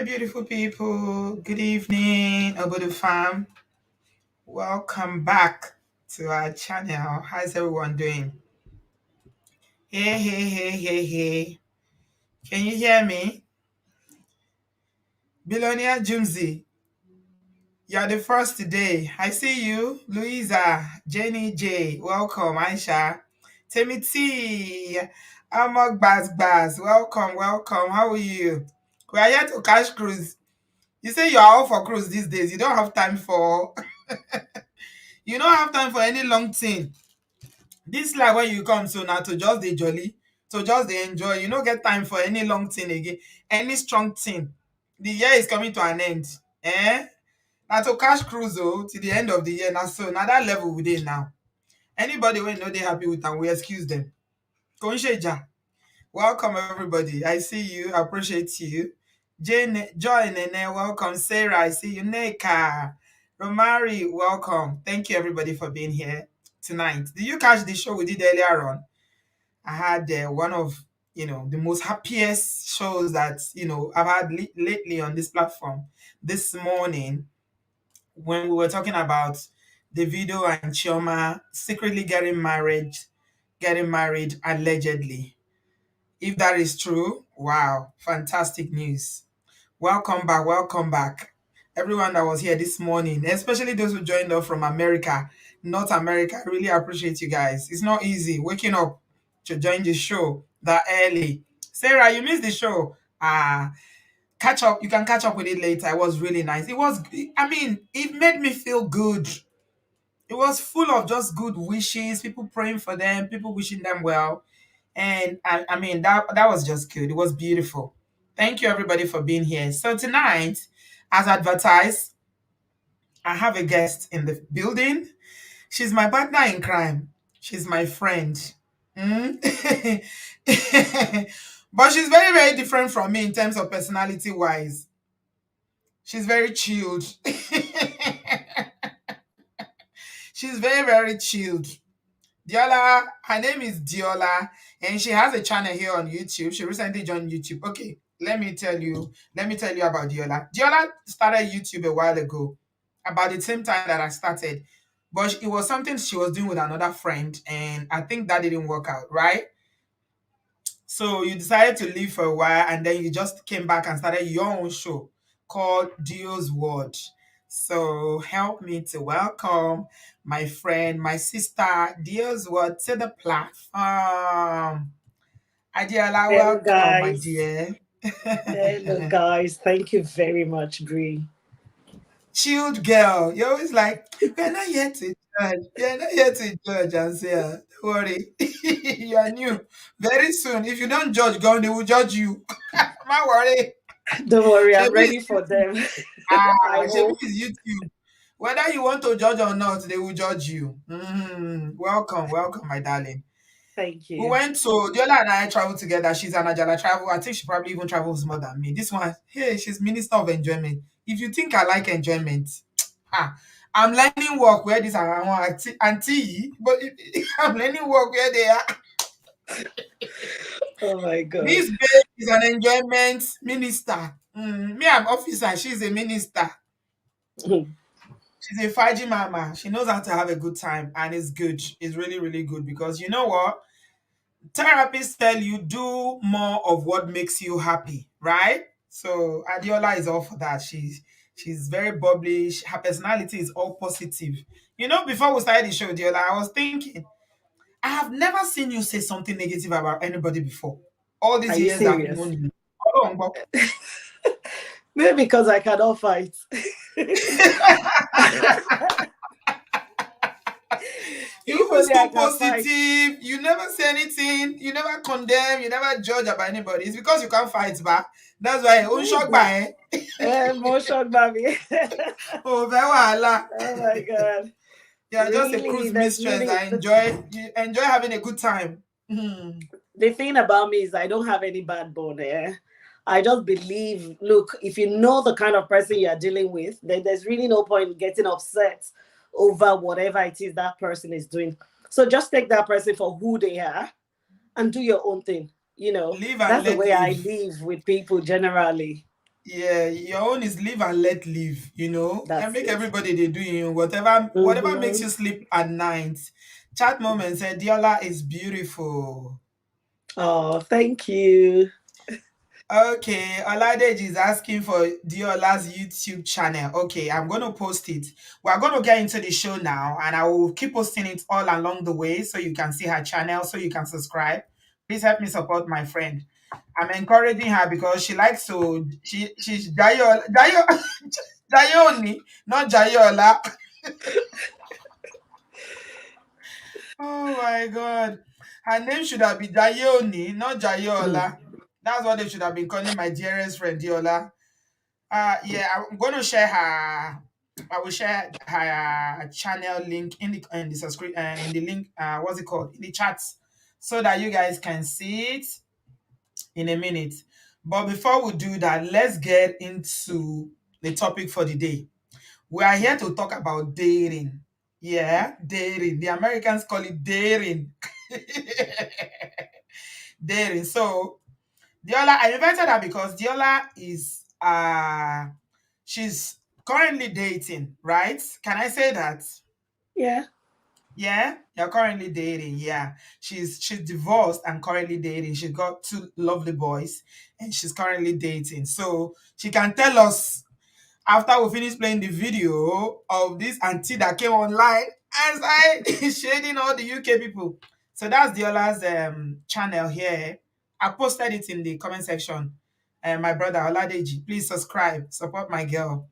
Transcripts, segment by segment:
beautiful people. Good evening, Obodo fam. Welcome back to our channel. How's everyone doing? Hey, hey, hey, hey, hey. Can you hear me? Billionaire Jumzi, you're the first today. I see you. Louisa, Jenny J, welcome. Aisha, Tammy T, Amok Baz Baz, welcome, welcome. How are you? We are here to catch cruise. You say you are all for cruise these days. You don't have time for any long thing. This life when you come so now to just the jolly, to just the enjoy. You don't get time for any long thing again, any strong thing. The year is coming to an end. Now to cash cruise to the end of the year. Now so now that level we dey now. Anybody when know they happy with them, we excuse them. Konseja. Welcome everybody. I see you. I appreciate you. Jane, Joy, Nene, welcome. Sarah, I see you. Neka, Romari, welcome. Thank you everybody for being here tonight. Did you catch the show we did earlier on? I had one of the most happiest shows that I've had lately on this platform. This morning, when we were talking about Davido and Chioma secretly getting married allegedly. If that is true, wow, fantastic news. Welcome back, welcome back. Everyone that was here this morning, especially those who joined us from America, North America, I really appreciate you guys. It's not easy waking up to join the show that early. Sarah, you missed the show. Catch up. You can catch up with it later. It was really nice. It made me feel good. It was full of just good wishes, people praying for them, people wishing them well. And that was just good. It was beautiful. Thank you everybody for being here. So tonight, as advertised, I have a guest in the building. She's my partner in crime. She's my friend. Mm? But she's very, very different from me in terms of personality wise. She's very chilled. She's very, very chilled. Deola, her name is Deola, and she has a channel here on YouTube. She recently joined YouTube. Okay, let me tell you about Deola. Deola started YouTube a while ago, about the same time that I started. But it was something she was doing with another friend, and I think that didn't work out, right? So you decided to leave for a while, and then you just came back and started your own show called Dio's Word. So help me to welcome my friend, my sister, Dio's Word to the platform. Adiola, Hello, welcome, my guys. dear. Hello, guys. Thank you very much, Bree. Chilled girl. You're always like, we're not here to judge. We're not here to judge and say, don't worry. You are new. Very soon, if you don't judge God, they will judge you. Don't worry. Don't worry, I'm Shebi ready is for them. I Shebi hope. is YouTube. Whether you want to judge or not, they will judge you. Welcome, welcome, my darling. Thank We you. went to Deola and I traveled together. She's an Ajala travel. I think she probably even travels more than me. This one, hey, she's Minister of Enjoyment. If you think I like enjoyment, I'm learning work where this are auntie, but I'm learning work where they are. Oh my God. This babe is an enjoyment minister. Me, I'm officer. She's a minister. She's a Faji mama. She knows how to have a good time, and it's good. It's really, really good because you know what? Therapists tell you do more of what makes you happy, right? So Adiola is all for that. She's very bubbly. Her personality is all positive. Before we started the show, Adiola, I was thinking, I have never seen you say something negative about anybody before. All Are these you years that I've serious? known you. Hold on, Maybe because I cannot fight. You If always only I so can fight. positive. You never say anything. You never condemn. You never judge about anybody. It's because you can't fight back. That's why shock Maybe. by. Emotion, baby. Oh, very wahala. Oh my God. You're just a Really, cruise there's mistress really that enjoy having a good time. the thing about me is I don't have any bad bone. I just believe, look, if you know the kind of person you're dealing with, then there's really no point in getting upset over whatever it is that person is doing. So just take that person for who they are and do your own thing. Live and That's the let way I live. live with people generally. Yeah, your own is live and let live, and That's make it. everybody they do you whatever makes Mm-hmm. you sleep at night. Chat moment said Diola is beautiful. Oh, thank you. Okay, Oladeji is asking for Diola's YouTube channel. Okay, I'm going to post it. We're going to get into the show now, and I will keep posting it all along the way so you can see her channel, so you can subscribe. Please help me support my friend. I'm encouraging her because she likes to. She's Jayoni, not Jayola. Oh my God, her name should have been Jayoni, not Jayola. Mm. That's what they should have been calling my dearest friend Diola. Yeah, I'm going to share her. I will share her channel link in the subscription in the link. What's it called in the chat, so that you guys can see it in a minute. But before we do that, let's get into the topic for the day. We are here to talk about dating. Yeah, dating. The Americans call it dating. Dating. So Deola, I invited her because Deola is she's currently dating, right? Can I say that? Yeah. Yeah, you're currently dating. Yeah, she's divorced and currently dating. She's got two lovely boys, and she's currently dating. So she can tell us after we finish playing the video of this auntie that came online and started shading all the UK people. So that's Diola's channel here. I posted it in the comment section. My brother Oladeji, please subscribe, support my girl.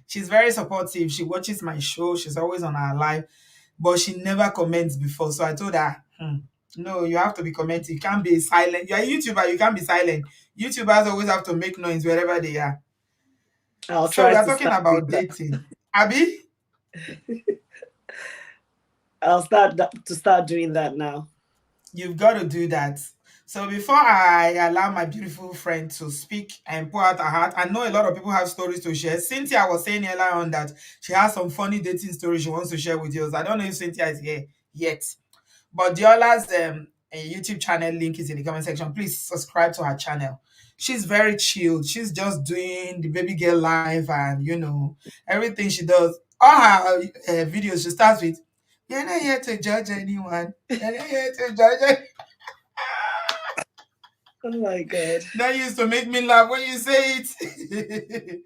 She's very supportive. She watches my show. She's always on our live, but she never comments before. So I told her, no, you have to be commenting. You can't be silent. You're a YouTuber. You can't be silent. YouTubers always have to make noise wherever they are. I'll So try we're to talking start doing about that. dating. Abby, I'll to start doing that now. you've got to do that. So before I allow my beautiful friend to speak and pour out her heart, I know a lot of people have stories to share. Cynthia was saying earlier on that she has some funny dating stories she wants to share with you. I don't know if Cynthia is here yet. But Diola's YouTube channel link is in the comment section. Please subscribe to her channel. She's very chilled. She's just doing the baby girl life and everything she does. All her videos, she starts with, "You're not here to judge anyone. You're not here to judge." Oh my God. That used to make me laugh when you say it.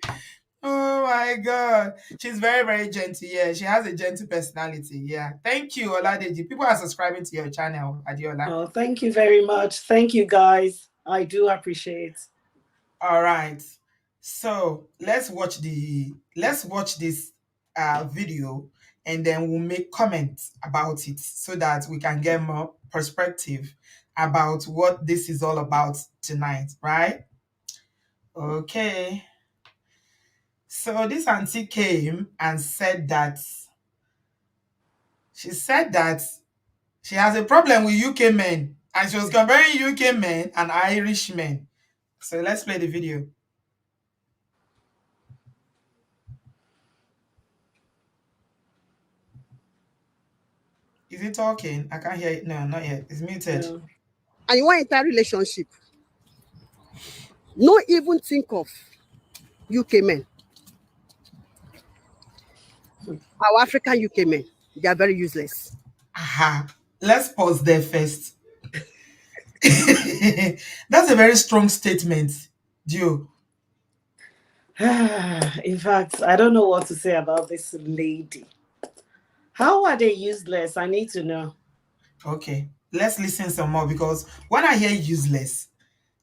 Oh my God. She's very, very gentle. Yeah, she has a gentle personality. Yeah. Thank you, Oladeji. People are subscribing to your channel, Adiola. Oh, thank you very much. Thank you, guys. I do appreciate. All right. So let's watch this video, and then we'll make comments about it so that we can get more perspective about what this is all about tonight, right? Okay. So this auntie came and said that she has a problem with UK men, and she was comparing UK men and Irish men. So let's play the video. Is it talking? I can't hear it. No, not yet. It's muted. No. And you want entire relationship, no even think of UK men. Our African UK men, they are very useless. Aha. Let's pause there first. That's a very strong statement, Dio. In fact, I don't know what to say about this lady. How are they useless? I need to know. Okay, let's listen some more, because when I hear useless,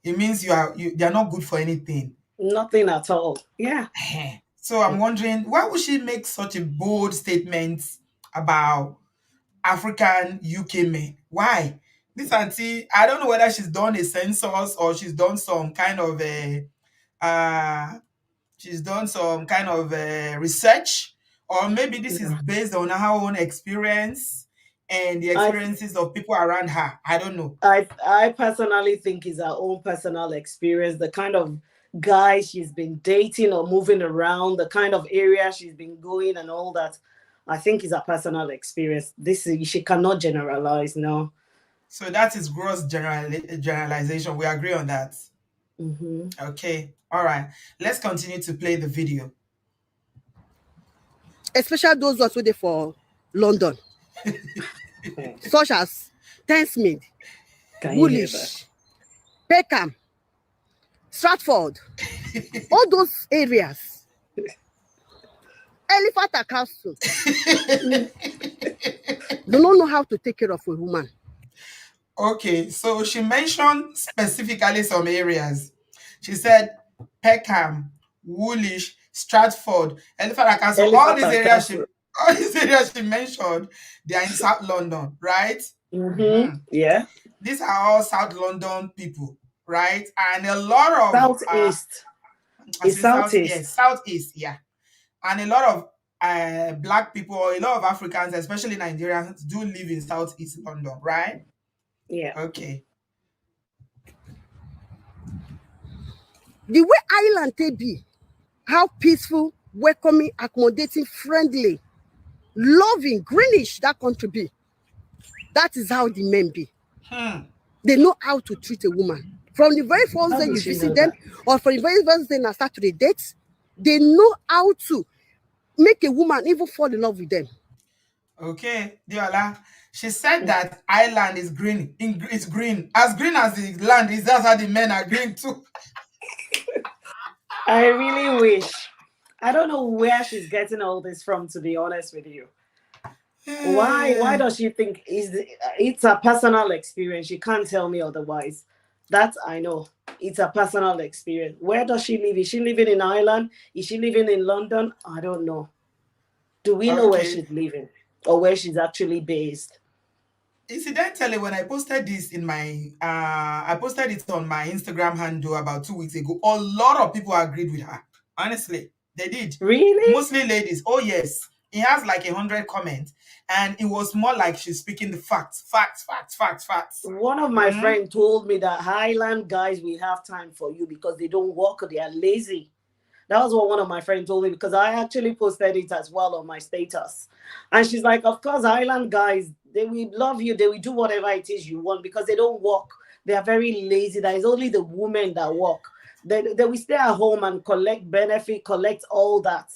it means they're not good for anything. Nothing at all. Yeah. So I'm wondering, why would she make such a bold statement about African UK men? Why? This auntie, I don't know whether she's done a census or uh she's done some kind of research, or maybe this is Yeah. based on her own experience and the I experiences of people around her. I don't know. I personally think it's her own personal experience, the kind of guy she's been dating or moving around, the kind of area she's been going and all that. I think it's a personal experience. She cannot generalize, no. So that is gross generalization. We agree on that. Okay, all right. Let's continue to play the video. Especially those ones waiting for London, such as Thamesmead, Can you hear that? Woolwich, Peckham, Stratford, all those areas. Elephant and Castle do not know how to take care of a woman. Okay, so she mentioned specifically some areas. She said Peckham, Woolwich, Stratford, Elephant and Castle. Elephant and Castle. All these areas she mentioned, they are in South London, right? Yeah. These are all South London people, right? And a lot of Southeast. I It's say South, Southeast. yes, Southeast, yeah. And a lot of black people or a lot of Africans, especially Nigerians, do live in Southeast London, right? Yeah. Okay. The way Ireland they be, how peaceful, welcoming, accommodating, friendly, loving, greenish that country be. That is how the men be. They know how to treat a woman. From the very first How day does you she visit know them, that? or from the very first day you start to the date, they know how to make a woman even fall in love with them. Okay, Deola. She said that Ireland is green. It's green. As green as the land is, that's how the men are green too. I really wish. I don't know where she's getting all this from, to be honest with you. Why does she think it's a personal experience? She can't tell me otherwise. That I know. It's a personal experience. Where does she live? Is she living in Ireland? Is she living in London? I don't know. Do we know where Okay. she's living or where she's actually based? Incidentally, when I posted this in my I posted it on my Instagram handle about 2 weeks ago, a lot of people agreed with her. Honestly, they did. Really? Mostly ladies. Oh yes. It has like 100 comments, and it was more like she's speaking the facts, facts, facts, facts, facts. One of my friends told me that Highland guys will have time for you because they don't work, they are lazy. That was what one of my friends told me because I actually posted it as well on my status. And she's like, of course, Highland guys, they will love you. They will do whatever it is you want because they don't work. They are very lazy. That is only the women that work. They will stay at home and collect benefit, collect all that.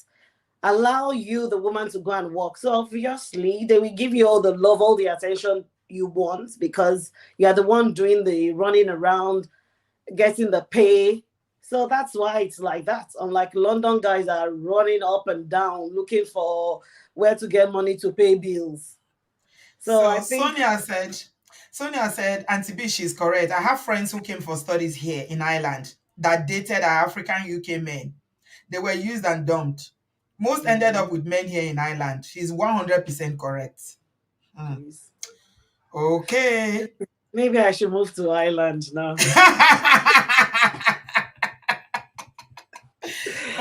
Allow you, the woman, to go and work. So obviously, they will give you all the love, all the attention you want because you are the one doing the running around, getting the pay. So that's why it's like that. Unlike London guys are running up and down looking for where to get money to pay bills. So I So think Sonia said, Auntie B, she's correct. I have friends who came for studies here in Ireland that dated our African UK men. They were used and dumped. Most ended up with men here in Ireland. She's 100% correct. please, Okay. maybe I should move to Ireland now.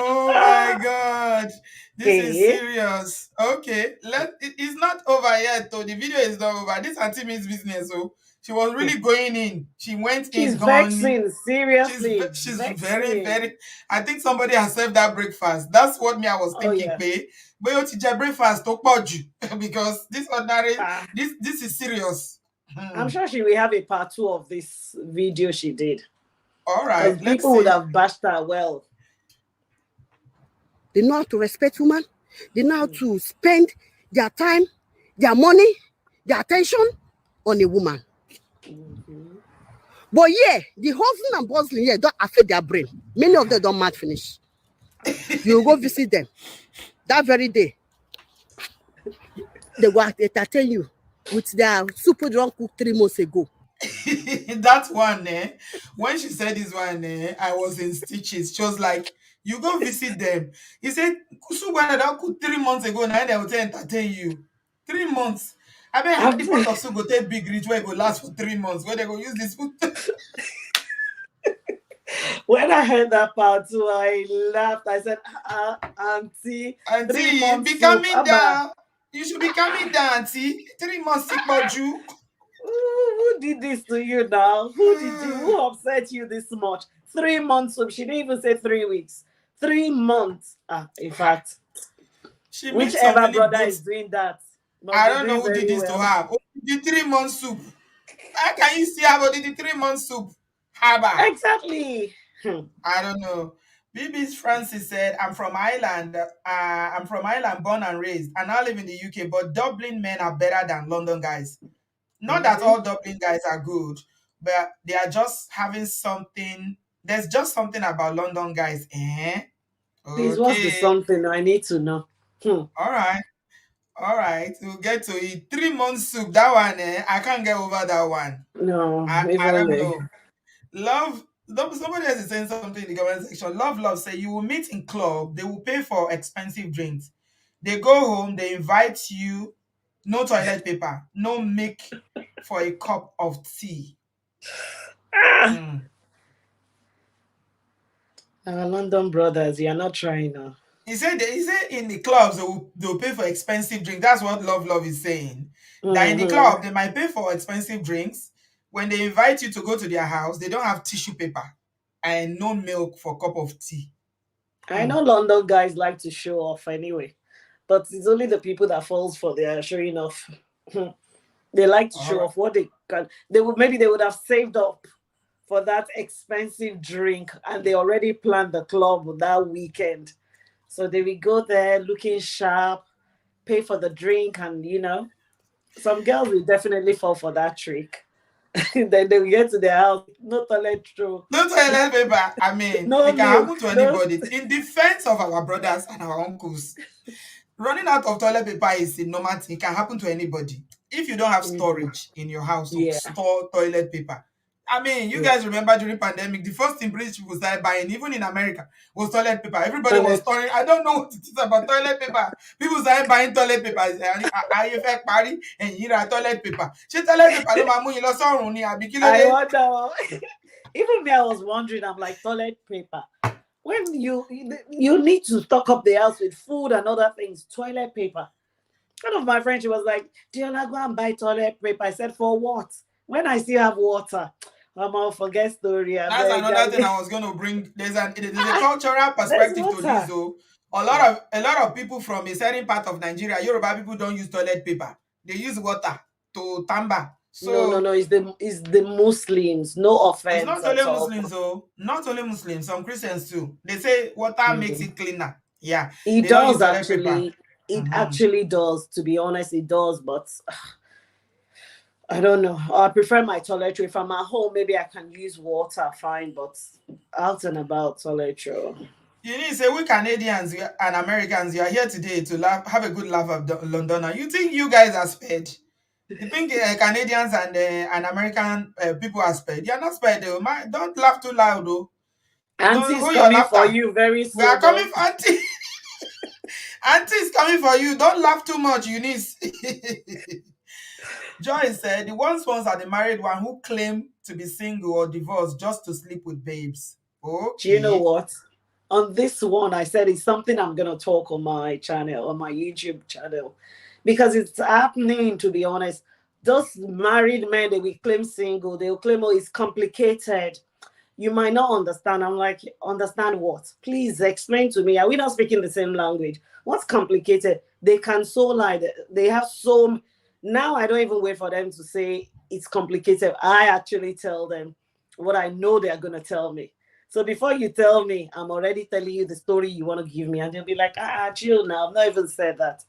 Oh my God. This is Okay. serious. Okay. It's not over yet, though. The video is not over. This Auntie Miss business, so she was really going in. She went She's in, gone. vexing, seriously, She's very, vexing. very. I think somebody has served that breakfast. That's what me I was Oh thinking, yeah. pay. But you teach breakfast to pọ̀jù because this ordinary, Ah, this is serious. I'm sure she will have a part 2 of this video she did. All Because right, let's people would see. have bashed her well. They know how to respect women. They know how to spend their time, their money, their attention on a woman. But yeah, the hustling and bustling here don't affect their brain. Many of them don't mad finish. You go visit them that very day. They go entertain you with their super drunk cook 3 months ago. That one, when she said this one, I was in stitches. She was like, you go visit them. He said, Kusugwana that could 3 months ago, now they will entertain you. 3 months. I mean, how the pot of soup go take big reach where it go last for 3 months, where they go use this food. When I heard that part too, I laughed. I said, Auntie, Auntie, 3 months be soup. coming Abba. down. You should be coming down, auntie. 3 months sick about you. Who did this to you now? Who upset you this much? 3 months soup. She didn't even say 3 weeks. 3 months. In fact, She makes some whichever really brother both. is doing that must I be don't know doing who did very this to well. her. Oh, the 3 months soup. How can you see about the 3 months soup? Haba. Exactly. Hmm. I don't know. BB's Francis said, I'm from Ireland. I'm from Ireland, born and raised, and I live in the UK. But Dublin men are better than London guys. Not that Mm-hmm. all Dublin guys are good, but they are just having something. There's just something about London guys. Eh? Please, what's the Okay. something I need to know? Hmm. All right. All right. We'll get to it. 3 months soup. That one, I can't get over that one. No, I even don't me. know. Love, somebody else is saying something in the comment section. Love say you will meet in club, they will pay for expensive drinks. They go home, they invite you, no toilet paper, no milk for a cup of tea. Ah, Hmm. our London brothers, you're not trying now. He said in the clubs they will pay for expensive drink. That's what love is saying. That in the Mm-hmm. club they might pay for expensive drinks. When they invite you to go to their house, they don't have tissue paper and no milk for a cup of tea. I Hmm. know London guys like to show off anyway, but it's only the people that falls for their showing off. They like to All show right. off what they can. They would maybe they would have saved up for that expensive drink, and they already planned the club that weekend. So they will go there looking sharp, pay for the drink, and some girls will definitely fall for that trick. Then they will get to their house, no toilet roll, No toilet paper. I mean, no it can happen milk, to no. anybody. In defense of our brothers and our uncles, running out of toilet paper is a normal thing. It can happen to anybody. If you don't have Mhm. storage in your house to Yeah, store toilet paper, I mean, you yeah. guys remember during pandemic, the first thing British people started buying, even in America, was toilet paper. Everybody was Toilet. storing. I don't know what it is about toilet paper. People started buying toilet paper. I effect party and you know toilet paper. She toilet paper ló máa mú yín lọ sọ́run ni àbí kí ló I dé? wonder. Even me, I was wondering. I'm like toilet paper. When you need to stock up the house with food and other things, toilet paper. One of my friends, she was like, Deola, go and buy toilet paper. I said, for what? When I still have water. I'm all forget story. I That's beg. another thing I was going to bring. There's a cultural There's perspective to this, water. though. Yeah. A lot of people from a certain part of Nigeria, Yoruba people don't use toilet paper. They use water to tamba. No, no, So no. It's the Muslims. No it's offense not only at all. Muslims, though. Not only Muslims, some Christians too. They say water makes Mhm. it cleaner. Yeah, It they don't use does toilet paper. actually. It Mhm. actually does. To be honest, it does. But I don't know. I prefer my toiletry. If I'm at home, maybe I can use water, fine. But out and about toiletry. You need to say we Canadians and Americans, you are here today to laugh, have a good laugh of Londoner. You think you guys are spared? You think Canadians and American people are spared? You are not spared, though. Don't laugh too loud, though. Auntie Don't is hold your coming for laughter. you very We are soon. coming Oh. for Auntie. Auntie is coming for you. Don't laugh too much, Eunice. Joy said the ones are the married one who claim to be single or divorced just to sleep with babes. Do you know Okay. what? On this one, I said it's something I'm going to talk on my channel, on my YouTube channel, because it's happening, to be honest. Those married men, they will claim single, they will claim, oh, it's complicated. You might not understand. I'm like, understand what? Please explain to me. Are we not speaking the same language? What's complicated? They can so lie. They have so. Now I don't even wait for them to say it's complicated. I actually tell them what I know they're going to tell me. So before you tell me, I'm already telling you the story you want to give me. And they'll be like, chill now. I've not even said that.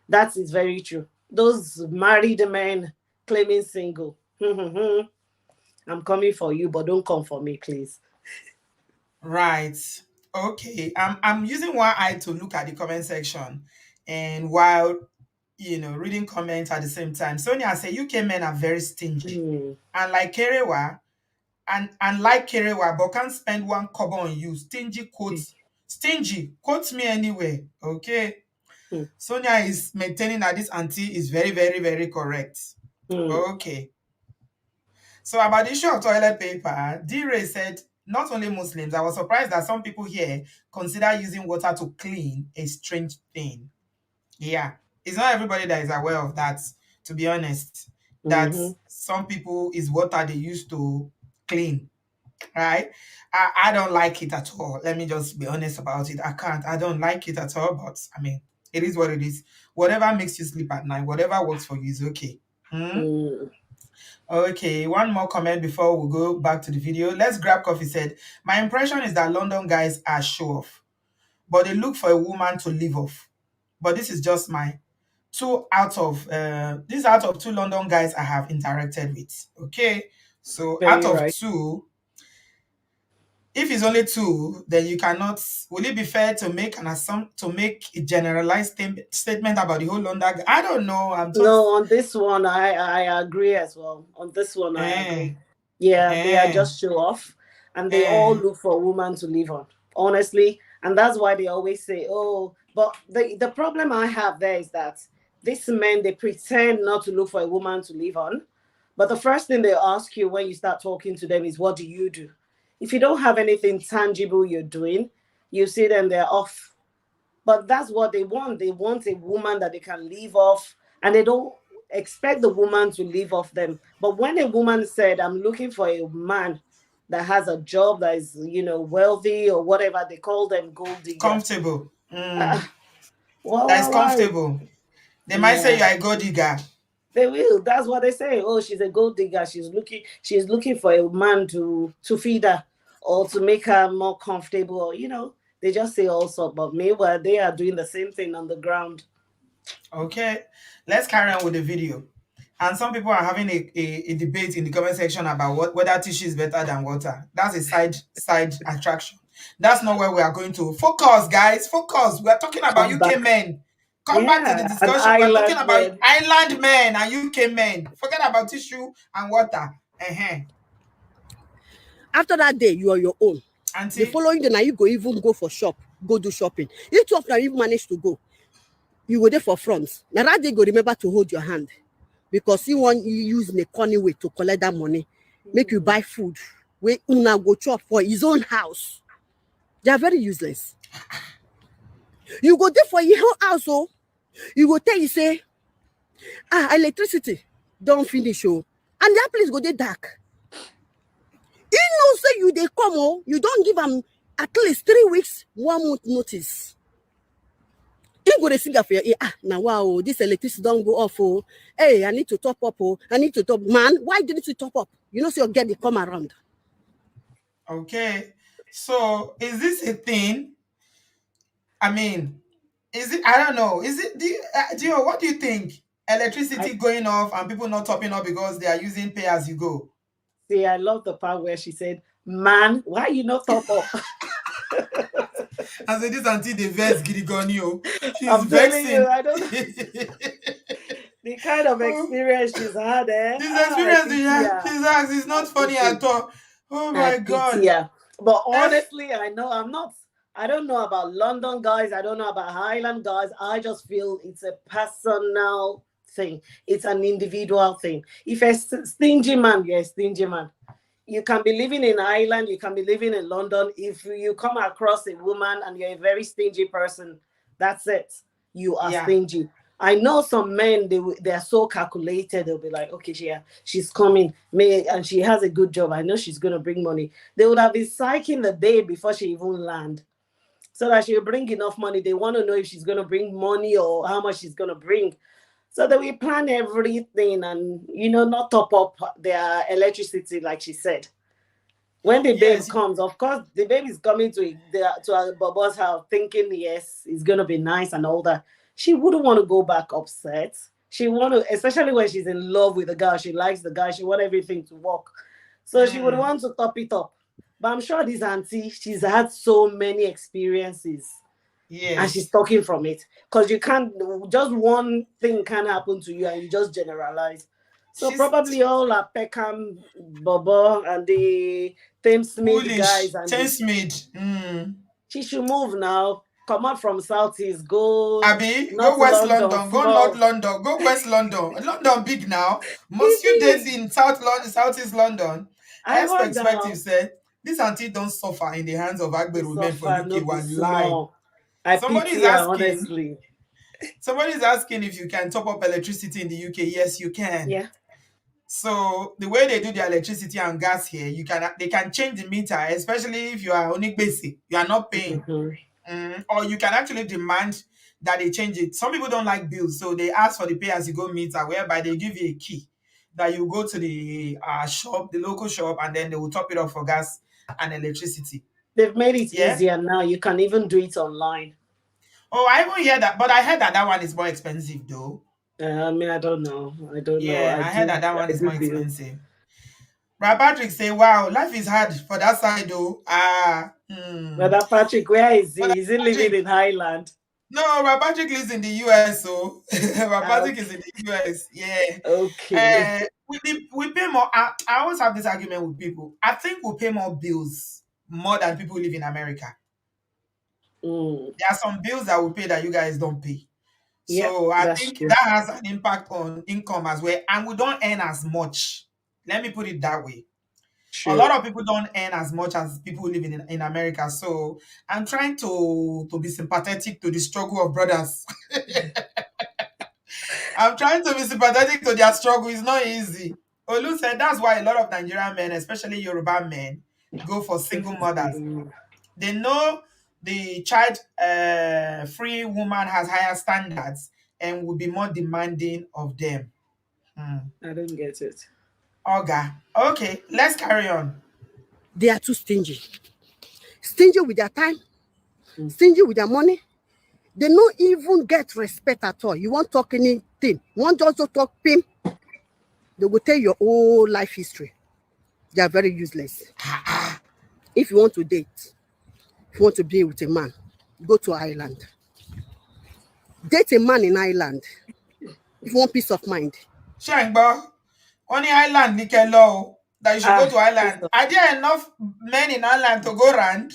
That is very true. Those married men claiming single. I'm coming for you, but don't come for me, please. Right. Okay. I'm using one eye to look at the comment section, and while reading comments at the same time. Sonia said UK men are very stingy. Mm. And like Kerewa, and like Kerewa, but can't spend one kobo on you. Stingy quotes me anywhere. Okay. Mm. Sonia is maintaining that this auntie is very, very, very correct. Mm. Okay. So about the issue of toilet paper, D-Ray said not only Muslims, I was surprised that some people here consider using water to clean a strange thing. Yeah. It's not everybody that is aware of that, to be honest. That Mm-hmm. some people is water they use to clean, right? I don't like it at all. Let me just be honest about it. I don't like it at all, but I mean, it is what it is. Whatever makes you sleep at night, whatever works for you is okay. Hmm? Mm. Okay, one more comment before we go back to the video. Let's grab coffee said, my impression is that London guys are show off, but they look for a woman to live off. But this is just my this is out of two London guys I have interacted with. Okay. So out Very of right. two, if it's only two, then you cannot. Will it be fair to make to make a generalized statement about the whole London? I don't know. I'm No, just on this one, I agree as well. On this one, I eh agree. Yeah, they are eh just show off, and they all eh. look for a woman to live on. Honestly, and that's why they always say, "Oh." But the problem I have there is that these men they pretend not to look for a woman to live on, but the first thing they ask you when you start talking to them is, "What do you do?" If you don't have anything tangible you're doing, you see them they're off, but that's what they want. They want a woman that they can live off, and they don't expect the woman to live off them. But when a woman said, I'm looking for a man that has a job that is, wealthy or whatever, they call them gold digger. Comfortable. Uh, That is why? comfortable. They might say Yeah. you are a gold digger. They will. That's what they say. Oh, she's a gold digger. She's looking for a man to feed her or to make her more comfortable. Or, they just say all sorts. But meanwhile, they are doing the same thing on the ground. Okay, let's carry on with the video. And some people are having a debate in the comment section about whether tissue is better than water. That's a side attraction. That's not where we are going to focus, guys. Focus. We are talking about Come UK back. men. Come back to the Yeah, an discussion. We're talking island about man. island men and UK men. Forget about tissue and water. After that day, you are your own. The Auntie, following day, now you go even go for shop, go do shopping. If two of them even manage to go, you go there for front. Now that day, go remember to hold your hand because you want you use the corny way to collect that money, make you buy food. Where una go chop for his own house. They are very useless. You go there for your own house, oh, you go tell you say, electricity don't finish, oh, and that place go there dark. You know, say you they come, oh, you don't give them at least 3 weeks, 1 month notice. You go to sing for your ear. Now wow, this electricity don't go off. Oh, hey, I need to top up. Oh, I need to top. Man, why didn't you top up? You know, so you get the come around. okay. So is this a thing? I mean, is it? I don't know. Is it? Gio, what do you think? I Electricity going off and people not topping up because they are using pay as you go. see. I love the part where she said, "Man, why you not top up?" And so this auntie the vex Girigonio. She's I'm telling you, vexing. I don't know the kind of Oh, experience she's had. this I experience, pity yeah, her. she's asked. It's I not funny pity. at all. Oh I my pity god. her. But Eh, honestly, I know I'm not. I don't know about London guys. I don't know about Highland guys. I just feel it's a personal thing. It's an individual thing. If a stingy man, you're a stingy man. You can be living in Ireland, you can be living in London. If you come across a woman and you're a very stingy person, that's it. You are yeah. stingy. I know some men they are so calculated. They'll be like, okay, she's coming, and she has a good job. I know she's gonna bring money. They would have been psyching the day before she even land, so that she'll bring enough money. They want to know if she's gonna bring money or how much she's gonna bring. So that we plan everything and not top up their electricity, like she said. When the babe Yes, comes, of course, the babe is coming to our Bobo's house thinking, yes, it's gonna be nice and all that. She wouldn't want to go back upset. She want to, especially when she's in love with the guy. She likes the guy. She want everything to work. So she would want to top it up. But I'm sure this auntie, she's had so many experiences and she's yes. talking from it, because you can't, just one thing can happen to you and you just generalize. So She's probably all our Peckham, Bobo, and the Thamesmead guys foolish. and the, Chainsmade. she should move now, come out from Southeast, go Abby, go North West London London, go North small. London, go West London. London big now. Must you date Easy. in South London, Southeast London? I I heard expect you now. said this auntie don't suffer in the hands of The Agberu men for suffer no UK. be One lie. small. I Somebody is pity her, asking. honestly. Somebody is asking if you can top up electricity in the UK. Yes, you can. Yeah. So the way they do the electricity and gas here, they can change the meter, especially if you are only basic, you are not paying. Mhm. Or you can actually demand that they change it. Some people don't like bills, so they ask for the pay as you go meter, whereby they give you a key. that you go to the shop, the local shop, and then they will top it up for gas and electricity. They've made it Yeah. easier now. You can even do it online. Oh, I even hear that, but I heard that one is more expensive though. I mean, I don't know. I don't know. Yeah, I heard that one I is do more bill. expensive. Brad Patrick say, "Wow, life is hard for that side though." Brother Patrick, where is Brother he? Is he living Patrick, in Highland? no, Brad Patrick lives in the US, so Brad Patrick is Okay. in the US. Yeah. Okay. We pay more. I always have this argument with people. I think we pay more bills more than people live in America. There are some bills that we pay that you guys don't pay. Yeah, So I that's think true. that has an impact on income as well. And we don't earn as much. Let me put it that way. A True. lot of people don't earn as much as people living in America. So I'm trying to be sympathetic to the struggle of brothers. I'm trying to be sympathetic to their struggle. It's not easy. Olu said that's why a lot of Nigerian men, especially Yoruba men, go for single mothers. They know the child free woman has higher standards and will be more demanding of them. I don't get it. Oga. Okay, let's carry on. They are too stingy. Stingy with their time, stingy with their money. They don't even get respect at all. You won't talk anything. You want just to talk pim. They will tell your whole life history. They are very useless. If you want to date, if you want to be with a man, go to Ireland. Date a man in Ireland. If you want peace of mind. Shengbo, only island Nikelo that you should go to Ireland. Are there enough men in Ireland to go round?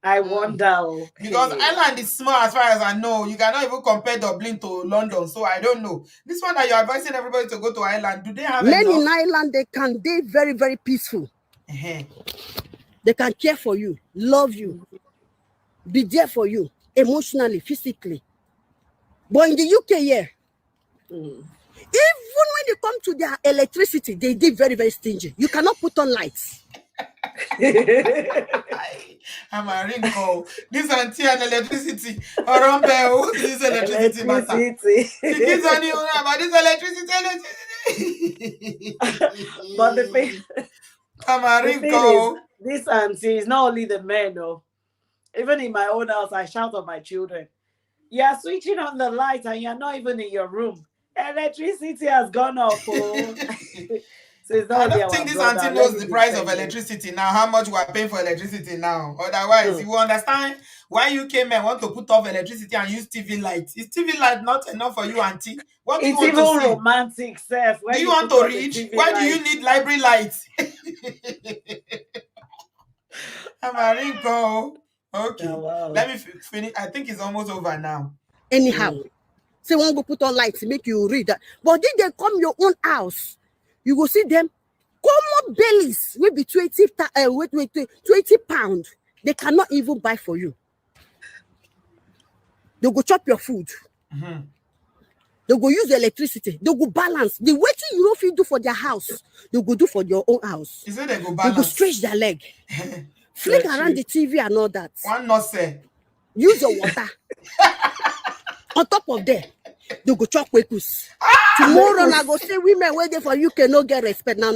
I wonder. Okay. Because Ireland is small as far as I know. You cannot even compare Dublin to London. So I don't know. This one that you're advising everybody to go to Ireland, do they have Men enough? in Ireland, they can date very, very peaceful. They can care for you, love you, be there for you, emotionally, physically. But in the UK, yeah, even when they come to their electricity, they did very, very stingy. You cannot put on lights. I'm a ring call. This auntie and electricity. Around bell. This electricity matter. The kids on you about this electricity. But the thing is, this auntie is not only the men, no. Even in my own house, I shout at my children. You are switching on the light and you're not even in your room. Electricity has gone off. Oh. So it's not I don't think this auntie knows the price of electricity now, how much we are paying for electricity now. Otherwise, you will understand why UK men want to put off electricity and use TV light. Is TV light not enough for you, auntie? What do you want to see? It's even romantic, Seth. Do you want to read? Why do you need library lights? I'm a ring call. Okay. Oh, wow. Let me finish. I think it's almost over now. Anyhow, say one go put on lights, make you read that. But then they come your own house, you go see them common bellies will be 20 pounds. They cannot even buy for you. They go chop your food. They go use electricity. They go balance. The way you don't feel do for their house, they go do for your own house. You say they go balance. They go stretch their leg. Flick around the TV and all that. One not say. Use your water. On top of that, they go chop wekus. Tomorrow, I go say women waiting for you cannot get respect. Now.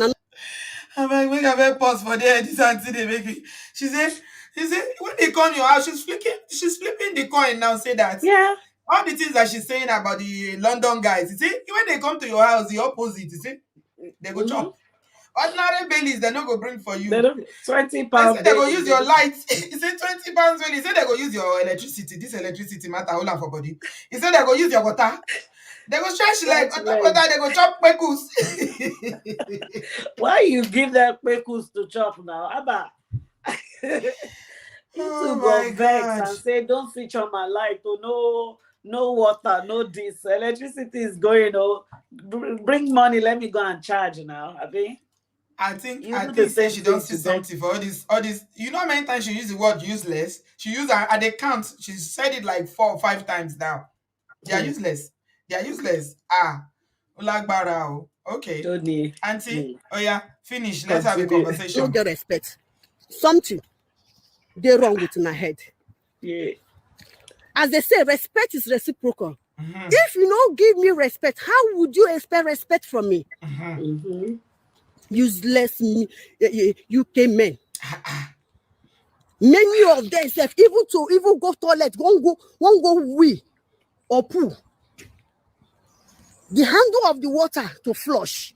I'm like, make a very pause for there. This auntie they make me. She said, when they come your house, she's flipping the coin now. Say that. Yeah. All the things that she's saying about the London guys, you see, when they come to your house, the opposite, you see, they go chop. Ordinary Baileys, they're not going to bring for you. They don't, 20 pounds. They go use your lights. He said 20 pounds. He said they go use your electricity. This electricity matter all for body. He said they go use your water. They go stretch like on top of that, they go chop pekus. Why you give them pekus to chop now? Abba. You go vex and say, don't switch on my light. Oh, no water, no this. Electricity is going. Oh, bring money. Let me go and charge now. I think say she don't see something for all this. You know how many times she used the word useless? She used at the count. She said it like 4 or 5 times now. They are useless. They are useless. Ulagbara. Okay. Auntie, oh yeah, finish. Let's have a conversation. Don't get respect. Something they wrong with my head. Yeah. As they say, respect is reciprocal. If you don't give me respect, how would you expect respect from me? Useless UK men. Many of them, even go toilet, won't go wee or poo. The handle of the water to flush.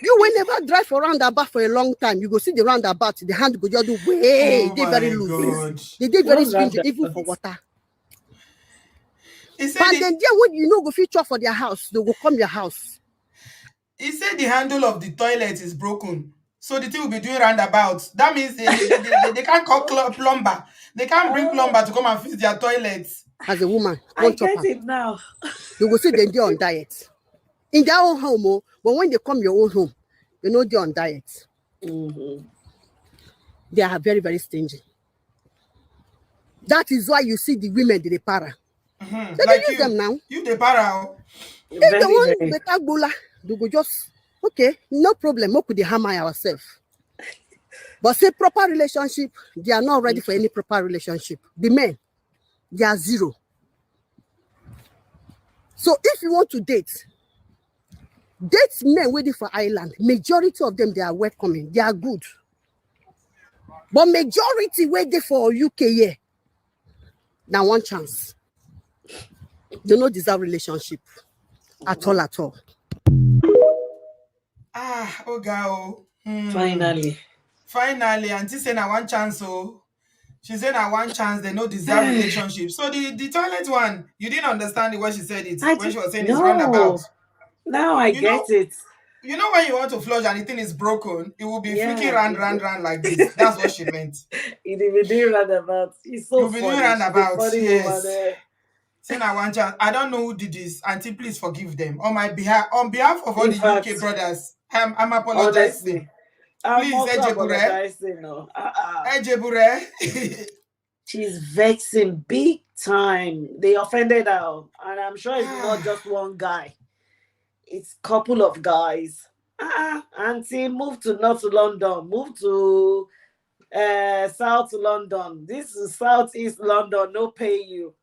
You will never drive for roundabout for a long time. You go see the roundabout, the hand go just do way. Oh They very my loose. God. They very What's stringent, roundabout? even for water. He said But then when you know go feature for their house, they will come your house. He said the handle of the toilet is broken. So the thing will be doing roundabouts. That means they can't call plumber. They can't bring plumber to come and fix their toilets. As a woman, I one get chopper. it now. You will see them there on diet. In their own home, but when they come your own home, you know they're on diet. They are very, very stingy. That is why you see the women, they para. So Like they use them now. You the para. If they Very, want very. better gula, they go just, okay, no problem. We could hammer ourselves. But say proper relationship, they are not ready for any proper relationship. The men, they are zero. So if you want to date men waiting for island, majority of them, they are welcoming, they are good. But majority waiting for UK, yeah. Now one chance. They don't deserve relationship at all. Oh girl. Finally, Auntie say na one chance. She said na one chance, they no deserve relationship. So the toilet one, you didn't understand the way she said it when she was saying it's roundabout. Now I get it. You know when you want to flush and the thing is broken, it will be freaking round like this. That's what she meant. It will be doing roundabout. It's so You'll be funny. doing roundabout. Funny Yes. woman, Say na one chance. I don't know who did this. Auntie, please forgive them. On behalf of all In the fact, UK brothers, I'm apologizing. Honestly, I'm Please, also Ejebure. apologizing. No. Ejebure. She's vexing big time. They offended her, and I'm sure it's not just one guy. It's a couple of guys. Auntie, move to North London. Move to South London. This is Southeast London. No pay you.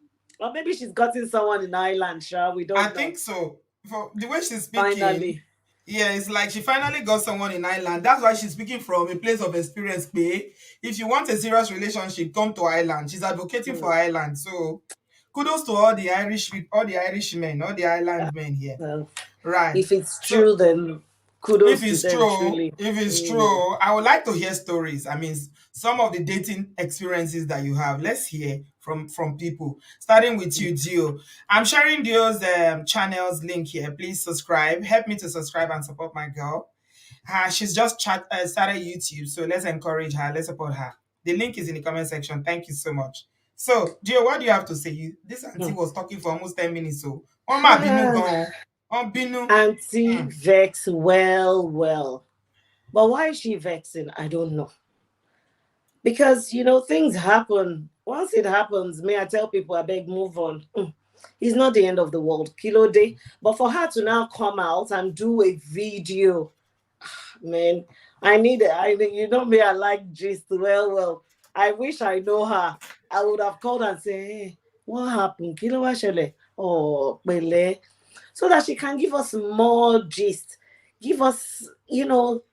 Or maybe she's gotten someone in Ireland, sure. We don't know. I think so. For the way she's speaking, Finally. yeah, it's like she finally got someone in Ireland. That's why she's speaking from a place of experience. If you want a serious relationship, come to Ireland. She's advocating for Ireland. So kudos to all the Irishmen, all the Ireland men here. Well, Right. if it's true, then kudos If it's to them, true, truly. I would like to hear stories. I mean, some of the dating experiences that you have. Let's hear from people. Starting with you, Dio. I'm sharing Dio's channel's link here. Please subscribe. Help me to subscribe and support my girl. She's just started YouTube, so let's encourage her. Let's support her. The link is in the comment section. Thank you so much. So, Dio, what do you have to say? This auntie was talking for almost 10 minutes. So, Auntie vex well. But why is she vexing? I don't know. Because, things happen. Once it happens, may I tell people, I beg, move on. It's not the end of the world. Kilo day. But for her to now come out and do a video, man, I need it. You know me, I like gist well. I wish I know her. I would have called and say, hey, what happened? Kilo washele. Oh, Bele. So that she can give us more gist. Give us,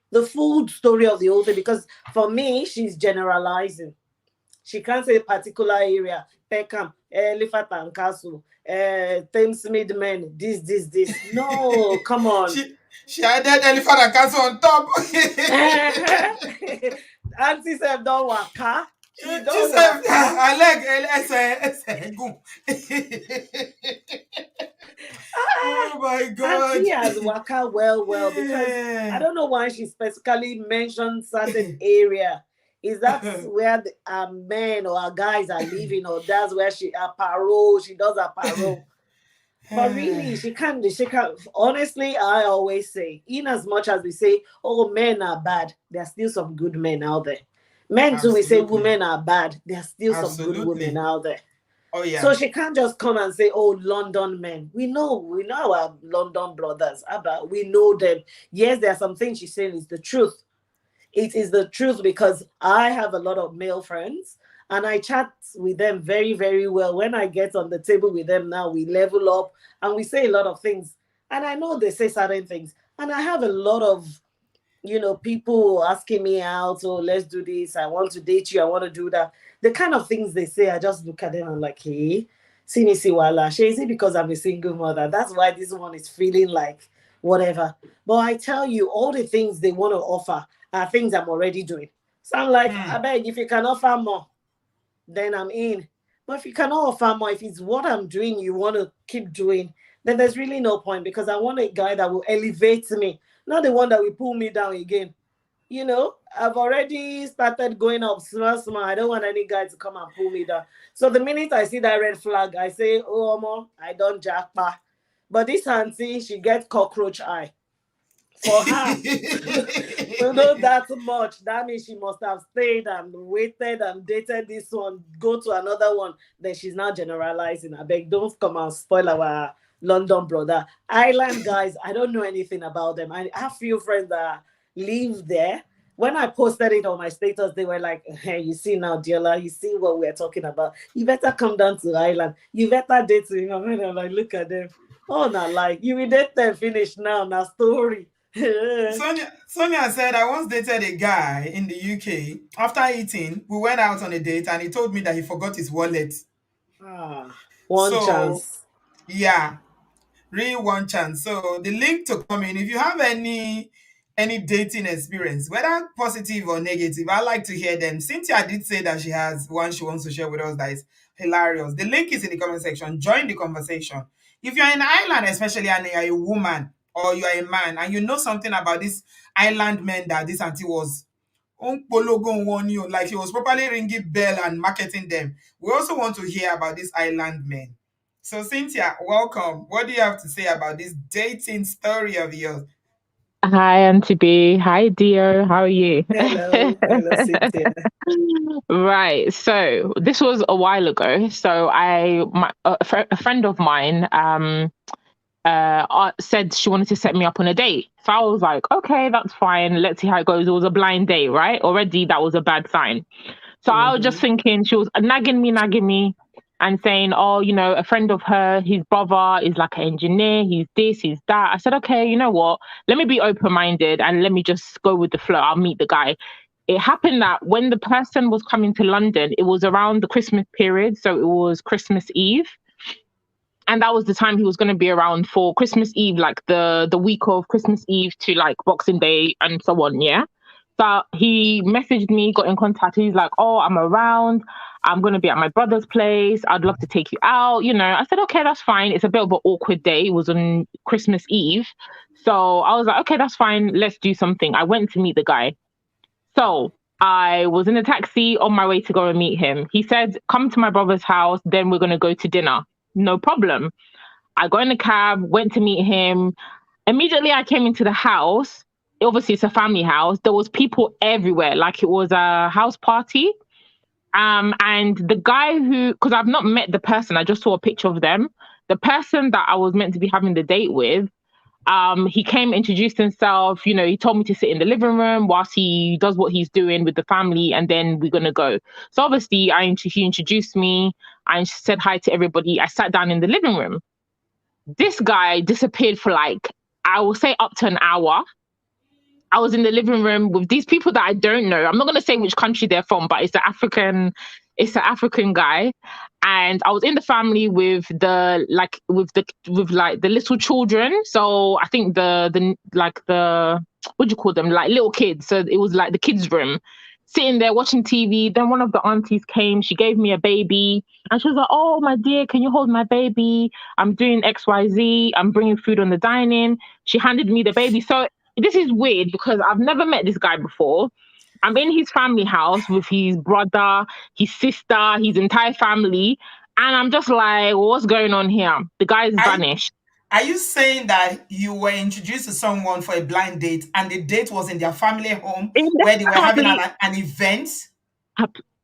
the full story of the whole thing. Because for me, she's generalizing. She can't say a particular area. Peckham, Lifat and Castle, Thames Midmen, this. No, come on. She added Elephant and Castle on top. Auntie said, don't waka. She said, I like Oh my God. Auntie has waka well, because I don't know why she specifically mentioned certain area. Is that where our men or our guys are living, or that's where she does her parole? But really, she can't. Honestly, I always say, in as much as we say, oh, men are bad, there are still some good men out there. Men too, we say women are bad, there are still some good women out there. Oh yeah. So she can't just come and say, oh, London men. We know our London brothers. We know them. Yes, there are some things she's saying is the truth. It is the truth, because I have a lot of male friends, and I chat with them very, very well. When I get on the table with them now, we level up and we say a lot of things. And I know they say certain things. And I have a lot of, people asking me out, oh, let's do this. I want to date you. I want to do that. The kind of things they say, I just look at them and like, hey, Sinisi Wala. Is it because I'm a single mother? That's why this one is feeling like whatever. But I tell you, all the things they want to offer are things I'm already doing. So I'm like, I beg, if you can offer more, then I'm in. But if you cannot offer more, if it's what I'm doing you want to keep doing, then there's really no point, because I want a guy that will elevate me, not the one that will pull me down again. I've already started going up small, small. I don't want any guy to come and pull me down. So the minute I see that red flag, I say, oh, Omo, I don't jackpot. But this auntie, she gets cockroach eye. For her to know that much, that means she must have stayed and waited and dated this one, go to another one. Then she's now generalizing. I beg, don't come and spoil our London brother. Island guys, I don't know anything about them. I have few friends that live there. When I posted it on my status, they were like, hey, you see now, Deola, you see what we're talking about. You better come down to Ireland. You better date him. I'm like, look at them. Oh, not like, you will date them, finish now, now story. Sonia said, I once dated a guy in the UK. After eating, we went out on a date and he told me that he forgot his wallet. One So, chance. yeah, really one chance. So the link to come in, if you have any dating experience, whether positive or negative, I like to hear them. Cynthia did say that she has one she wants to share with us that is hilarious. The link is in the comment section. Join the conversation. If you're in Ireland, especially, and you're a woman or you're a man and you know something about this island men that this auntie was like she was properly ringing bell and marketing them, we also want to hear about this island men. So Cynthia, welcome. What do you have to say about this dating story of yours? Hi, Auntie B. Hi, Dio. How are you? Hello, Cynthia. Right. So this was a while ago. So a friend of mine, said she wanted to set me up on a date. So I was like, okay, that's fine. Let's see how it goes. It was a blind date, right? Already, that was a bad sign. So I was just thinking she was nagging me, and saying, oh, a friend of her, his brother is like an engineer. He's this, he's that. I said, okay, you know what? Let me be open-minded and let me just go with the flow. I'll meet the guy. It happened that when the person was coming to London, it was around the Christmas period. So it was Christmas Eve. And that was the time he was going to be around for Christmas Eve, like the week of Christmas Eve to like Boxing Day and so on. Yeah. So he messaged me, got in contact. He's like, oh, I'm around. I'm going to be at my brother's place. I'd love to take you out. I said, okay, that's fine. It's a bit of an awkward day. It was on Christmas Eve. So I was like, okay, that's fine. Let's do something. I went to meet the guy. So I was in a taxi on my way to go and meet him. He said, come to my brother's house. Then we're going to go to dinner. No problem. I got in the cab, went to meet him. Immediately I came into the house. Obviously, it's a family house. There was people everywhere, like it was a house party. And the guy because I've not met the person, I just saw a picture of them. The person that I was meant to be having the date with, he came, introduced himself. He told me to sit in the living room whilst he does what he's doing with the family, and then we're gonna go. So obviously, he introduced me. I said hi to everybody. I sat down in the living room. This guy disappeared for like, I will say up to an hour. I was in the living room with these people that I don't know. I'm not gonna say which country they're from, but it's an African guy. And I was in the family with the little children. So I think the what do you call them? Like little kids. So it was like the kids' room, sitting there watching TV. Then one of the aunties came. She gave me a baby, and she was like, "Oh, my dear, can you hold my baby? I'm doing XYZ. I'm bringing food on the dining." She handed me the baby. So this is weird because I've never met this guy before. I'm in his family house with his brother, his sister, his entire family. And I'm just like, what's going on here? The guy's vanished. Are you saying that you were introduced to someone for a blind date and the date was in their family home where they were having an event?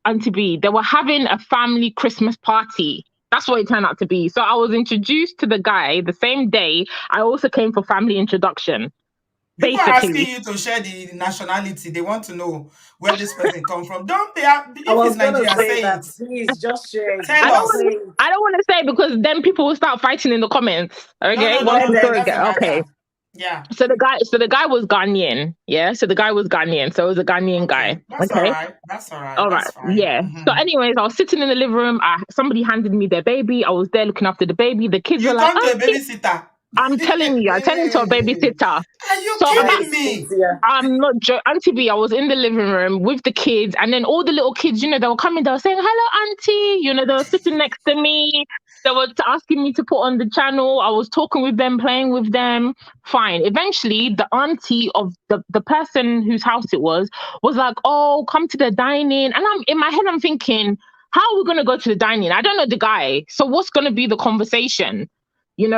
And to be, they were having a family Christmas party. That's what it turned out to be. So I was introduced to the guy the same day. I also came for family introduction. People are asking basically. you to share the nationality. They want to know where this person come from. Don't pay. I If it's was gonna Nigeria, say say that. it. Please just share it. Tell I don't Just us. say want to. it. I don't want to say because then people will start fighting in the comments. No, Okay, no, no, once no, Let the no. It story them get doesn't fight. okay. matter. Yeah. So the guy was Ghanaian. Yeah. So the guy was Ghanaian. So it was a Ghanaian Okay. guy. That's all Okay. right. That's all right. All right. That's fine. Yeah. So, Hmm. anyways, I was sitting in the living room. Somebody handed me their baby. I was there looking after the baby. The kids were You like, come to a "Auntie," babysitter. I turned into a babysitter. Are you So about kidding Nice, me? Cynthia. I'm not Auntie B, I was in the living room with the kids, and then all the little kids, they were coming, they were saying, "Hello, Auntie," they were sitting next to me. They were asking me to put on the channel. I was talking with them, playing with them. Fine. Eventually, the auntie of the person whose house it was like, "Oh, come to the dining." And I'm in my head, I'm thinking, how are we gonna go to the dining? I don't know the guy. So what's gonna be the conversation?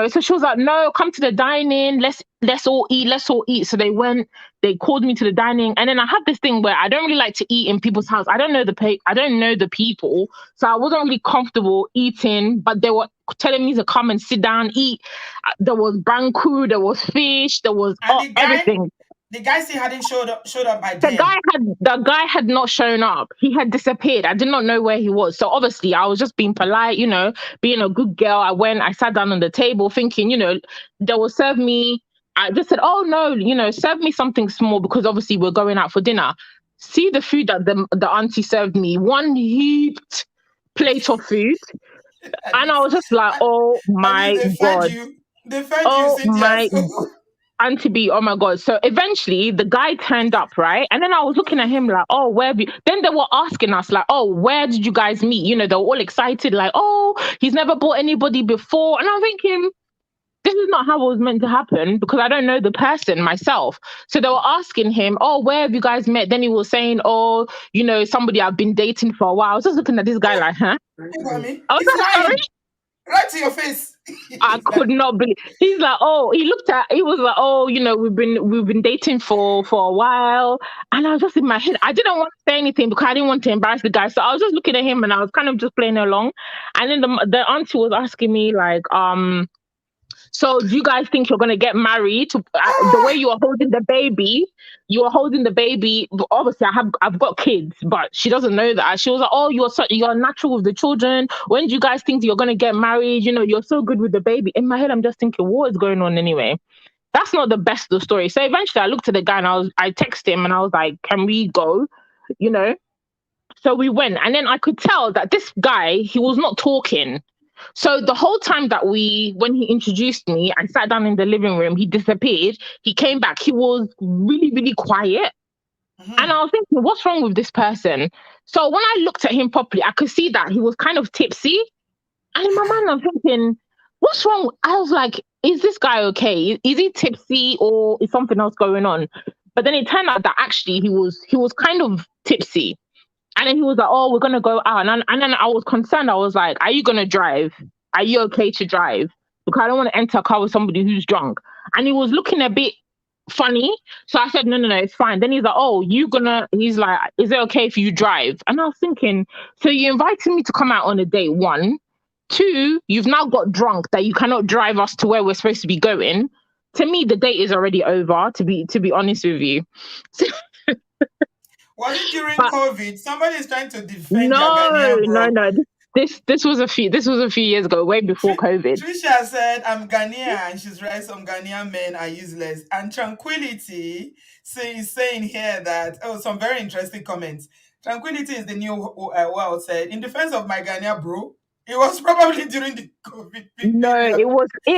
So she was like, "No, come to the dining. Let's all eat. Let's all eat." So they went. They called me to the dining, and then I had this thing where I don't really like to eat in people's house. I don't know I don't know the people, so I wasn't really comfortable eating. But they were telling me to come and sit down, eat. There was banku, there was fish, there was And everything. the guy still hadn't showed up by The then. guy had not shown up. He had disappeared. I did not know where he was. So obviously I was just being polite, being a good girl. I sat down on the table thinking, they will serve me. I just said, "Oh no, serve me something small because obviously we're going out for dinner." See the food that the auntie served me, one heaped plate of food. At And I least, was just like, at, "Oh at least my they fed God. you. They fed you, Oh Cynthia. my So Auntie B, oh my God." So eventually the guy turned up, right? And then I was looking at him like, "Oh, where have you?" Then they were asking us, like, "Oh, where did you guys meet?" They were all excited, like, "Oh, he's never bought anybody before." And I'm thinking, this is not how it was meant to happen because I don't know the person myself. So they were asking him, "Oh, where have you guys met?" Then he was saying, "Oh, somebody I've been dating for a while." I was just looking at this guy like, huh? you got me. I was He's like, sorry? lying right to your face. I He's could like, not believe. He's like, "Oh," he was like, "Oh, we've been dating for a while." And I was just in my head, I didn't want to say anything because I didn't want to embarrass the guy. So I was just looking at him and I was kind of just playing along. And then the auntie was asking me like, "So do you guys think you're gonna get married? The way ah, you are holding the baby, you are holding the baby. Obviously, I've got kids, but she doesn't know that." She was like, "Oh, you're natural with the children. When do you guys think you're gonna get married? You're so good with the baby." In my head, I'm just thinking, what is going on anyway? That's not the best of the story. So eventually, I looked at the guy and I texted him and I was like, "Can we go?" You know. So we went, and then I could tell that this guy, he was not talking. So the whole time that when he introduced me, I sat down in the living room, he disappeared. He came back. He was really, really quiet. And mhm. I was thinking, what's wrong with this person? So when I looked at him properly, I could see that he was kind of tipsy. And in my mind, I'm thinking, what's wrong? I was like, is this guy okay? Is he tipsy or is something else going on? But then it turned out that actually he was kind of tipsy. And then he was like, "Oh, we're gonna go out." And then I was concerned. I was like, "Are you gonna drive? Are you okay to drive? Because I don't want to enter a car with somebody who's drunk." And he was looking a bit funny. So I said, "No, no, no, it's fine." Then he's like, "Oh, he's like, is it okay if you drive?" And I was thinking, so you invited me to come out on a date, one. Two, you've now got drunk that you cannot drive us to where we're supposed to be going. To me, the date is already over, to be honest with you. Was it during But COVID? Somebody is trying to defend your no, Ghanaian no, bro. no. This was a few years ago, way before COVID. Trisha said, "I'm Ghanaian," and she's right. Some Ghanaian men are useless. And Tranquility is saying here that, oh, some very interesting comments. Tranquility is the new world said, "In defense of my Ghanaian bro, it was probably during the COVID No, period. it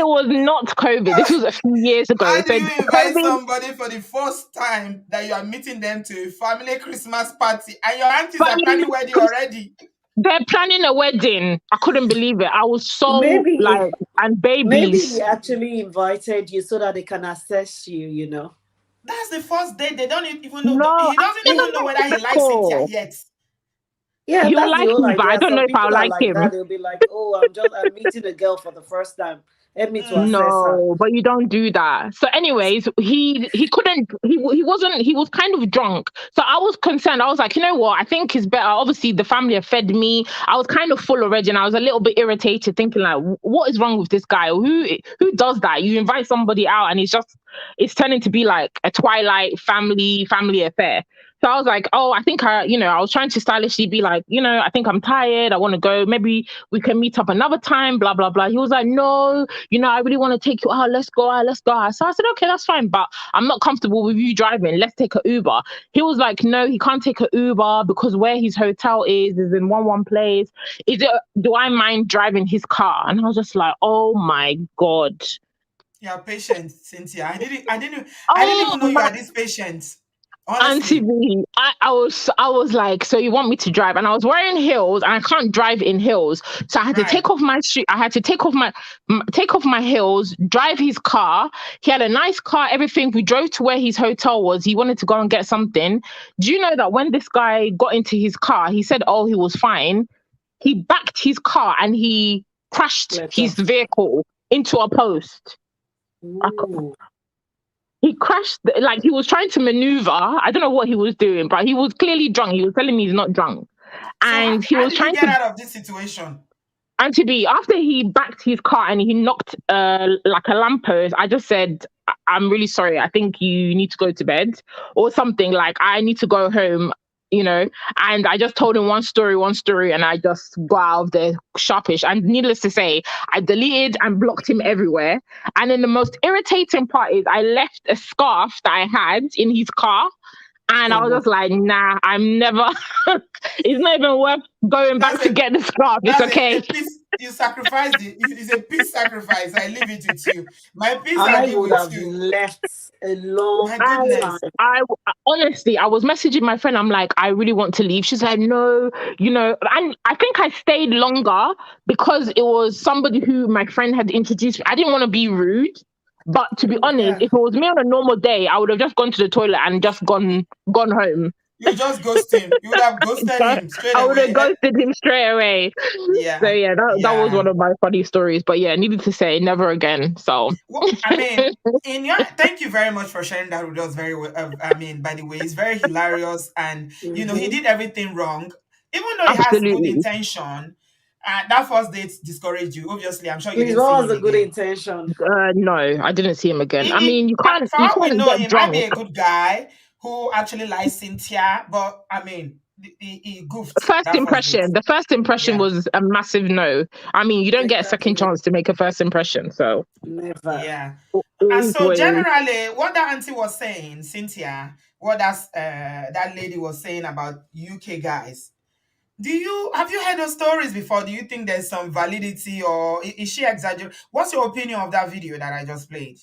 was not COVID. This was a few years ago. How do So you invite COVID, somebody for the first time that you are meeting them to a family Christmas party and your aunties are family, planning wedding already?" they're planning a wedding. I couldn't believe it. I was so Maybe like, and maybe he babies. actually invited you so that they can assess you. That's the first date. They don't even know. No, He I doesn't think even that's know not whether he likes Cynthia typical. yet. Yeah, He'll that's the like whole me, but I idea. don't know Some if I'll people are like like him. that. They'll be like, "Oh, I'm meeting a girl for the first time. Help me to Mm. assess her." No, but you don't do that. So, anyways, he couldn't. He wasn't. He was kind of drunk. So I was concerned. I was like, you know what? I think it's better. Obviously, the family have fed me. I was kind of full already, and I was a little bit irritated, thinking like, what is wrong with this guy? Who does that? You invite somebody out, and he's just it's turning to be like a Twilight family affair. So I was like, oh, I think I was trying to stylishly be like, I think I'm tired. I want to go. Maybe we can meet up another time, blah, blah, blah. He was like, no, I really want to take you out. Let's go out. Let's go out. So I said, okay, that's fine. But I'm not comfortable with you driving. Let's take an Uber. He was like, no, he can't take an Uber because where his hotel is in one place. Do I mind driving his car? And I was just like, oh my God. You're patient, Cynthia. I didn't Oh, even know you are this patient. Auntie Honestly. B, I was like, so you want me to drive? And I was wearing heels, and I can't drive in heels, so I had to Right. take off my shoe. I had to take off my heels, drive his car. He had a nice car, everything. We drove to where his hotel was. He wanted to go and get something. Do you know that when this guy got into his car, he said, "Oh, he was fine." He backed his car and he crashed his vehicle into a post. He crashed, like he was trying to maneuver. I don't know what he was doing, but he was clearly drunk. He was telling me he's not drunk. And so he how was did you trying get to... out of this situation? And to be, after he backed his car and he knocked like a lamppost, I just said, I'm really sorry. I think you need to go to bed or something. Like, I need to go home, And I just told him one story, and I just got out of there sharpish. And needless to say, I deleted and blocked him everywhere. And then the most irritating part is I left a scarf that I had in his car. And I was just like, nah, I'm never, it's not even worth going back to get the scarf. It's okay. You sacrificed it. It's a peace sacrifice. I leave it with you. My peace I would have left a long time. I honestly, I was messaging my friend. I'm like, I really want to leave. She's like, no, and I think I stayed longer because it was somebody who my friend had introduced me. I didn't want to be rude. But to be honest, if it was me on a normal day, I would have just gone to the toilet and just gone home. You just ghosted him. You would have ghosted him straight away. I would have ghosted him straight away. Yeah. So yeah, that was one of my funny stories. But yeah, needed to say, never again. So well, I mean, thank you very much for sharing that with us. Very well. By the way, it's very hilarious, and he did everything wrong, even though he has good intention. That first date discouraged you. Obviously, I'm sure you didn't see him a good intention. No, I didn't see him again. I mean, you can't. For all we know, he drunk. might be a good guy who actually likes Cynthia, but I mean, he goofed. The first impression was a massive no. I mean, you don't get a second chance to make a first impression, so never. Yeah. And so generally, what that auntie was saying, Cynthia, what that lady was saying about UK guys. Have you heard those stories before? Do you think there's some validity, or is she exaggerating? What's your opinion of that video that I just played?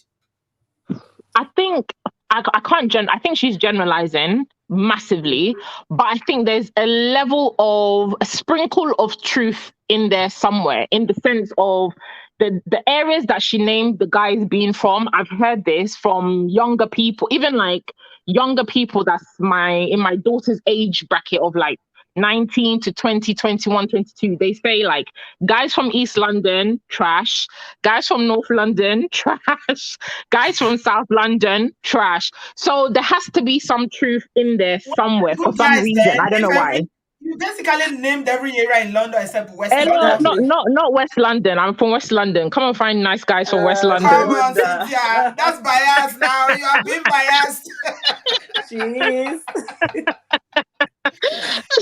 I think I think she's generalizing massively, but I think there's a sprinkle of truth in there somewhere, in the sense of the areas that she named the guys being from. I've heard this from younger people, even like younger people that's in my daughter's age bracket of like 19 to 20, 21, 22. They say like guys from East London, trash. Guys from North London, trash. Guys from South London, trash. So there has to be some truth in there somewhere for some reason. I don't know why. You basically named every area in London except West London. Not West London. I'm from West London. Come and find nice guys from West London. Come on, Cynthia. That's biased now. You are being biased. She is.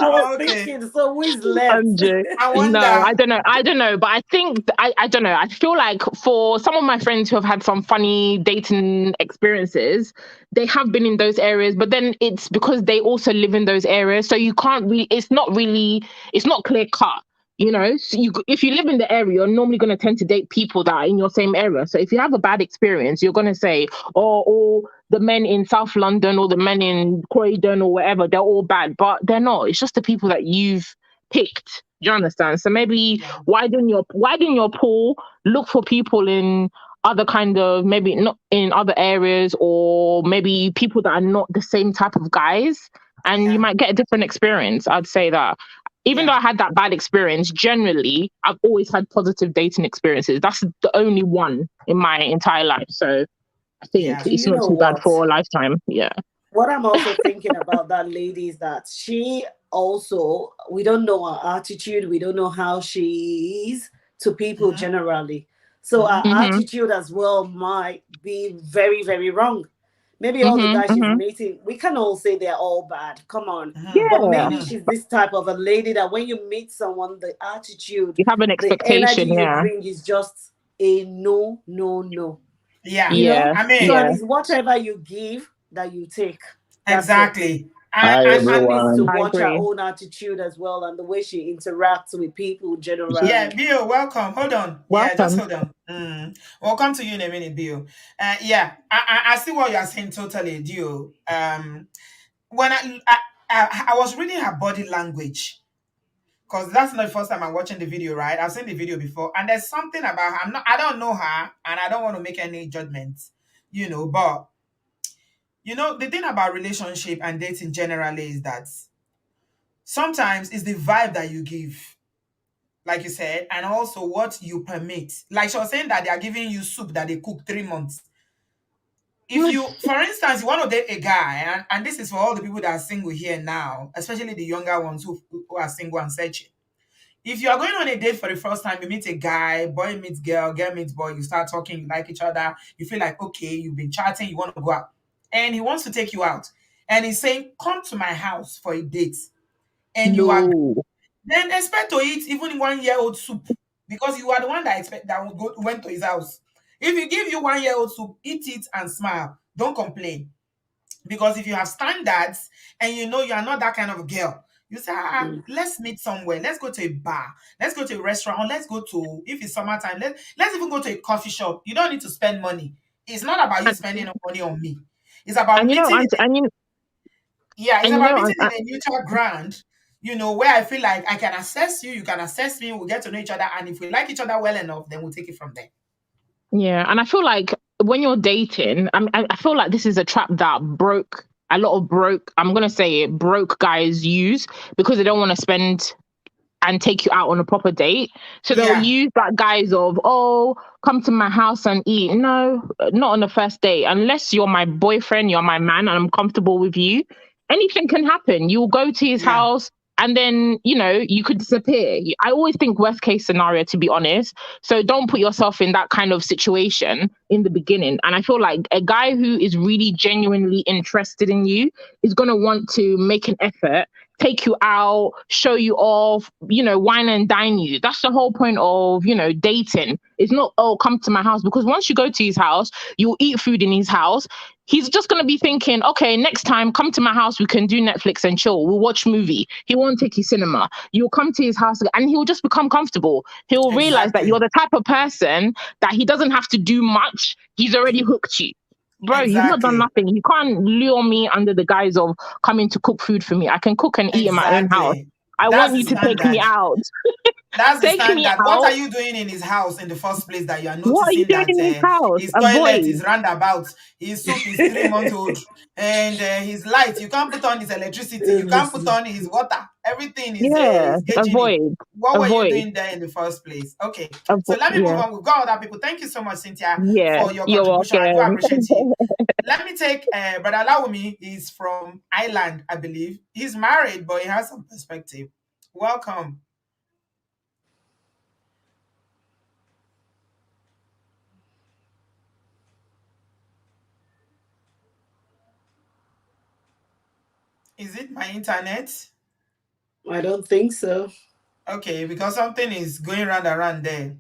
I was thinking, so who is left? No, I don't know. But I think, I don't know. I feel like for some of my friends who have had some funny dating experiences, they have been in those areas, but then it's because they also live in those areas. So you can't really, it's not clear cut. So if you live in the area, you're normally going to tend to date people that are in your same area. So if you have a bad experience, you're going to say, oh, the men in South London or the men in Croydon or whatever, they're all bad, but they're not. It's just the people that you've picked. Do you understand? So maybe widen your pool, look for people in other kind of, maybe not in other areas, or maybe people that are not the same type of guys, and you might get a different experience. I'd say that. Even though I had that bad experience, generally, I've always had positive dating experiences. That's the only one in my entire life. So I think it's not too bad for a lifetime. Yeah. What I'm also thinking about that lady is that she also, we don't know her attitude. We don't know how she is to people generally. So Mm-hmm. our Mm-hmm. attitude as well might be very, very wrong. Maybe all the Mm-hmm. guys she's Mm-hmm. meeting, we can all say they're all bad. Come on. Mm-hmm. But Yeah. maybe Mm-hmm. she's this type of a lady that when you meet someone, the attitude, You have an the energy expectation. you Yeah. bring is just a no, no, no. Yeah. You know? Yeah. I So, mean, and Yeah. it's whatever you give that you take. That's it. exactly. Hi So she And needs to everyone. I watch her agree. own attitude as well and the way she interacts with people yeah, generally. Bill, welcome. Hold on. Yeah, just Welcome. hold on. We'll come to you in a minute, Bill. Yeah, I see what you're saying totally, Dio. When I was reading her body language, because that's not the first time I'm watching the video, right? I've seen the video before, and there's something about her. I don't know her, and I don't want to make any judgments, but the thing about relationship and dating generally is that sometimes it's the vibe that you give, like you said, and also what you permit. Like she was saying that they are giving you soup that they cook 3 months. If you, for instance, you want to date a guy, and this is for all the people that are single here now, especially the younger ones who are single and searching. If you are going on a date for the first time, you meet a guy, boy meets girl, girl meets boy, you start talking, you like each other, you feel like, okay, you've been chatting, you want to go out. And he wants to take you out. And he's saying, come to my house for a date. And you are, No. then expect to eat even 1 year old soup because you are the one that went to his house. If he give you 1 year old soup, eat it and smile. Don't complain. Because if you have standards and you know you are not that kind of girl, you say, Mm. let's meet somewhere. Let's go to a bar. Let's go to a restaurant. Let's go to, if it's summertime, let's even go to a coffee shop. You don't need to spend money. It's not about you And, spending money on me. It's about and you know, meeting yeah, it's and you about know, meeting in a neutral ground, where I feel like I can assess you, you can assess me, we'll get to know each other. And if we like each other well enough, then we'll take it from there. yeah, and I feel like when you're dating, I feel like this is a trap that a lot of I'm gonna say it, broke guys use because they don't want to spend and take you out on a proper date. So they'll Yeah, use that guise of, oh, come to my house and eat. No, not on the first date. Unless you're my boyfriend, you're my man, and I'm comfortable with you, anything can happen. You'll go to his yeah, house and then, you could disappear. I always think worst case scenario, to be honest. So don't put yourself in that kind of situation in the beginning. And I feel like a guy who is really genuinely interested in you is going to want to make an effort, take you out, show you off, wine and dine you. That's the whole point of, dating. It's not, oh, come to my house. Because once you go to his house, you'll eat food in his house. He's just going to be thinking, okay, next time, come to my house. We can do Netflix and chill. We'll watch movie. He won't take you cinema. You'll come to his house and he'll just become comfortable. He'll realize that you're exactly. the type of person that he doesn't have to do much. He's already hooked you. Bro, you've not done Exactly. nothing. You can't lure me under the guise of coming to cook food for me. I can cook and eat in my own house. Exactly. I That's want the you to take me standard. out. That's the Take me standard. What are out. you doing in his house in the first place that you are What are you noticing doing that in his house? his toilet Avoid. is roundabout, his soup is 3 months old, and his light, you can't put on his electricity, you can't put on his water, everything Yeah. is gauging it. Avoid. What were you Avoid. doing there in the first place? Okay, so let me move Yeah. on. We've got other people. Thank you so much, Cynthia, Yeah. for your You're contribution. I do welcome. appreciate it. Let me take Brother Lawumi. He's from Ireland, I believe. He's married, but he has some perspective. Welcome. Is it my internet? I don't think so. Okay, because something is going round and round there.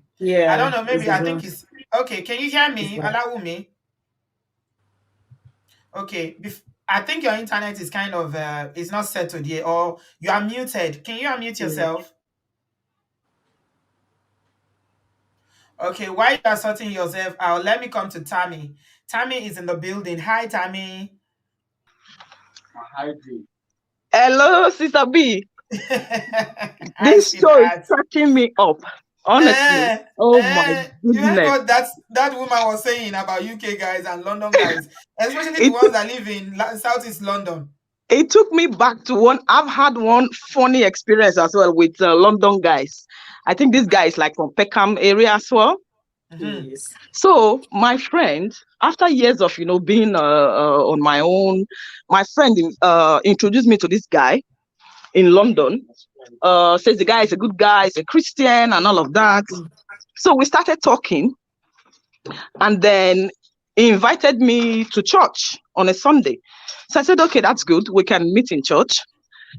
I don't Yeah, know. it's Maybe as I think well. it's okay. Can you hear It's me? bad. Allow me. Okay. I think your internet is kind of is not settled yet, or you are muted. Can you unmute Yeah. yourself? Okay. While you are sorting yourself out, let me come to Tammy. Tammy is in the building. Hi, Tammy. Hello, Sister B. Hi, This show is sweetheart. cracking me up. Honestly. Oh my You heard goodness. what that woman was saying about UK guys and London guys, especially the It ones that live in Southeast London. it took me back to one. I've had one funny experience as well with London guys. I think this guy is like from Peckham area as well. Mm-hmm. Yes. So my friend, after years of being on my own, my friend introduced me to this guy in London. Says the guy is a good guy, he's a Christian and all of that. Mm. So we started talking. And then he invited me to church on a Sunday. So I said, okay, that's good. We can meet in church.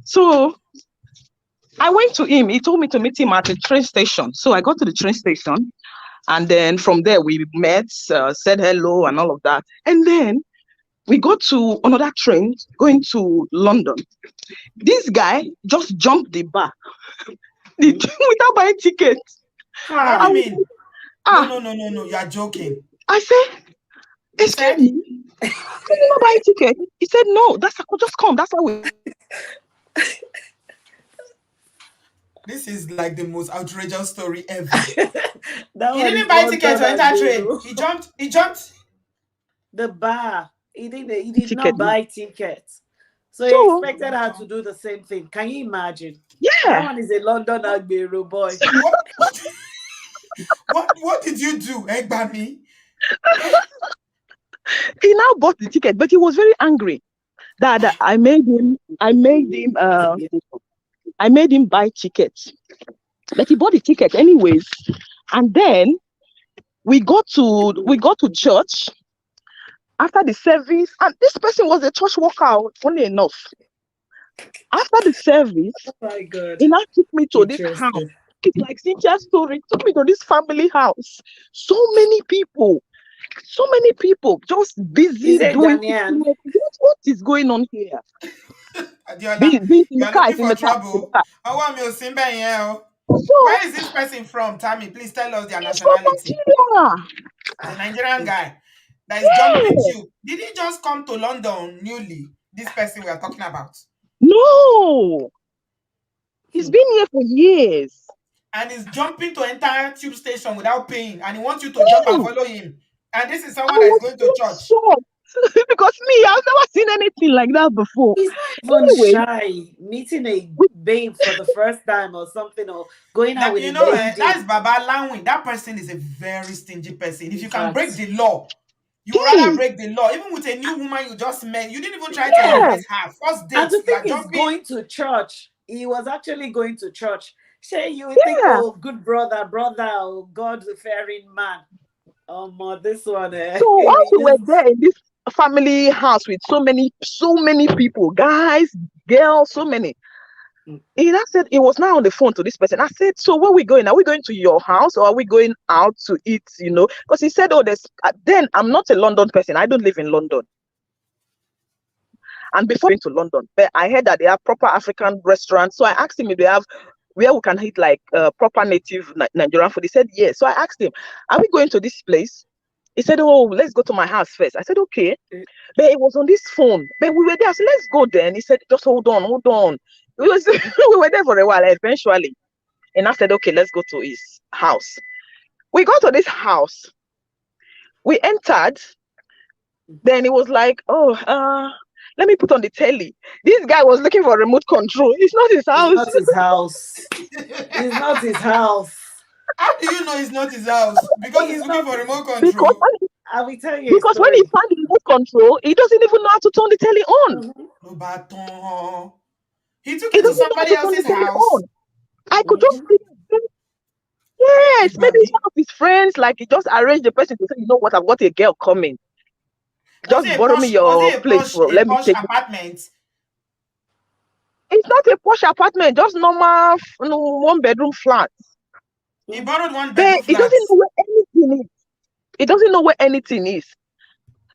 So I went to him. He told me to meet him at the train station. So I got to the train station. And then from there, we met, said hello and all of that. And then we got to another train going to London. This guy just jumped the bar without buying tickets. What do you mean? Ah, No. You are joking. I said, He excuse said, me, did you not buy a ticket? He said, no, that's just come. That's how we. this is like the most outrageous story ever. That He one is didn't buy ticket to London enter and train. Beirut. He jumped. The bar. He did Ticket. not buy tickets. So he So, expected her to do the same thing. Can you imagine? That yeah. one is a London and Beirut boy. What did you do, Egbami? He now bought the ticket, but he was very angry that I made him buy tickets. But he bought the ticket anyways. And then we got to church after the service, and this person was a church worker, funny enough. After the service, Oh my God. he now took me to this house. Interesting. It's like Cynthia's story. Took me to this family house. So many people just busy Is it doing. Ghanaian? What is going on here? Deola, Be in you the are car. looking It's in for the car. trouble. I want me to sing here. So Where is this person from, Tammy? Please tell us their he's from nationality. Nigeria. He's a Nigerian guy that is jumping Yeah. you. Did he just come to London newly? This person we are talking about. No. He's been here for years. And he's jumping to enter tube station without paying. And he wants you to jump and follow him. And this is someone that is going to church. Shocked. Because me, I've never seen anything like that before. He's not even Anyway, shy, meeting a babe for the first time or something, or going out Now, with you a know, lady. that's Baba Lawin. That person is a very stingy person. If you can fact. break the law, you would rather break the law. Even with a new woman you just met, you didn't even try to embrace her. First date, And the you thing are is, jumping. going to church. He was actually going to church. Say you would think, oh, good brother, oh, God-fearing man. This one. so once we were there in this family house with so many people, guys, girls, so many. He now said he was now on the phone to this person. I said, so where are we going? Are we going to your house or are we going out to eat? You know, because he said, oh, then I'm not a London person. I don't live in London. And before going to London, but I heard that they have proper African restaurants. So I asked him if they have where we can eat like proper native Nigerian food. He said yes. So I asked him, are we going to this place? He said, oh, let's go to my house first. I said, okay. But it was on this phone. But we were there. I said, let's go then. He said, just hold on. We were there for a while eventually. And I said, okay, let's go to his house. We got to this house. We entered. Then it was like, oh, let me put on the telly. This guy was looking for remote control. It's not his house. It's not his house. It's not his house. How do you know it's not his house? Because he's looking for remote control. Because I will tell you. Because when he found the remote control, he doesn't even know how to turn the telly on. He took it to somebody else's house. I could just see. Yes, maybe it's one of his friends. Like he just arranged the person to say, you know what, I've got a girl coming. Just borrow me your place. Let me take apartment. It's not a posh apartment, just normal 1-bedroom flat. He borrowed 1-bedroom flat. He doesn't know where anything is. He doesn't know where anything is.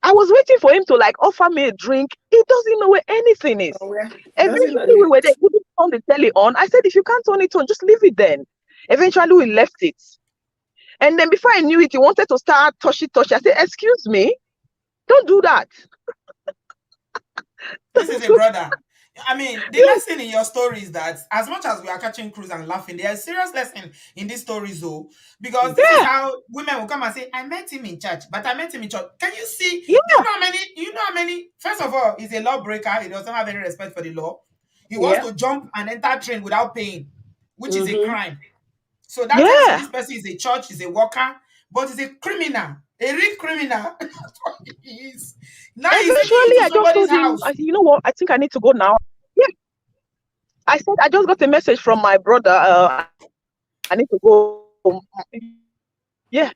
I was waiting for him to like offer me a drink. He doesn't know where anything is. Eventually, we were there. He didn't turn the telly on. I said, if you can't turn it on, just leave it then. Eventually, we left it. And then before I knew it, he wanted to start touchy. I said, excuse me, don't do that. This is a brother. I mean, the lesson in your story is that as much as we are catching cruise and laughing, there's a serious lesson in these stories, though, because this is how women will come and say, I met him in church, but I met him in church. Can you see? Yeah. You know how many? First of all, he's a lawbreaker. He doesn't have any respect for the law. He wants to jump and enter train without paying, which is a crime. So that tells you this person is a church, is a worker, but he's a criminal, a real criminal. That's what he is. Now eventually, I just told him, I said, you know what? I think I need to go now. Yeah. I said, I just got a message from my brother. I need to go. Yeah.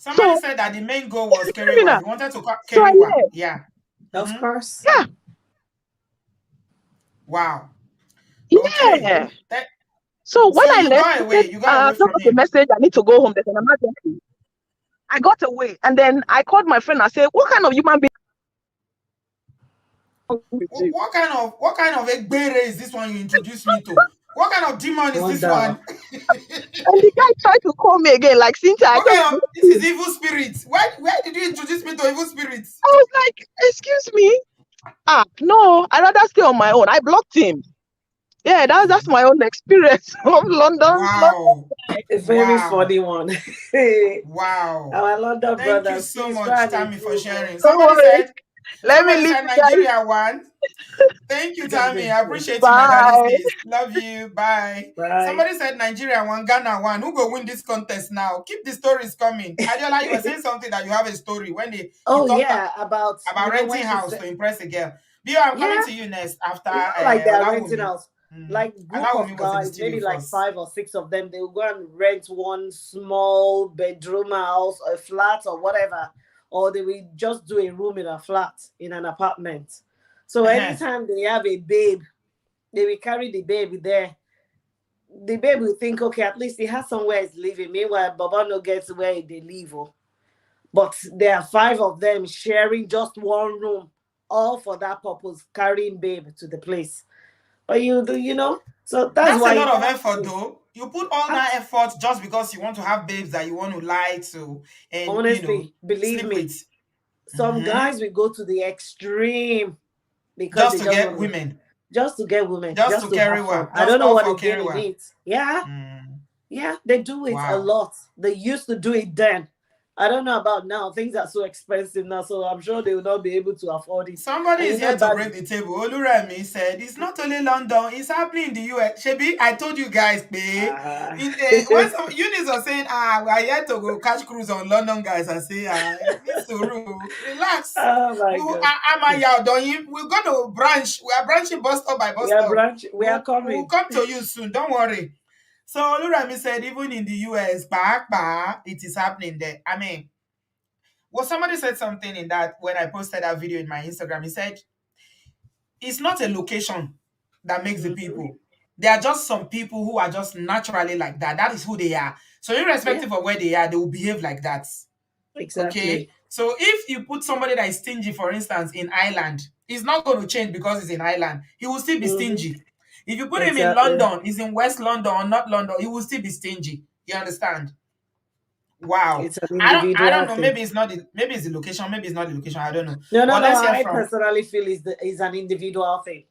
Somebody said that the main goal was Kerewa. criminal. He wanted to So I Kerewa. left. Yeah. Of Mhm. course. Yeah. Wow. Okay. Yeah. So when So I you left, got I away. said, You got away drop from us a him. message. I need to go home. There's an emergency. I got away. And then I called my friend. I said, what kind of human being with you? What kind of egbere is this one you introduced me to? What kind of demon is this Wonder. one? And the guy tried to call me again, like, Cynthia, I What just kind of blocked this is him. evil spirits? Why did you introduce me to evil spirits? I was like, excuse me. No, I'd rather stay on my own. I blocked him. Yeah, that's my own experience from London. Wow. A very Wow. funny one. Wow. Our London Thank you brothers, so please much, try and Tammy, for improve. sharing. Don't worry. Let me Somebody leave said you guys. Nigeria won. Thank you, Tammy. I appreciate you, my Bye. daddy sis. Love you. Bye. Bye. Somebody said Nigeria won, Ghana won. Who go win this contest now? Keep the stories coming. Adiola, you were saying something that you have a story when you Oh talked yeah, about renting when she house said, to impress a girl. Bio, I'm coming yeah, to you next after it's not like they're renting Olawumi. house. Like group of Olawumi was in the guys, studio maybe like first. 5 or 6 of them, they will go and rent one small bedroom house, a flat or whatever, or they will just do a room in a flat in an apartment. So anytime they have a babe, they will carry the baby there. The babe will think, okay, at least he has somewhere he's living. Meanwhile, Baba no gets where they live. But there are 5 of them sharing just one room, all for that purpose, carrying babe to the place. But you do, so that's a why lot you of have effort, to. though. You put all that effort just because you want to have babes that you want to lie to and Honestly, believe sleep me, with. some guys will go to the extreme because Just they to just get want to, women. just to get women, Just just to to carry have one. fun. I Just don't know all what for they gain carry in one. it. Yeah. Yeah, they do it a Wow. lot. They used to do it then. I don't know about now. Things are so expensive now, so I'm sure they will not be able to afford it. Somebody And is here to break the table. Oluremi said, it's not only London, it's happening in the US. Shebi, I told you guys, babe. When some Eunice was saying, we are here to go catch cruise on London, guys, and say, relax. Oh my God. We're going to branch. We are branching bus stop by bus stop. We are coming. We'll come to you soon. Don't worry. So Oluremi said, even in the US, it is happening there. I mean, well, somebody said something in that when I posted that video in my Instagram. He said, it's not a location that makes the people. There are just some people who are just naturally like that. That is who they are. So irrespective of where they are, they will behave like that. Exactly. Okay. So if you put somebody that is stingy, for instance, in Ireland, he's not going to change because he's in Ireland. He will still be stingy. If you put him in London, he's in West London or not London, he will still be stingy. You understand? Wow. It's an individual I don't know. thing. Maybe it's the location. Maybe it's not the location. I don't know. No. Let's hear I from personally feel it's an individual thing.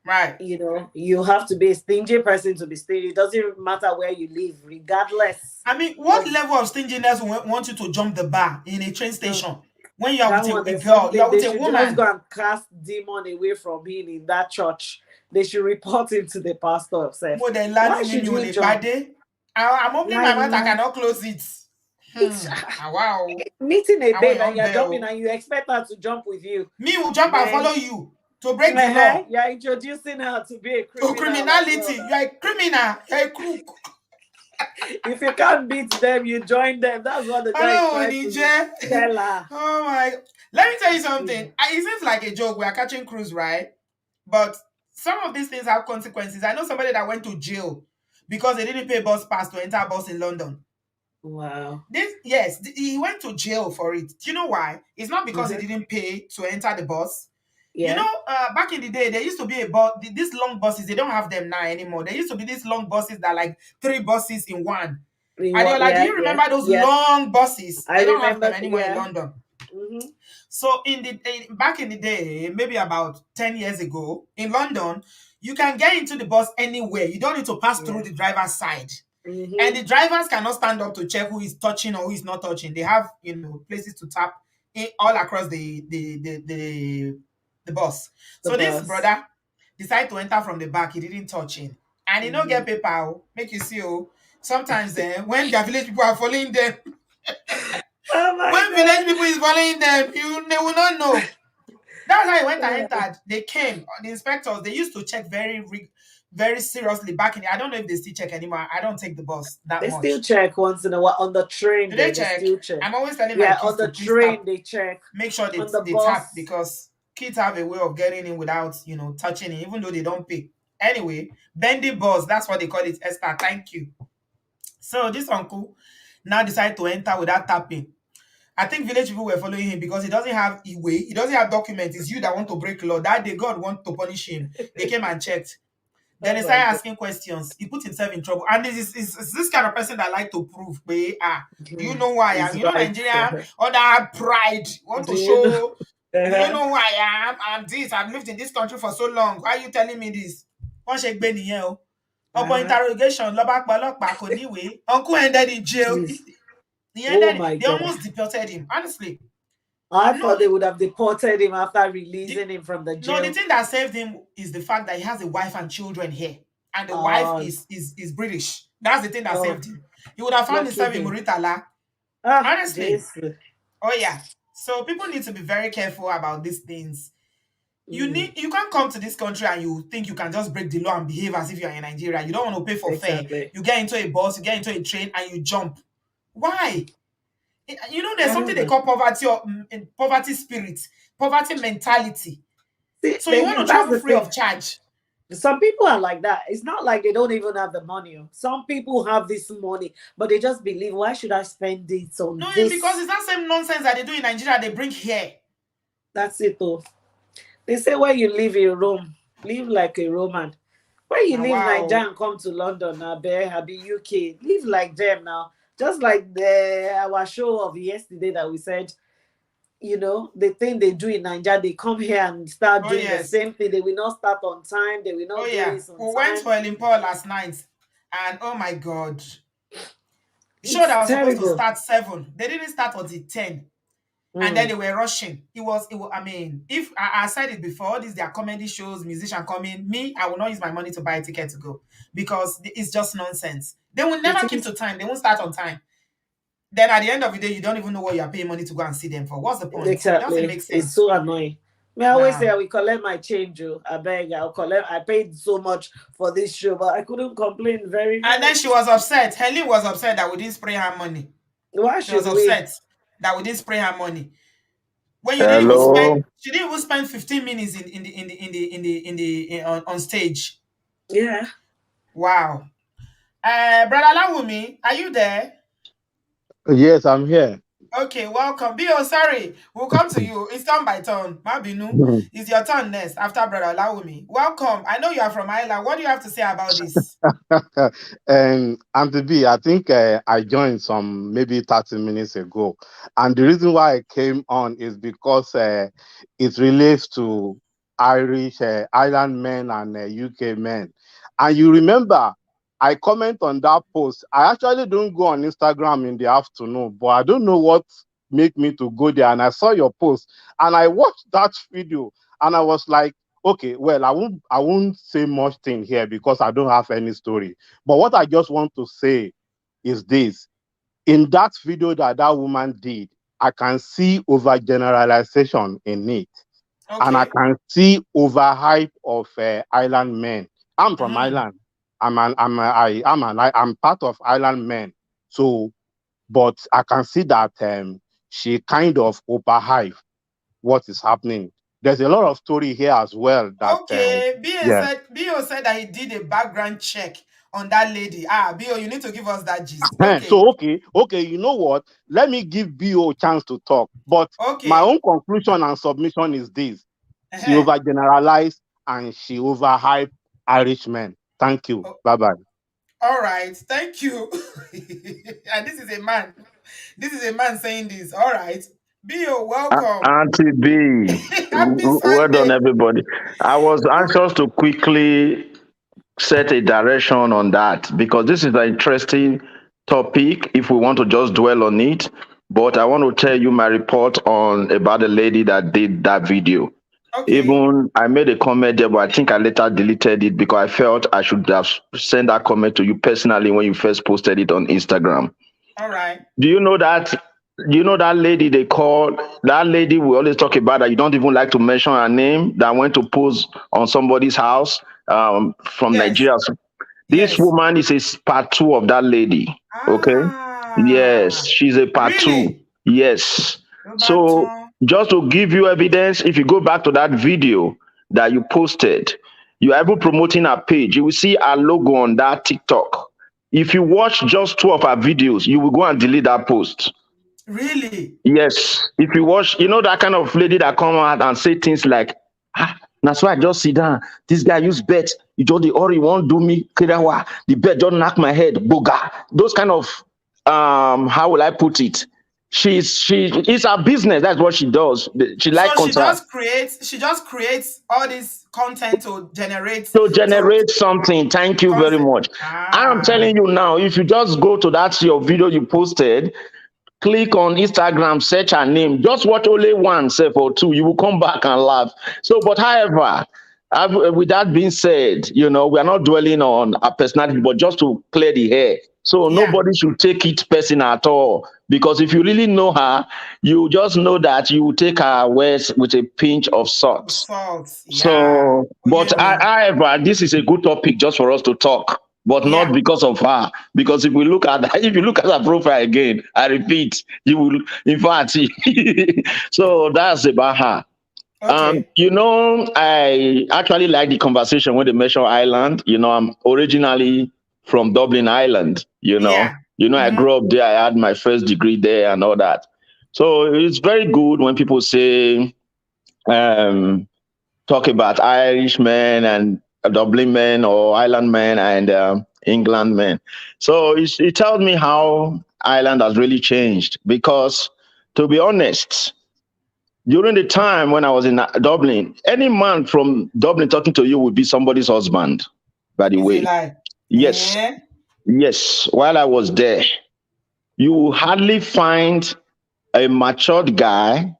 Right. You have to be a stingy person to be stingy. It doesn't matter where you live, regardless. I mean, what level of stinginess want you to jump the bar in a train station when you are with a girl, you are with a woman? They should just go and cast demon away from him in that church. They should report him to the pastor himself. Why should you jump? I'm opening my mouth, I cannot close it. Wow. Meeting a babe and you're jumping and you expect her to jump with you. Me will jump and follow you to break the law. You're introducing her to be a criminal. To criminality. You're a criminal. You're a crook. If you can't beat them, you join them. That's what the guy is trying to tell her. Oh my. Let me tell you something. It seems like a joke. We are catching cruise, right? But some of these things have consequences. I know somebody that went to jail because they didn't pay bus pass to enter a bus in London. Wow. He went to jail for it. Do you know why? It's not because he didn't pay to enter the bus. Yeah. Back in the day, there used to be a bus. These long buses, they don't have them now anymore. There used to be these long buses that are like 3 buses in one. Adiola, do you remember those long buses? They don't have them anymore in London. So back in the day, maybe about 10 years ago, in London, you can get into the bus anywhere. You don't need to pass through the driver's side. And the drivers cannot stand up to check who is touching or who is not touching. They have, places to tap all across the bus. So this brother decided to enter from the back. He didn't touch him. And he don't get paper. Make you see, sometimes when their village people are following them, village people is following them, they will not know. That's how he went and entered. They came, the inspectors, they used to check very seriously back in. I don't know if they still check anymore. I don't take the bus that They still much. check once in a while on the train. Do they They check? still check. I'm always telling my Yeah, kids on to the please tap. train they check. Make sure On the they bus. tap, because kids have a way of getting in without, you know, touching it, even though they don't pay. Anyway, bendy bus, that's what they call it. Esther, thank you. So this uncle now decided to enter without tapping. I think village people were following him because he doesn't have a way, he doesn't have documents. It's you that want to break law. That day God want to punish him. They came and checked. Then Oh he my started God. asking questions. He put himself in trouble. And this is this kind of person that like to prove, do you know who I am? He's You know, right. Nigeria, or that pride, want Do to you know? show, do you know who I am? I'm this, I've lived in this country for so long. Why are you telling me this? One shake Benny, upon interrogation, Lobak Koniwe, uncle ended in jail. Jeez. He Oh ended, my they God. almost deported him, honestly. I No, thought they would have deported him after releasing him from the no, jail. the thing that saved him is the fact that he has a wife and children here, and the wife is British. That's the thing that saved him. He would have found Lucky himself in him. Muritala. Honestly. Jesus. Oh yeah. So people need to be very careful about these things. You Mm, can't come to this country and you think you can just break the law and behave as if you're in Nigeria. You don't want to pay for fare. exactly. You get into a bus, you get into a train, and you jump. Why? You know, there's I something don't they know. call poverty or poverty spirit, poverty mentality. See, So you want to that's travel the free thing. of charge. Some people are like that. It's not like they don't even have the money. Some people have this money, but they just believe, why should I spend it on No, this? because it's that same nonsense that they do in Nigeria, they bring here. That's it, though. They say when you live in Rome, live like a Roman. When you Now, leave wow. Nigeria and come to London, Abi UK, live like them now. Just like our show of yesterday that we said, you know, the thing they do in Nigeria, they come here and start Oh, doing the yes. same thing. They will not start on time. They will Oh, not do yeah. this on We went time. for Olympia last night, and oh my God. Show It's that was supposed to terrible. start 7. They didn't start until 10. And then they were rushing. It was, I mean, if I said it before, these their comedy shows, musician coming, me, I will not use my money to buy a ticket to go because it's just nonsense. They will It never keep is to time. They won't start on time. Then at the end of the day, you don't even know what you're paying money to go and see them for. What's the point? It doesn't exactly. make It's sense. so annoying. I always say Nah. I will collect my change. I beg. I'll collect. I paid so much for this show, but I couldn't complain very much. And then she was upset. Helen was upset that we didn't spray her money. Why She was should we? upset that we didn't spray her money. When you didn't even Hello. spend, she didn't even spend 15 minutes on stage. Yeah. Wow. Brother Lawumi, are you there? Yes, I'm here. Okay, welcome. Bio, sorry, we'll come to you. It's turn by turn. Mabinu, it's your turn next after Brother Lawumi. Welcome. I know you are from Ireland. What do you have to say about this? And Auntie B, I think I joined some maybe 30 minutes ago. And the reason why I came on is because it relates to Irish, Ireland men and UK men. And you remember, I comment on that post. I actually don't go on Instagram in the afternoon, but I don't know what made me to go there. And I saw your post and I watched that video and I was like, okay, well, I won't say much thing here because I don't have any story. But what I just want to say is this. In that video that woman did, I can see overgeneralization in it. And I Okay. can see overhype of island men. I'm from Mm-hmm. Ireland. I'm part of island men. So, but I can see that she kind of overhype what is happening. There's a lot of story here as well that Okay. yeah. Bio said that he did a background check on that lady. Bio, you need to give us that gist. Okay. So okay, you know what? Let me give BO a chance to talk. But my Okay. own conclusion and submission is this: she Uh-huh. overgeneralized and she overhyped Irish men. Thank you. Oh, Bye bye. all right. Thank you. And this is a man. This is a man saying this. All right. Bio, welcome. Auntie B, Happy well done, Sunday. everybody. I was anxious to quickly set a direction on that because this is an interesting topic if we want to just dwell on it. But I want to tell you my report on about the lady that did that video. Okay. Even I made a comment there, but I think I later deleted it because I felt I should have sent that comment to you personally when you first posted it on Instagram. All right. Do you know that? Do you know that lady they call that lady we always talk about that you don't even like to mention her name that went to pose on somebody's house from Yes. Nigeria. This Yes. woman is a part two of that lady. Okay. Yes, Ah. she's a part two. Really? Yes. So Roberto. just to give you evidence, if you go back to that video that you posted, you are even promoting her page. You will see her logo on that TikTok. If you watch just two of her videos, you will go and delete that post. Really? Yes. If you watch, you know that kind of lady that come out and say things like, that's why I just sit down. This guy use bet. You just the or he won't do me. The bet don't knock my head. Boga. Those kind of how will I put it? It's her business. That's what she does. She So like contract she just creates all this content to generate to to generate something. Thank you very concept. much. I'm Ah. telling you now, if you just go to that your video you posted, click on Instagram, search her name, just watch only one, say or two, you will come back and laugh. So, but however, with that being said, we are not dwelling on her personality, but just to clear the air. So Yeah. nobody should take it personal at all. Because if you really know her, you just know that you will take her words with a pinch of salt. Salt. Yeah. So, but Onion. however, this is a good topic just for us to talk, but not Yeah. because of her. Because if you look at her profile again, I repeat, you will, in fact, so that's about her. Okay. I actually like the conversation when they mention Ireland. I'm originally from Dublin, Ireland. Yeah. I Mm-hmm. grew up there. I had my first degree there and all that. So it's very good when people say, talk about Irishmen and Dublin men or Ireland men and England men. So it tells me how Ireland has really changed because, to be honest, during the time when I was in Dublin, any man from Dublin talking to you would be somebody's husband, by the Is it way. like Yes, eh? yes. While I was there, you will hardly find a matured guy,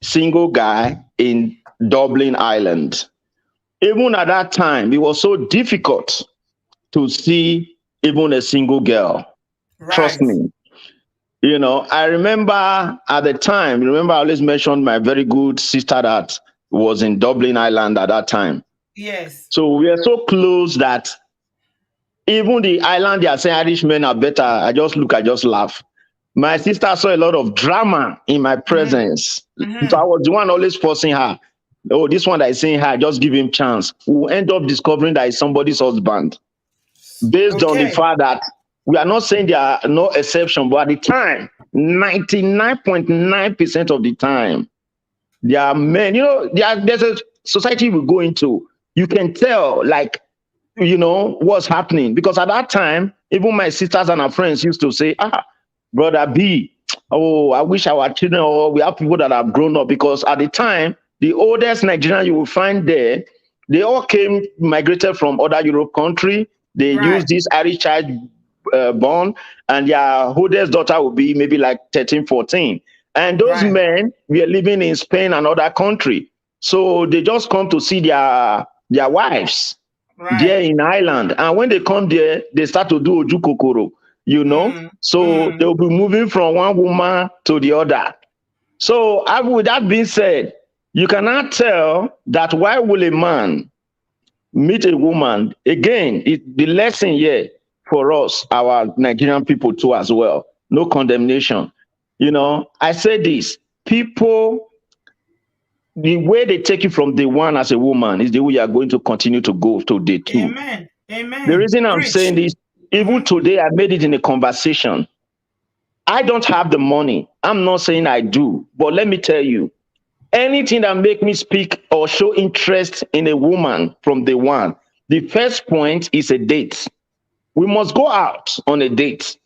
single guy in Dublin, Ireland. Even at that time, it was so difficult to see even a single girl. Trust Right. me. I remember at the time, I always mentioned my very good sister that was in Dublin, Ireland at that time. Yes. So we are so close that even the island, they are saying Irish men are better. I just laugh. My sister saw a lot of drama in my Mm-hmm. presence. So Mm-hmm. I was the one always forcing her. Oh, this one that is saying her, just give him chance. We'll end up discovering that he's somebody's husband. Based on the Okay. fact that we are not saying there are no exception, but at the time, 99.9% of the time, there are men, there's a society we go into. You can tell, like, what's happening. Because at that time, even my sisters and her friends used to say, brother B, oh, I wish our children, or we have people that have grown up. Because at the time, the oldest Nigerian you will find there, they all migrated from other Europe country. They Right. used this Irish child born, and their oldest daughter will be maybe like 13, 14. And those Right. men were living in Spain and other country. So they just come to see their wives there Right. in Ireland. And when they come there, they start to do oju kokoro, Mm. So Mm. they'll be moving from one woman to the other. So with that being said, you cannot tell that why will a man meet a woman? Again, the lesson here for us, our Nigerian people too as well. No condemnation. I say this, people, the way they take you from day one as a woman is the way you are going to continue to go to day two. Amen. The Amen. reason I'm Preach. saying this, even Mm-hmm. today, I made it in a conversation. I don't have the money. I'm not saying I do, but let me tell you, anything that make me speak or show interest in a woman from day one, the first point is a date. We must go out on a date,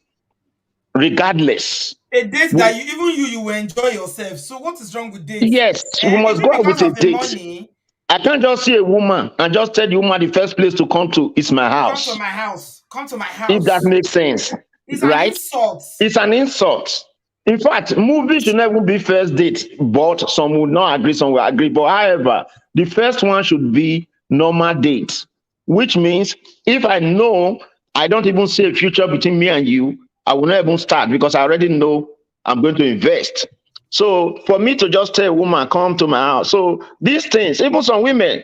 regardless. A date that you will enjoy yourself. So what is wrong with dates? Yes, we must Even go out because with a of the date. money, I can't just see a woman and just tell the woman the first place to come to is my come to house. my house. Come to my If that house. makes sense, It's an right? insult. It's an insult. In fact, movies should never be first date, but some would not agree, some will agree. But however, the first one should be normal date, which means if I know I don't even see a future between me and you, I will not even start because I already know I'm going to invest. So for me to just tell a woman, come to my house. So these things, even some women,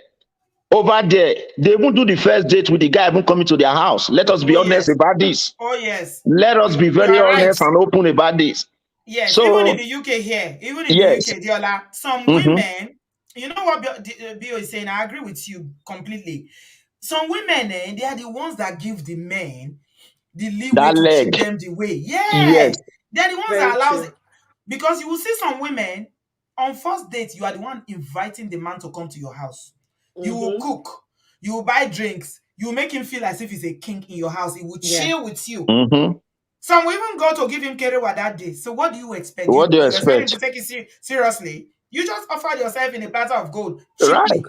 over there, they won't do the first date with the guy even coming to their house. Let us be Oh honest yes. about this. Oh yes. Let us be You very are right. honest and open about this. Yes, even in So, the UK here, even in the yes. UK, Deola, some Mm-hmm. women, you know what Bio is saying, I agree with you completely. Some women, they are the ones that give the men the leeway That to treat leg. them the way. Yes. Yeah. They're the ones that Very allows true. it. Because you will see some women, on first date, you are the one inviting the man to come to your house. You will Mm-hmm. cook, you will buy drinks, you will make him feel as if he's a king in your house. He will Yeah. chill with you. Mm-hmm. Some will even go to give him kerewa that day. So what do you expect? What do you You expect him expect? to take it seriously? You just offered yourself in a platter of gold Right. cheaply.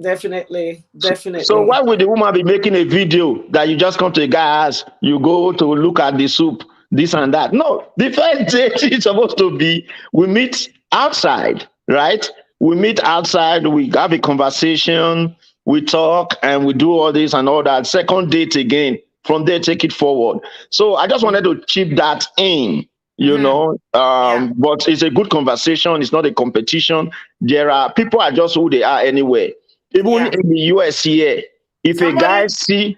Definitely. So Definitely. why would the woman be making a video that you just come to a guy house, you go to look at the soup, this and that? No, the first date is supposed to be we meet outside, right? We meet outside, we have a conversation, we talk, and we do all this and all that. Second date again, from there take it forward. So I just wanted to chip that in, Mm-hmm. Yeah. but it's a good conversation. It's not a competition. There are people are just who they are anyway. Even Yeah. in the US here, if a guy Somebody see,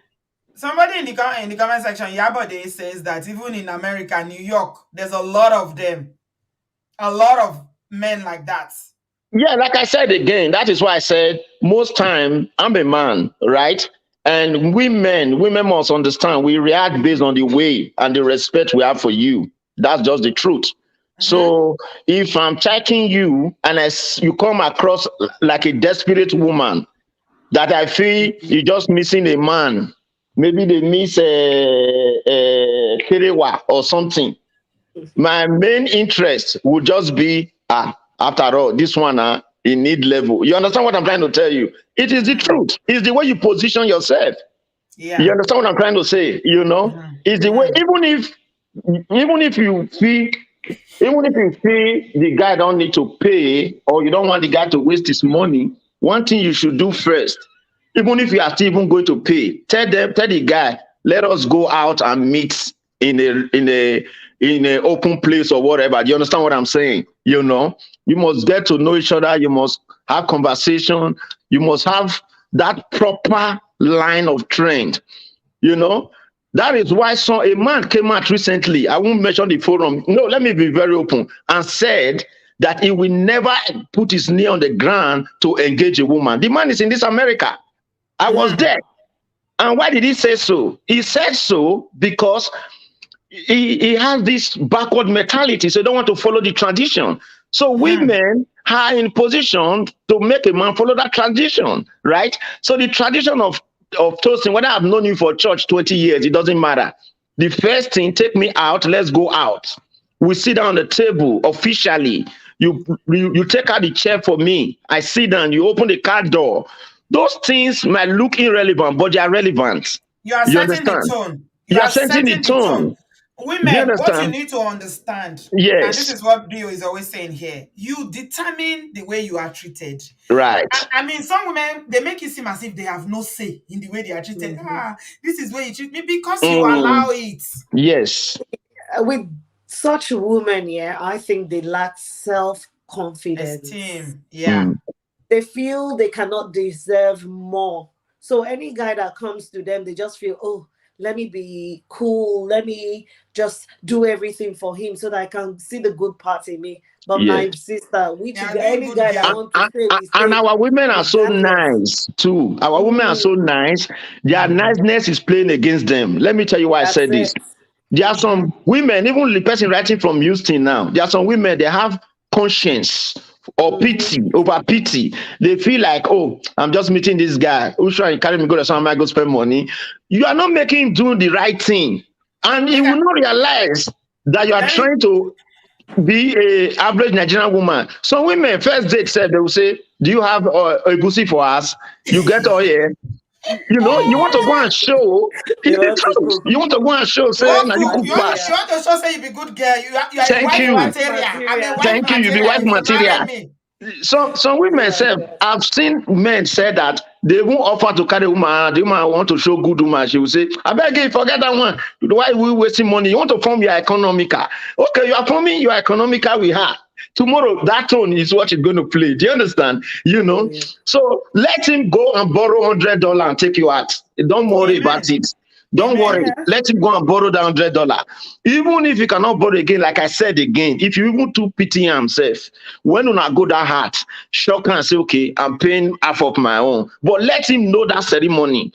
somebody in the comment section, Yabode says that even in America, New York, there's a lot of them. A lot of men like that. yeah, like I said again, that is why I said most time I'm a man, right? And women must understand we react based on the way and the respect we have for you. That's just the truth. Mm-hmm. So if I'm checking you and you come across like a desperate woman that I feel you're just missing a man, maybe they miss a kerewa or something. My main interest would just be after all, this one in need level. You understand what I'm trying to tell you? It is the Mm-hmm. truth. It's the way you position yourself. You Yeah. understand what I'm trying to say? Mm-hmm. It's the way, Mm-hmm. even if you feel, even if you feel the guy don't need to pay or you don't want the guy to waste his money, one thing you should do first, even if you are still even going to pay, tell the guy, let us go out and meet in a open place or whatever. Do you understand what I'm saying? You must get to know each other. You must have conversation. You must have that proper line of trend. You know, that is why a man came out recently. I won't mention the forum. No, let me be very open and said that he will never put his knee on the ground to engage a woman. The man is in this America. I was Mm-hmm. there. And why did he say so? He said so because he has this backward mentality, so they don't want to follow the tradition. So Mm-hmm. women are in position to make a man follow that tradition, right? So the tradition of toasting, whether I've known you for church 20 years, it doesn't matter. The first thing, take me out, let's go out. We sit down on the table officially. You take out the chair for me. I sit down, you open the car door. Those things might look irrelevant, but they are relevant. You are You setting the understand? tone. You You are are setting the setting the tone. tone. Do you Women, what you understand? need to understand, and this Yes, is what Bill is always saying here, you determine the way you are treated. right. I mean, some women, they make it seem as if they have no say in the way they are treated. Mm-hmm. This is where you treat me because you Mm, allow it. yes. With such women, yeah, I think they lack self-confidence. Esteem. Yeah. Mm, They feel they cannot deserve more. So any guy that comes to them, they just feel, oh, let me be cool. Let me just do everything for him so that I can see the good part in me. But yes. my sister, which Yeah, doing any good guy that And, girl. wants to stay, we and stay our women are so regardless. nice too. Our women are so Mm, nice. Their Mm-hmm. niceness is playing against them. Let me tell you why I that's said this. it. There are Mm-hmm. some women, even the person writing from Houston now, there are some women, they have conscience or Mm-hmm. pity over pity. They feel like, oh, I'm just meeting this guy who's trying to carry me go to somewhere, I go spend money. You are not making him do the right thing. And he Make will a, not realize that you are let me trying to be a average Nigerian woman. Some women, first date said, they will say, do you have a goosey for us? You get all here. You want to go and show, You it's the want to truth. cook. You want to go and show, you say, want Wife now you cook. cook You pass. material. want to show say you be good girl. You are a Thank wife you. Wife material. I'm a material. wife Thank you. You be material. wife If you marry material. me, Some women Oh my say, God. I've seen men say that they won't offer to carry woman. The woman want to show good woman. She will say, I beg you, forget that one. Why are we wasting money? You want to form your economical. Okay, you are forming your economical with her. tomorrow that tone is what is going to play. Do you understand? You know, Yeah. so let him go and borrow $100 and take you out. Don't worry about Amen. it. Don't Amen. worry. Yeah. Let him go and borrow that $100. Even if you cannot borrow again, like I said again, if you even do pity himself, when una go that hard, shock and say, okay, I'm paying half of my own. But let him know that ceremony.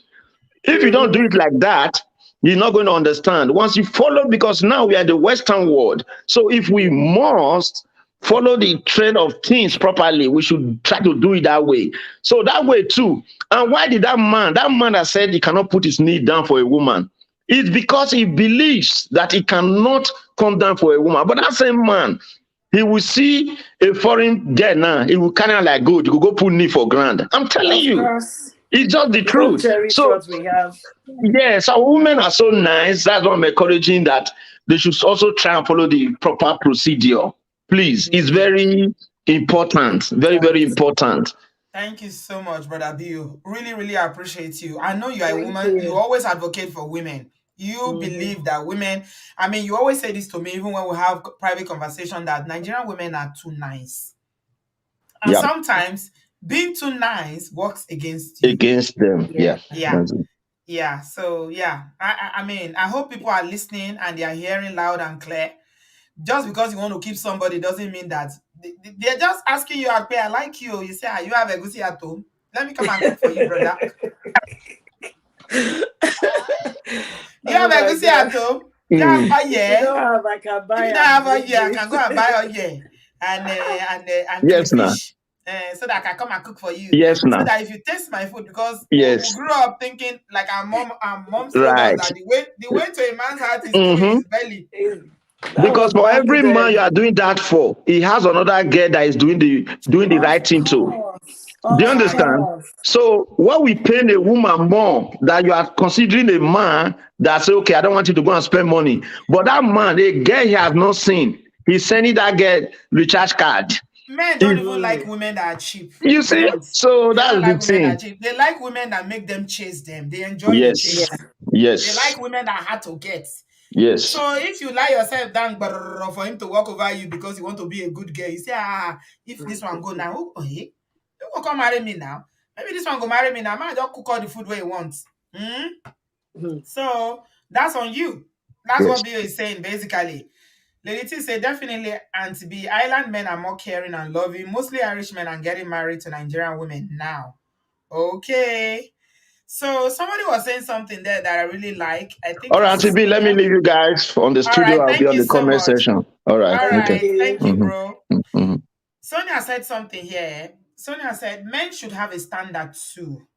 If you don't do it like that, you're not going to understand. Once you follow, because now we are the Western world. So if we must follow the trend of things properly, we should try to do it that way. So that way too. And why did that man that said he cannot put his knee down for a woman, it's because he believes that he cannot come down for a woman. But that same man, he will see a foreign girl now, he will kind of like go, you go put knee for ground. I'm telling Of you, course. it's just the We don't truth. cherish So what we have. yes, our women are so nice. That's why I'm encouraging that they should also try and follow the proper procedure. Please, it's very important. Very, very important. Thank you so much, Brother Bill. Really, really appreciate you. I know you are a Thank woman. You you. always advocate for women. You believe that women, I mean, you always say this to me, even when we have private conversation, that Nigerian women are too nice. And Yeah, sometimes being too nice works against you. against them. Yeah. Yeah. Yeah. Yeah. So, yeah. I mean, I hope people are listening and they are hearing loud and clear. Just because you want to keep somebody doesn't mean that they're just asking you out. I like you. You say, ah, you have a goosey at home. Let me come and cook for you, brother. Do you Oh have a my goosey at God. home? Do you have Mm. oil? If you don't have, I can If buy you don't and have oil, bring I it. can go and buy oil and Yes, now. crayfish. So that I can come and cook for you. Yes, So now. that if you taste my food, because we Yes. grew up thinking like our mom told us Right. that the way to a man's heart is through Mm-hmm. his belly. That Because was for back every man you then. are doing that for, he has another girl that is doing the Of right thing too. course. Do you Of understand? course. So what we pay a woman more, that you are considering a man that say, okay, I don't want you to go and spend money. But that man, a girl he has not seen, he's sending that girl recharge card. Men don't He- even like women that are cheap. you They see? don't. So They don't that's the like women that are thing. cheap. They like women that make them chase them. They enjoy the Yes. Yeah. chase. They Yes. like women that are hard to get. Yes. So if you lie yourself down for him to walk over you because you want to be a good girl, you say, if this one go now, you will come marry me now. Maybe this one go marry me now. Man, just cook all the food where he wants. Mhm. So that's on you. That's Yes. what Bill is saying basically. Lady T say definitely Auntie B, island men are more caring and loving. Mostly Irish men are getting married to Nigerian women now. Okay. So somebody was saying something there that I really like. I think All right, it's Auntie B, let me Sonia. leave you guys on the All studio. right. I'll be Thank on you the so comment much. section. All right. All Thank Okay. right. you. Thank you, Mm-hmm. bro. Mm-hmm. Sonia said something here. Sonia said men should have a standard too.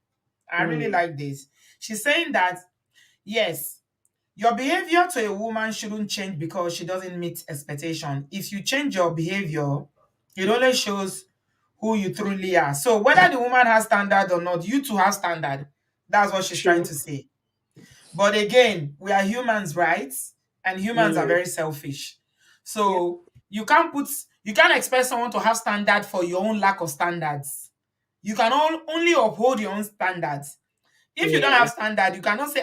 I really like this. She's saying that, yes, your behavior to a woman shouldn't change because she doesn't meet expectation. If you change your behavior, it only shows who you truly are. So whether the woman has standard or not, you too have standard. That's what she's trying True. to say. But again, we are humans, right? And humans are very selfish. Yep. So you can't expect someone to have standard for your own lack of standards. You can only uphold your own standards. If you don't Yeah. have standard, you cannot say,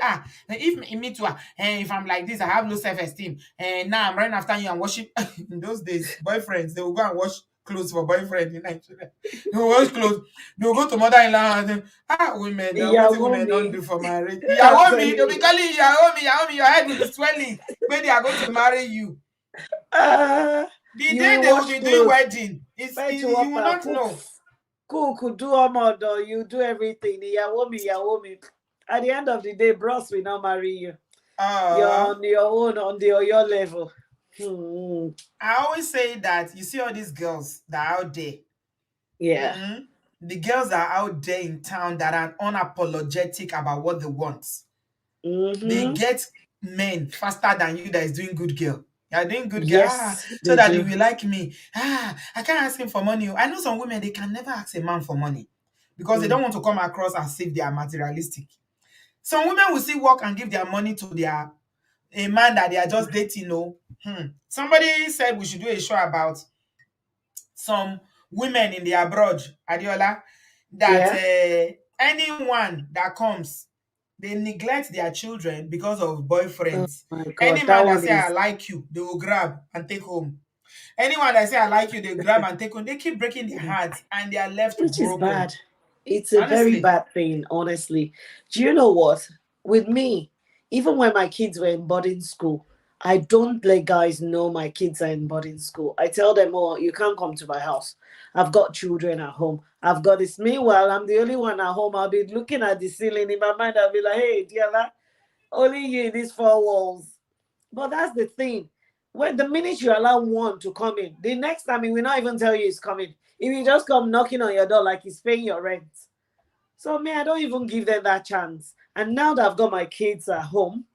if me too, if I'm like this, I have low self-esteem, and now I'm running after you and worship. In those days, boyfriends, they will go and wash clothes for boyfriend in Nigeria. They will wash clothes. They will go to mother-in-law and say, women, now what do Ìyàwó women don't mi. do for marriage? I'm Me, telling they'll be you. calling me, your head will be swelling when they are going to marry you. The You day will they will wash be doing clothes, wedding, fetch you will water, not know. cook, do ọmọ, you do everything. Ìyàwó mi. At the end of the day, bros will not marry you. You're Uh, on your own, on your level. I always say that you see all these girls that are out there. Yeah. The girls that are out there in town that are unapologetic about what they want. They get men faster than you that is doing good girl. You're doing good girl. Yes, So they that you do. will like me. I can't ask him for money. I know some women, they can never ask a man for money because they don't want to come across as if they are materialistic. Some women will still work and give their money to a man that they are just dating. Somebody said we should do a show about some women in the abroad, Adiola, that Yeah. anyone that comes, they neglect their children because of Oh boyfriends. my Any God, that man that one say I is. like you, they will grab and take home. Anyone that say I like you, they grab and take on. They keep breaking their hearts, and they are left Which is broken. bad. It's a very Honestly, bad thing, honestly. Do you know what? With me, even when my kids were in boarding school, I don't let guys know my kids are in boarding school. I tell them, oh, you can't come to my house. I've got children at home. I've got this. Meanwhile, I'm the only one at home. I'll be looking at the ceiling in my mind. I'll be like, hey, Deola, only you in these four walls. But that's the thing. When the minute you allow one to come in, the next time he will not even tell you he's coming. He will just come knocking on your door like he's paying your rent. So me, I don't even give them that chance. And now that I've got my kids at home,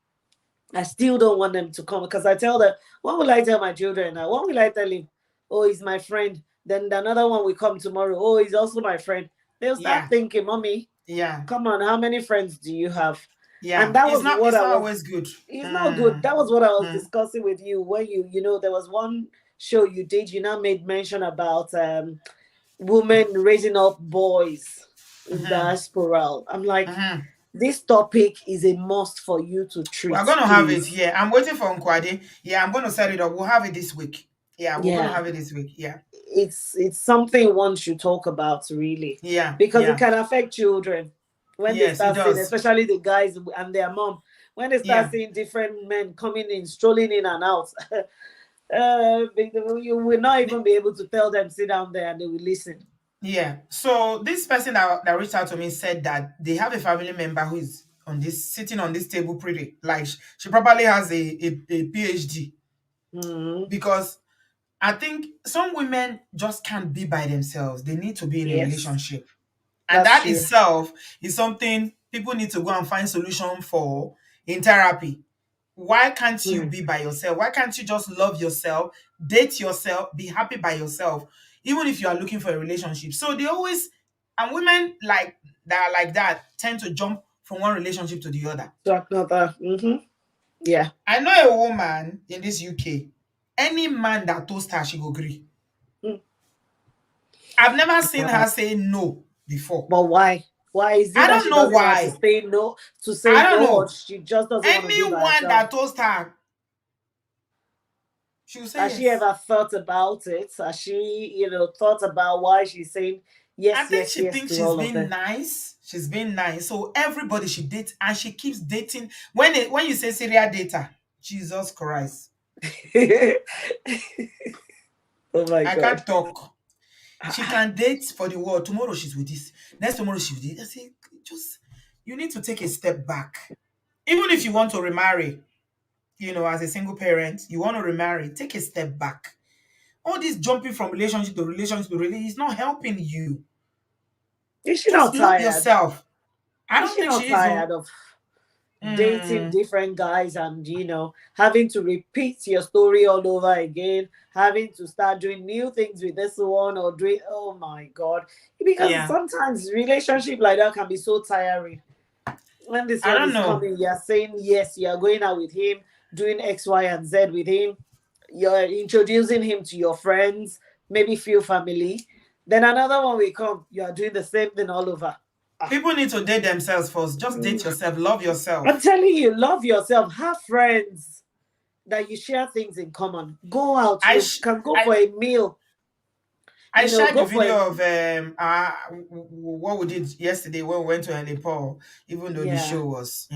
I still don't want them to come because I tell them, what will I tell my children now? What will I tell him? Oh, he's my friend. Then another one will come tomorrow. Oh, he's also my friend. They'll start yeah, thinking, Mommy, yeah, come on, how many friends do you have? And yeah. that It's was not. what It's I not was. always good. It's not good. That was what I was Mm. discussing with you when there was one show you did. You now made mention about women raising up boys in diaspora. I'm like, this topic is a must for you to We're treat, gonna have it please. here. I'm waiting for Nkwade. Yeah, I'm gonna set it up. We'll have it this week. Yeah, we're gonna Yeah, have it this week. Yeah, it's something one should talk about really, yeah, because it yeah. can affect children when they Yes, it start seeing, does. especially the guys and their mom, when they start Yeah, seeing different men coming in, strolling in and out. You will not even be able to tell them sit down there and they will listen. yeah. So this person that reached out to me said that they have a family member who is on this sitting on this table pretty like she probably has a PhD because I think some women just can't be by themselves. They need to be in a Yes, relationship. And that's that true. itself is something people need to go and find solution for in therapy. Why can't you Hmm. be by yourself? Why can't you just love yourself, date yourself, be happy by yourself, even if you are looking for a relationship? So they always, and women like that, tend to jump from one relationship to the other. So another, yeah. I know a woman in this UK. Any man that toast her, she go agree. Hmm. I've never seen Wow. her say no before. But why? Why is it I that don't she know doesn't want why. to I say don't no, or know. she just doesn't want to be by Anyone herself? that toast her, she will say Has she yes. ever thought about it? Has she, thought about why she's saying I yes, think yes, she yes thinks to she's all of being them? nice. She's being nice. So everybody she dates, and she keeps dating. When you say serial data, Jesus Christ, Oh my I God. can't talk. She can date for the world. Tomorrow she's with this. Next tomorrow she's with this. I say, just you need to take a step back. Even if you want to remarry, as a single parent, you want to remarry, take a step back. All this jumping from relationship to relationship to relationship is not helping you. Is she Just not love tired? yourself. I Is don't she think not she is. tired of dating Mm, different guys and having to repeat your story all over again, having to start doing new things with this one or doing, oh my God, because yeah. sometimes relationship like that can be so tiring. When this I one don't is know. coming, you're saying yes, you're going out with him, doing X, Y, and Z with him, you're introducing him to your friends, maybe few family, then another one will come, you are doing the same thing all over. People need to date themselves first. Just date yourself. Love I'm yourself. telling you, love yourself, have friends that you share things in common. Go out, I you sh- can go I for a meal, I shared the go for a, video of what we did yesterday when we went to Nepal, even though the yeah, show was,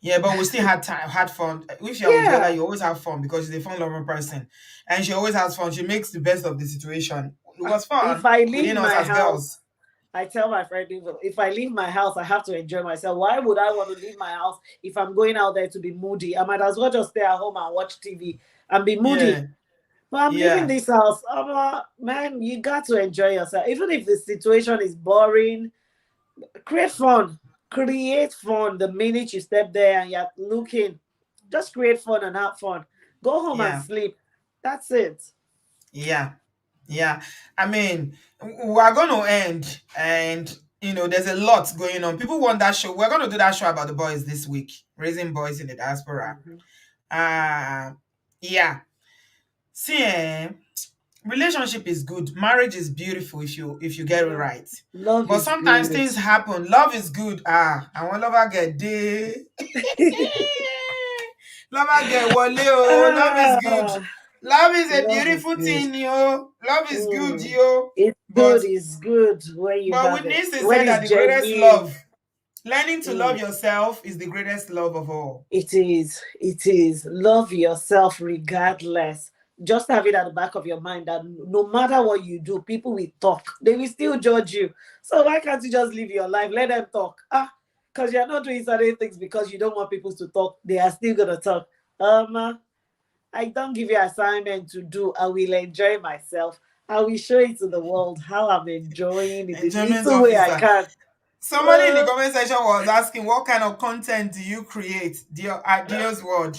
yeah, but we still had time, had fun. If you're with Deola, yeah. you always have fun because she's a fun loving person, and she always has fun. She makes the best of the situation. It was If fun I leave within us my as house, girls. I tell my friend, if I leave my house, I have to enjoy myself. Why would I want to leave my house if I'm going out there to be moody? I might as well just stay at home and watch TV and be Yeah, moody. But I'm leaving yeah, this house. Man, you got to enjoy yourself. Even if the situation is boring, create fun. Create fun the minute you step there and you're looking. Just create fun and have fun. Go home and yeah, sleep. That's it. yeah, yeah. I mean, we're going to end, and there's a lot going on. People want that show. We're going to do that show about the boys this week, raising boys in the diaspora. Mhm. Yeah. See, relationship is good. Marriage is beautiful if you get it Yeah. right. Love But is sometimes good. things happen. Love is good. I want lover get day. Lover get wale. Oh, love is good. Ah, Love is a Love is beautiful good. thing, yo. Love is good, Mm. yo. It's But good. It's good when you but have we it. need to When say that it's the greatest genuine. love, learning to love Mm. yourself, is the greatest love of all. It is. It is. Love yourself regardless. Just have it at the back of your mind that no matter what you do, people will talk. They will still judge you. So why can't you just live your life? Let them talk. Because you're not doing certain things because you don't want people to talk. They are still gonna talk. I don't give you assignment to do. I will enjoy myself. I will show it to the world how I'm enjoying it the Enjoyment little way I officer. can. Somebody in the comment section was asking, what kind of content do you create? At Dio's word.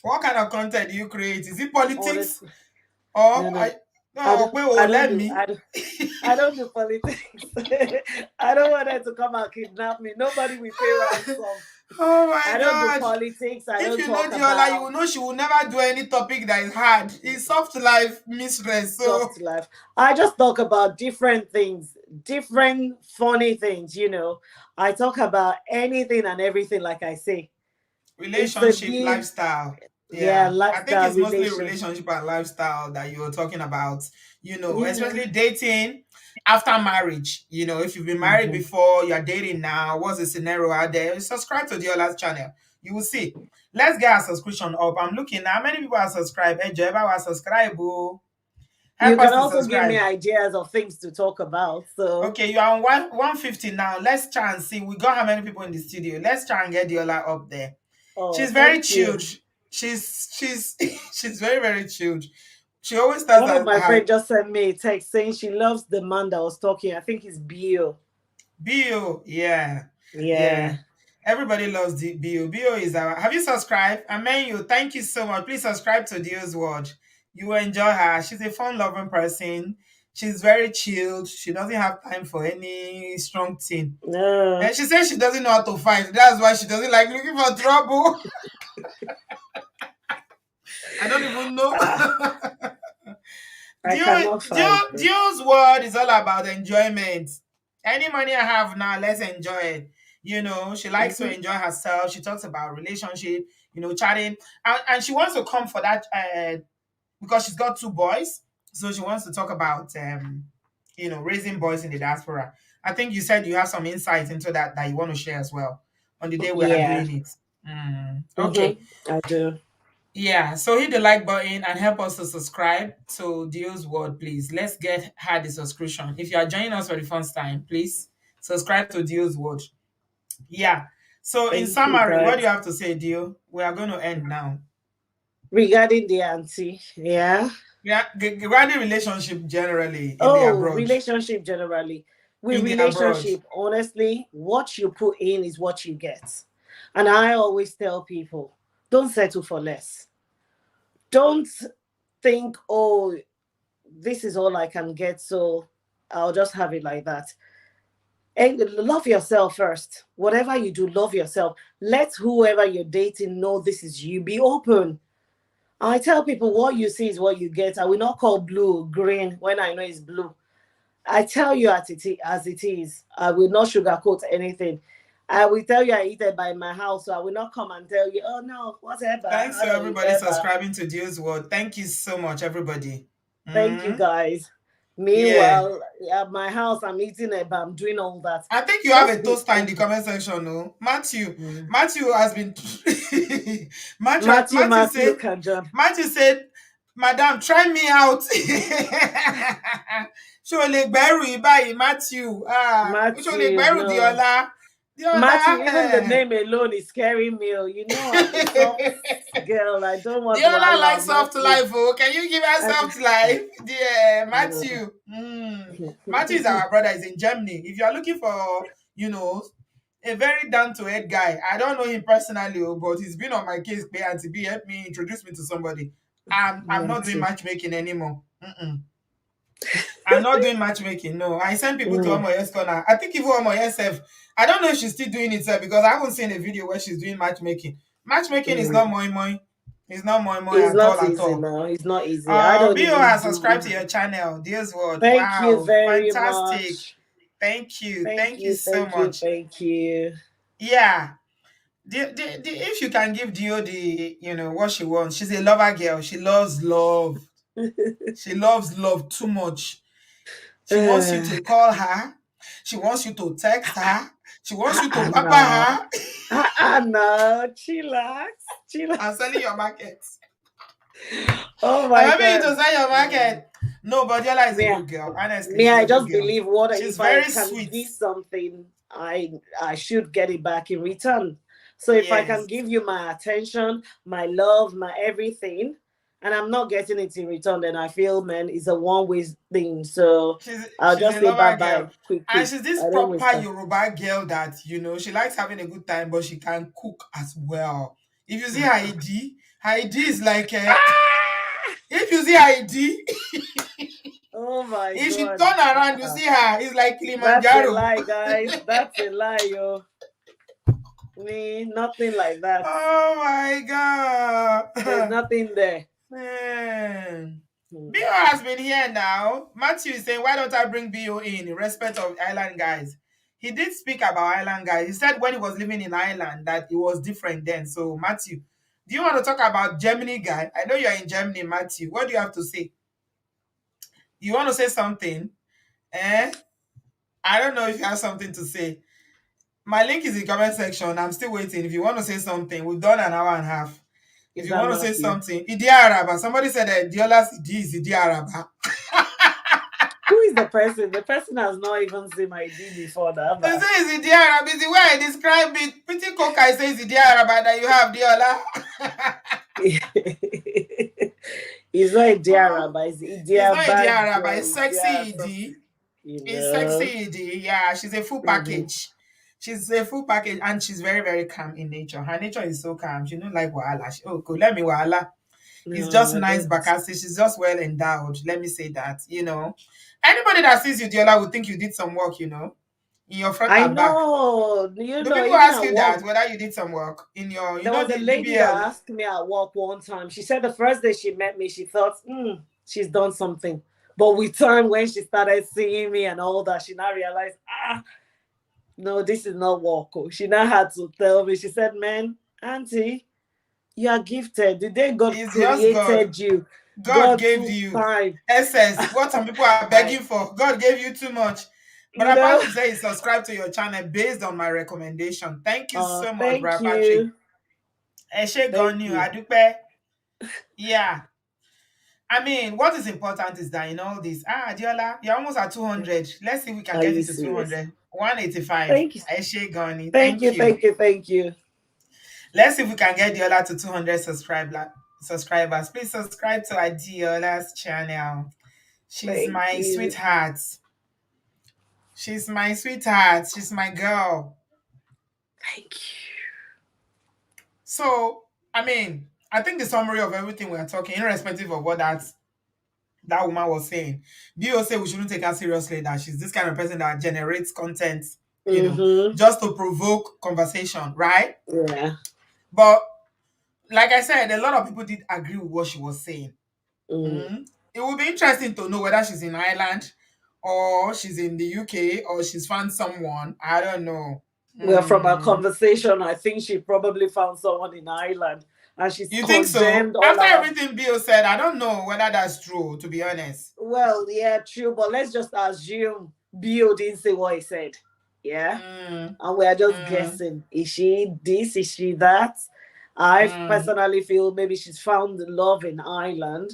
What kind of content do you create? Is it politics? Honestly, Or no, no, I no, don't. wait, I oh, don't let do. me. I don't do politics. I don't want them to come and kidnap me. Nobody will pay ransom. Oh my I don't do God. politics. I If don't you know talk Deola, you about will know she will never do any topic that is hard. It's soft life mistress. So soft life. I just talk about different things, different funny things. I talk about anything and everything. Like I say, it's a relationship, big, lifestyle. yeah, Yeah. I think lifestyle it's mostly relationship. relationship and lifestyle that you're talking about, Yeah. especially dating after marriage. If you've been married Mhm. before, you're dating now, what's the scenario out there? Subscribe to Deola's channel. You will see. Let's get our subscription up. I'm looking now. How many people are subscribed? Hey, Joe, everyone subscribe. Oh. You Help us can to also give me subscribe. ideas of things to talk about. So, Okay, you are on 150 now. Let's try and see. We got how many people in the studio. Let's try and get Deola up there. oh, She's very thank you. chilled. She's she's very, very chilled. She always tells One of that my her friends just sent me a text saying she loves the man that was talking. I think it's Bio. Bio. Yeah. Yeah. Yeah. Everybody loves the Bio. Bio is our. Have you subscribed? You. Thank you so much. Please subscribe to Dio's World. You will enjoy her. She's a fun-loving person. She's very chilled. She doesn't have time for any strong thing. No, And she says she doesn't know how to fight. That's why she doesn't like looking for trouble. I don't even know. I cannot fight. Dio's word is all about enjoyment. Any money I have now, let's enjoy it. She likes to Mhm. enjoy herself. She talks about relationship, chatting. And she wants to come for that because she's got two boys. So she wants to talk about raising boys in the diaspora. I think you said you have some insights into that you want to share as well on the day we are Yeah. doing it. Okay. I do. Yeah, so hit the like button and help us to subscribe to Dio's World, please. Let's get her the subscription. If you are joining us for the first time, please subscribe to Dio's World. Yeah. So in Thank you, summary, what do guys. you have to say, Dio? We are going to end now. Regarding the auntie, yeah. Yeah, regarding relationship generally in the Oh, abroad. relationship generally. With In the abroad. relationship, honestly, what you put in is what you get. And I always tell people, don't settle for less. Don't think, oh, this is all I can get, so I'll just have it like that. And love yourself first. Whatever you do, love yourself. Let whoever you're dating know this is you. Be open. I tell people what you see is what you get. I will not call blue green when I know it's blue. I tell you as it is. I will not sugarcoat anything. I will tell you I eat it by my house, so I will not come and tell you, oh no, whatever. Thanks I to don't everybody ever. subscribing to Dio's World. Thank you so much, everybody. Thank you guys. Yeah. Meanwhile, at my house, I'm eating it, but I'm doing all that. I think you have Just a be toaster in the open. comment section, no? Matthew. Mm. Matthew has been Matthew Kanjan. Matthew said, Madam, try me out. Ṣé lè gbẹ́rù yìí báyìí, Matthew? Ṣé lè Matthew, gbẹ́rù no. Diola? Matthew, Diola, even the name alone is scaring me. I'm a soft girl. I don't want Diola likes wahala, soft Matthew. life. Oh, can you give her I, soft life? Yeah, no. Matthew. Matthew is our brother. He's in Germany. If you are looking for, a very down-to-earth guy, I don't know him personally, but he's been on my case. Pay Auntie B, help me introduce me to somebody. I'm not doing Matthew. matchmaking anymore. I'm not doing matchmaking. No, I send people to Mm, Omoye's corner. I think even Omoye self. I don't know if she's still doing it because I haven't seen a video where she's doing matchmaking. Matchmaking is not mm. moi moi. It's not moi moi It's at all not at easy all. now. It's not easy. I don't Bio even has subscribed to do. your channel. Dear's World. Thank you Wow, very fantastic. much. Thank you. Thank Thank you you. so Thank you. much. Thank you. Yeah. If you can give Dio what she wants, she's a lover girl. She loves love. She loves love too much. She wants you to call her. She wants you to text her. She wants you to papa her. No, chillax. I'm selling your market. Oh I'm my helping you God. to sell your market. No, but Deola is a Yeah. good girl. Honestly, Me, she's I a good just girl. believe what She's if I very can sweet. give something, I should get it back in return. So if I can Yes. give you my attention, my love, my everything, and I'm not getting it in return, then I feel, man, it's a one-way thing. So I'll She's just a say lover girl. bye-bye quick. And she's this I don't waste proper time. Yoruba girl that, she likes having a good time, but she can cook as well. If you see Heidi is like, if you see Heidi, Oh my if she God. turn around, you see her, it's like That's a Kilimanjaro. lie, guys. That's a lie, yo. Me, nothing like that. Oh my There's God. nothing there. Man. Bio has been here now. Matthew is saying, why don't I bring Bio in respect of Island guys? He did speak about Island guys. He said when he was living in Ireland that it was different then. So, Matthew, do you want to talk about Germany guy? I know you're in Germany, Matthew. What do you have to say? You want to say something? I don't know if you have something to say. My link is in the comment section. I'm still waiting. If you want to say something, we've done an hour and a half. If Is you that want to say Matthew? something, Idi Araba. Somebody said that Diola's Idi is Idi Araba. Who is the person? The person has not even seen my ID before that. They say it's Idi Araba. It's the way I describe it. Pretty cook, I say it's Idi Araba that you have, Diola. It's not Idi Araba, it's Idi It's not Idi Araba. Araba. It's sexy Idi. It's sexy Idi. Yeah, she's a full package. She's a full package, and she's very, very calm in nature. Her nature is so calm. She don't like wahala. Cool. Let me wahala. It's just No, nice Bakasi. She's just well endowed. Let me say that. Anybody that sees you, Diola, would think you did some work, in your front I and back. know. Do Even people ask at you work, that, whether you did some work in your, there was the a lady BBL? that asked me at work one time. She said the first day she met me, she thought, she's done something. But with time, when she started seeing me and all that, she now realized, no, this is not work. She now had to tell me. She said, man, auntie, you are gifted. The day God It's just God. created you, God God gave took you time. SS. What some people are begging for. God gave you too much. Brother Patrick said he subscribed to your channel based on my recommendation. Thank you so much, Thank Brother you. Patrick. Yeah. I mean, what is important is that in all this, Diola, you're almost at 200. Let's see if we can Are get you it to serious? 200. 185. Thank you. Thank you. Let's see if we can get Diola to 200 subscribers. Please subscribe to Diola's channel. She's my sweetheart. She's my sweetheart. She's my girl. Thank you. So, I mean, I think the summary of everything we're talking, irrespective of what that woman was saying, Bio say we shouldn't take her seriously, that she's this kind of person that generates content, just to provoke conversation, right? Yeah. But like I said, a lot of people did agree with what she was saying. It would be interesting to know whether she's in Ireland or she's in the UK or she's found someone. I don't know. Well, from our conversation, I think she probably found someone in Ireland, and she's You think so? all After everything Bill said, I don't know whether that's true, to be honest. Well, yeah, true, but let's just assume Bill didn't say what he said. Yeah. And we are just guessing. Is she this? Is she that? I personally feel maybe she's found love in Ireland,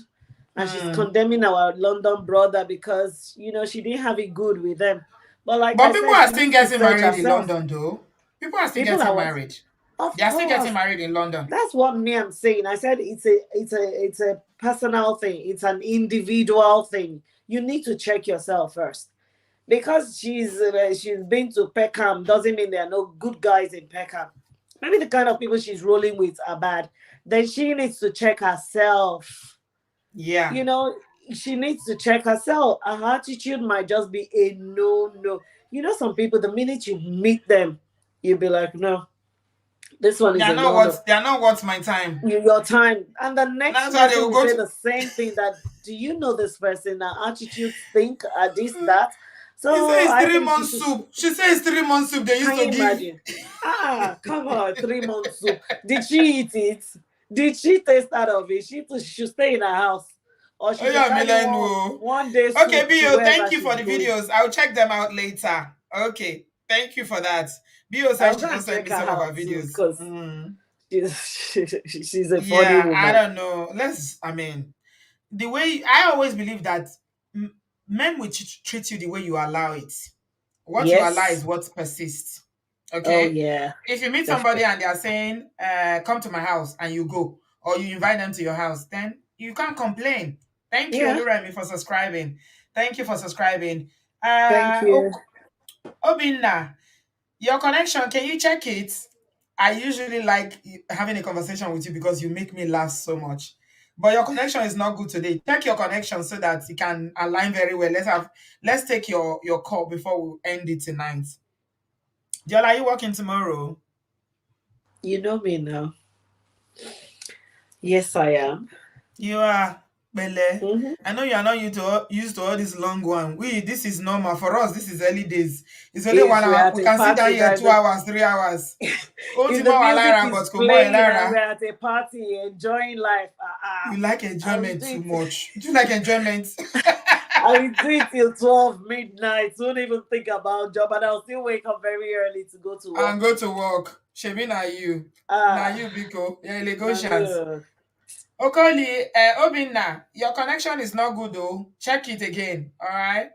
and she's condemning our London brother because she didn't have it good with them. But people are still getting married in London, though. People are still getting married. They are still getting married in London. That's what I'm saying. I said it's a personal thing. It's an individual thing. You need to check yourself first. Because she's been to Peckham doesn't mean there are no good guys in Peckham. Maybe the kind of people she's rolling with are bad. Then she needs to check herself. Yeah. She needs to check herself. Her attitude might just be a no. Some people, the minute you meet them, you'll be like, no, this one is a no. They are not worth my time. Your time. And the next person will say the same thing, that, do you know this person? Their attitude, think, this, that. So He says I 3 think months soup. She says 3 months soup. They used can to you give. imagine? Come on, 3 months soup. Did she eat it? Did she taste out of it? She should stay in her house. Or she Oh should yeah, carry Milenu. one day Okay, soup to Bio, wherever thank you for she's the going. videos. I'll check them out later. Okay, thank you for that. Bio said I'll she go and just sent check me her some of her out too, videos. because she's a funny Yeah, I woman. don't know. I mean, the way I always believe that men will treat you the way you allow it. What you allow is Yes. what persists. Oh Okay? yeah. If you meet somebody Definitely. and they are saying, come to my house, and you go, or you invite them to your house, then you can't complain. Thank you, Yeah. Oluremi, for subscribing. Thank you for subscribing. Thank you. Obinna, your connection, can you check it? I usually like having a conversation with you because you make me laugh so much. But your connection is not good today. Check your connection so that it can align very well. Let's take your call before we end it tonight. Deola, are you working tomorrow? You know me now. Yes, I am. You are, Bele. Mm-hmm. I know you are not used to all this long one. This is normal. For us, this is early days. It's only If 1 we're hour. at We a can sit down party, here that 2 hours, 3 hours. if the Ultima music Walara, is but Kumo playing and Elara. we're at a party enjoying life, You like I will enjoyment do too it. much. Do you like enjoyment? I will do it till 12 midnight. Don't even think about job, and I'll still wake up very early to go to And work. go to work. Shebi na you. Na Ah, you, Biko. You're now Lagosians. you. Okoli, Obinna, your connection is not good though. Check it again. All right.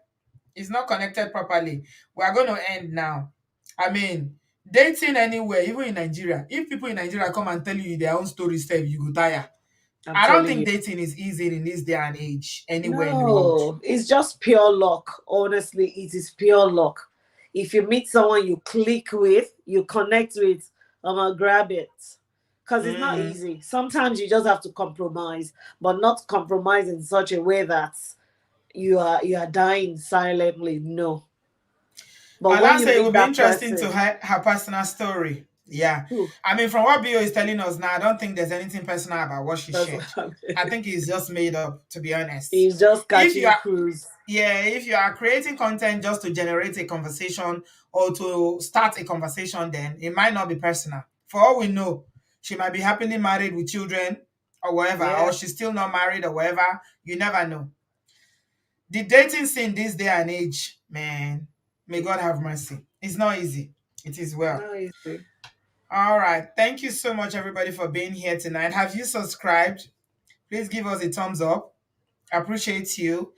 It's not connected properly. We are going to end now. I mean, dating anywhere, even in Nigeria. If people in Nigeria come and tell you their own story, Steph, you go tire. I'm I don't telling think you. dating is easy in this day and age anywhere in the world. No, it's just pure luck. Honestly, it is pure luck. If you meet someone you click with, you connect with, I'm gonna grab it. Because it's not Mm. easy. Sometimes you just have to compromise, but not compromise in such a way that you are dying silently. No. But when I'll you say it meet would be that interesting to person, hear her personal story. Yeah. whew, I mean, from what Bio is telling us now, I don't think there's anything personal about what she that's what shared. I mean. I think it's just made up, to be honest. He's just If you catching are cruise. if you are creating content just to generate a conversation or to start a conversation, then it might not be personal. For all we know, she might be happily married with children or whatever, Yeah. or she's still not married or whatever. You never know. The dating scene this day and age, man, may God have mercy. It's not easy. It is well. No easy. All right. Thank you so much, everybody, for being here tonight. Have you subscribed? Please give us a thumbs up. I appreciate you.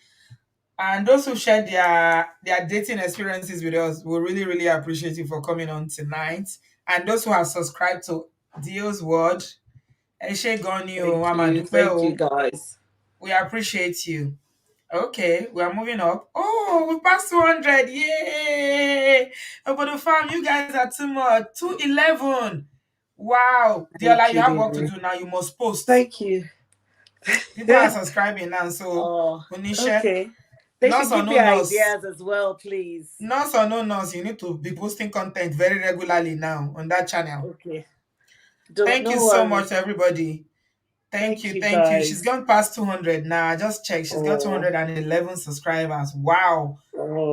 And those who shared their dating experiences with us, we really, really appreciate you for coming on tonight. And those who have subscribed to Dio's Word, Eshe Goni o, Thank you Amadupe, guys. we appreciate you. Okay, we are moving up. Oh, we passed 200. Yay! Obodo Farm, you guys are too much. 211. Wow. Deola, Thank you you, have work to baby. do now. You must post. Thank you. People are subscribing now. So, Oh, Onisha, okay. They should nurse or give no me nurse, ideas as well, please. nurse or no nurse, you need to be posting content very regularly now on that channel. Okay. Don't Thank you no so much, worries. everybody. Thank Thank you, you thank you. She's guys. gone past 200 now. I just checked. She's got Oh, 211 subscribers. Wow.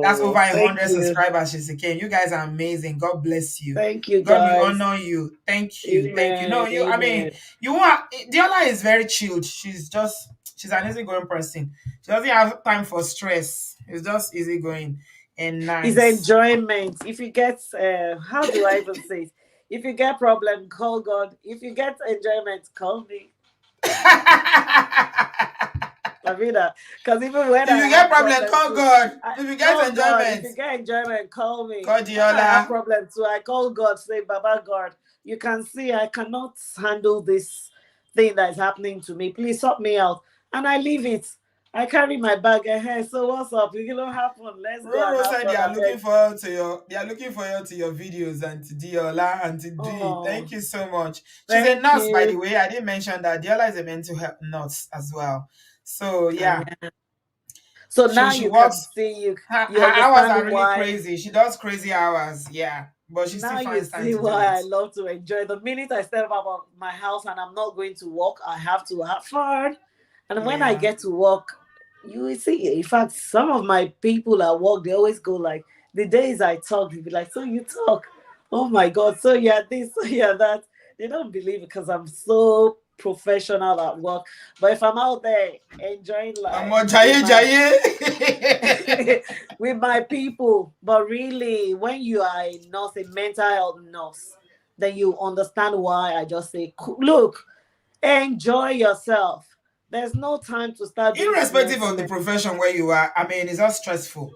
That's over thank 100 you. subscribers she's again. You guys are amazing. God bless you. Thank you God will guys. honor you. Thank you. Thank you. No, Amen. I mean, Amen. you are Deola is very chilled. She's an easygoing person. She doesn't have time for stress. It's just easygoing and It's nice. enjoyment. If you get how do I even say it? If you get problem, call God. If you get enjoyment, call me. I mean that because even when If I you get have problem, problem call too, God. I If you get call God. If enjoyment, you get enjoyment, call me. call When I have Deola. problem too, I call God. Say, Baba God, you can see I cannot handle this thing that is happening to me. Please sort me out, and I leave it. I carry my bag ahead. So what's up? It don't happen. Let's go and Roro have said they fun. are I looking beg. forward to your videos, and to Deola and to D. Oh, Thank you so much. She's a thank nurse, by the you. way. I didn't mention that Deola is a mental health nurse as well. So I yeah, am. So now she you can works. see Her you hours understand are really why. crazy. She does crazy hours. Yeah, but she still Now you finds time see to do why it. I love to enjoy. The minute I step out of my house and I'm not going to work, I have to have fun. And when I Yeah. get to work, You will see. In fact, some of my people at work, they always go like, the days I talk, you'll be like, so you talk. Oh my God. So yeah, this, so yeah, that. They don't believe it because I'm so professional at work. But if I'm out there enjoying life with Jaye my jaye. with my people, but really, when you are a nurse, a mental health nurse, then you understand why I just say, Look, enjoy yourself. There's no time to start doing Irrespective small, of the small. profession where you are, I mean, it's not stressful.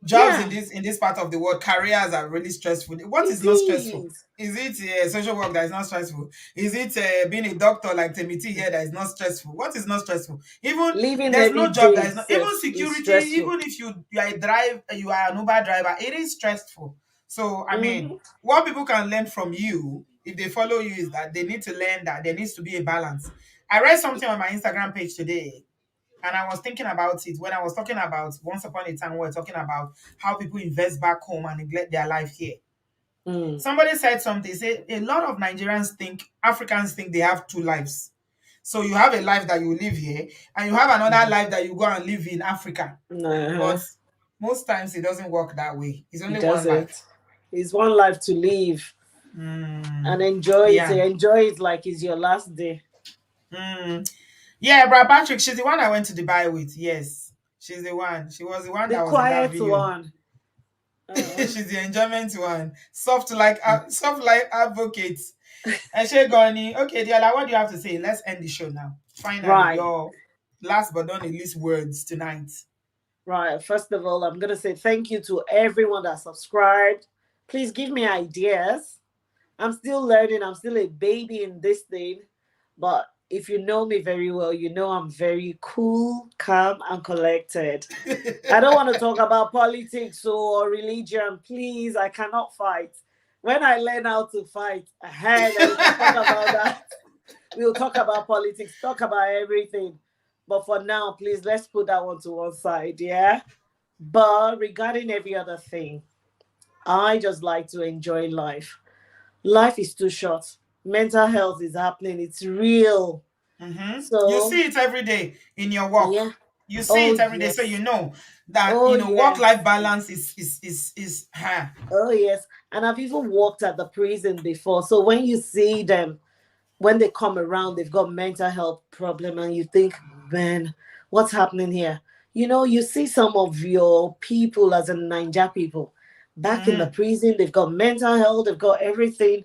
Jobs Yeah, in this part of the world, careers are really stressful. What it is not stressful? is. Is it social work that is not stressful? Is it being a doctor like Tammy here that is not stressful? What is not stressful? Even Living there's every no job day that is not. Even itself is security, stressful. even if you are a drive, you are an Uber driver, it is stressful. So I mean, Hmm. what people can learn from you if they follow you is that they need to learn that there needs to be a balance. I read something on my Instagram page today, and I was thinking about it when I was talking about once upon a time, we were talking about how people invest back home and neglect their life here. Mm. Somebody said something, say a lot of Nigerians think, Africans think they have two lives. So you have a life that you live here, and you have another life that you go and live in Africa. Uh-huh. But most times it doesn't work that way. It's It only one doesn't. life. It's one life to live and Mm, enjoy it. yeah. Enjoy it like it's your last day. Mm, yeah, Brad Patrick, she's the one I went to Dubai with. Yes. She's the one. She was the one The that was in that quiet video. one. She's the enjoyment one. Soft like advocate. And she Goni. Okay, Deola, what do you have to say? Let's end the show now. Finally, Right. your last but not the least words tonight. Right. First of all, I'm going to say thank you to everyone that subscribed. Please give me ideas. I'm still learning. I'm still a baby in this thing. But if you know me very well, you know I'm very cool, calm, and collected. I don't want to talk about politics or religion. Please, I cannot fight. When I learn how to fight, then we can talk about that. We'll talk about politics, talk about everything. But for now, please, let's put that one to one side, yeah? But regarding every other thing, I just like to enjoy life. Life is too short. Mental health is happening, it's real. You So, see it every day in your work. yeah. You see Oh, it every day, so you yes. know that Oh, work yes. life balance is Oh, yes. And I've even worked at the prison before. So when you see them, when they come around, they've got mental health problem, and you think, man, what's happening here? You see some of your people as in Ninja people back in the Mm-hmm. prison, they've got mental health, they've got everything.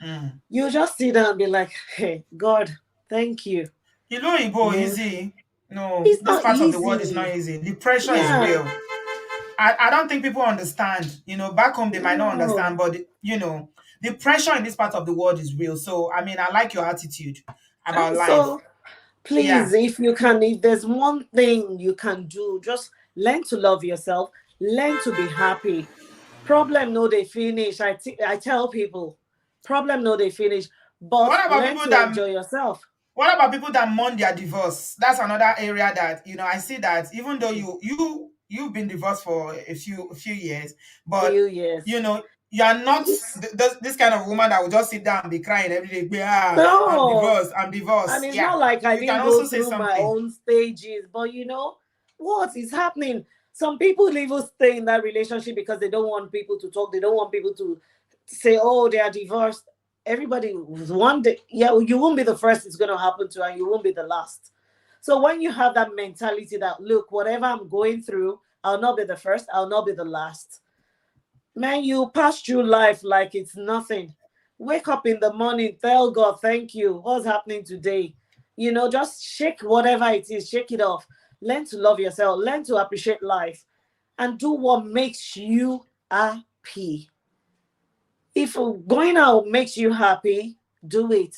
Mm. You just sit down and be like, hey, God, thank you. You know, Igbo Man, easy. No, it's this not part of the world is not easy. easy. The pressure is Yeah, real. I don't think people understand. Back home they might not no. understand, but the pressure in this part of the world is real. So I mean, I like your attitude about And life. so please, Yeah. if you can, if there's one thing you can do, just learn to love yourself, learn to be happy. Problem no they finish. I tell people, problem no they finish, but What about learn people to that enjoy yourself. What about people that mourn their divorce? That's another area that I see that even though Mm. you've been divorced for a few years, but Few years. you are not It's this kind of woman that will just sit down and be crying every day. I'm no, divorced. I'm and divorced. it's Yeah, not like I you can didn't go also say through my something. own stages, but what is happening? Some people even stay in that relationship because they don't want people to talk, they don't want people to say, oh, they are divorced. Everybody one day, yeah, you won't be the first it's going to happen to, and you won't be the last. So when you have that mentality that, look, whatever I'm going through, I'll not be the first, I'll not be the last. Man, you pass through life like it's nothing. Wake up in the morning, tell God, thank you. What's happening today? Just shake whatever it is, shake it off. Learn to love yourself, learn to appreciate life, and do what makes you happy. If going out makes you happy, do it.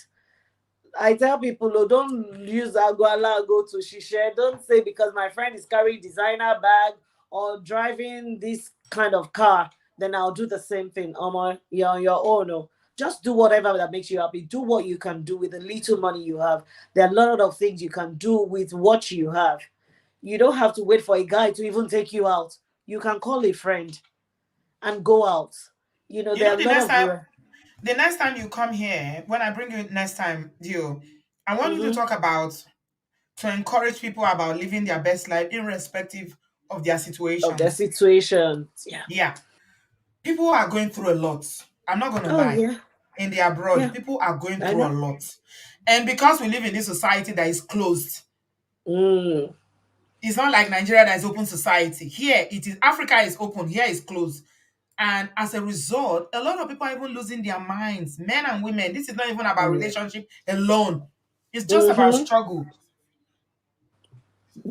I tell people, oh, don't use Aguala go to Shisha. Don't say because my friend is carrying designer bag or driving this kind of car, then I'll do the same thing. You're on your own. No. Just do whatever that makes you happy. Do what you can do with the little money you have. There are a lot of things you can do with what you have. You don't have to wait for a guy to even take you out. You can call a friend and go out. You There know, are a lot of. the next time you come here, when I bring you next time, I want you to Mhm. talk about to encourage people about living their best life, irrespective of their Of their situations. situation. Yeah. Yeah. People are going through a lot. I'm not going to Oh lie. yeah. In the abroad, Yeah. people are going I through a know. lot. And because we live in this society that is closed, Mm. it's not like Nigeria that is open society. Here, it is Africa is open, here is closed. And as a result, a lot of people are even losing their minds, men and women. This is not even about Mm. relationship alone. It's just about Mm-hmm. struggle.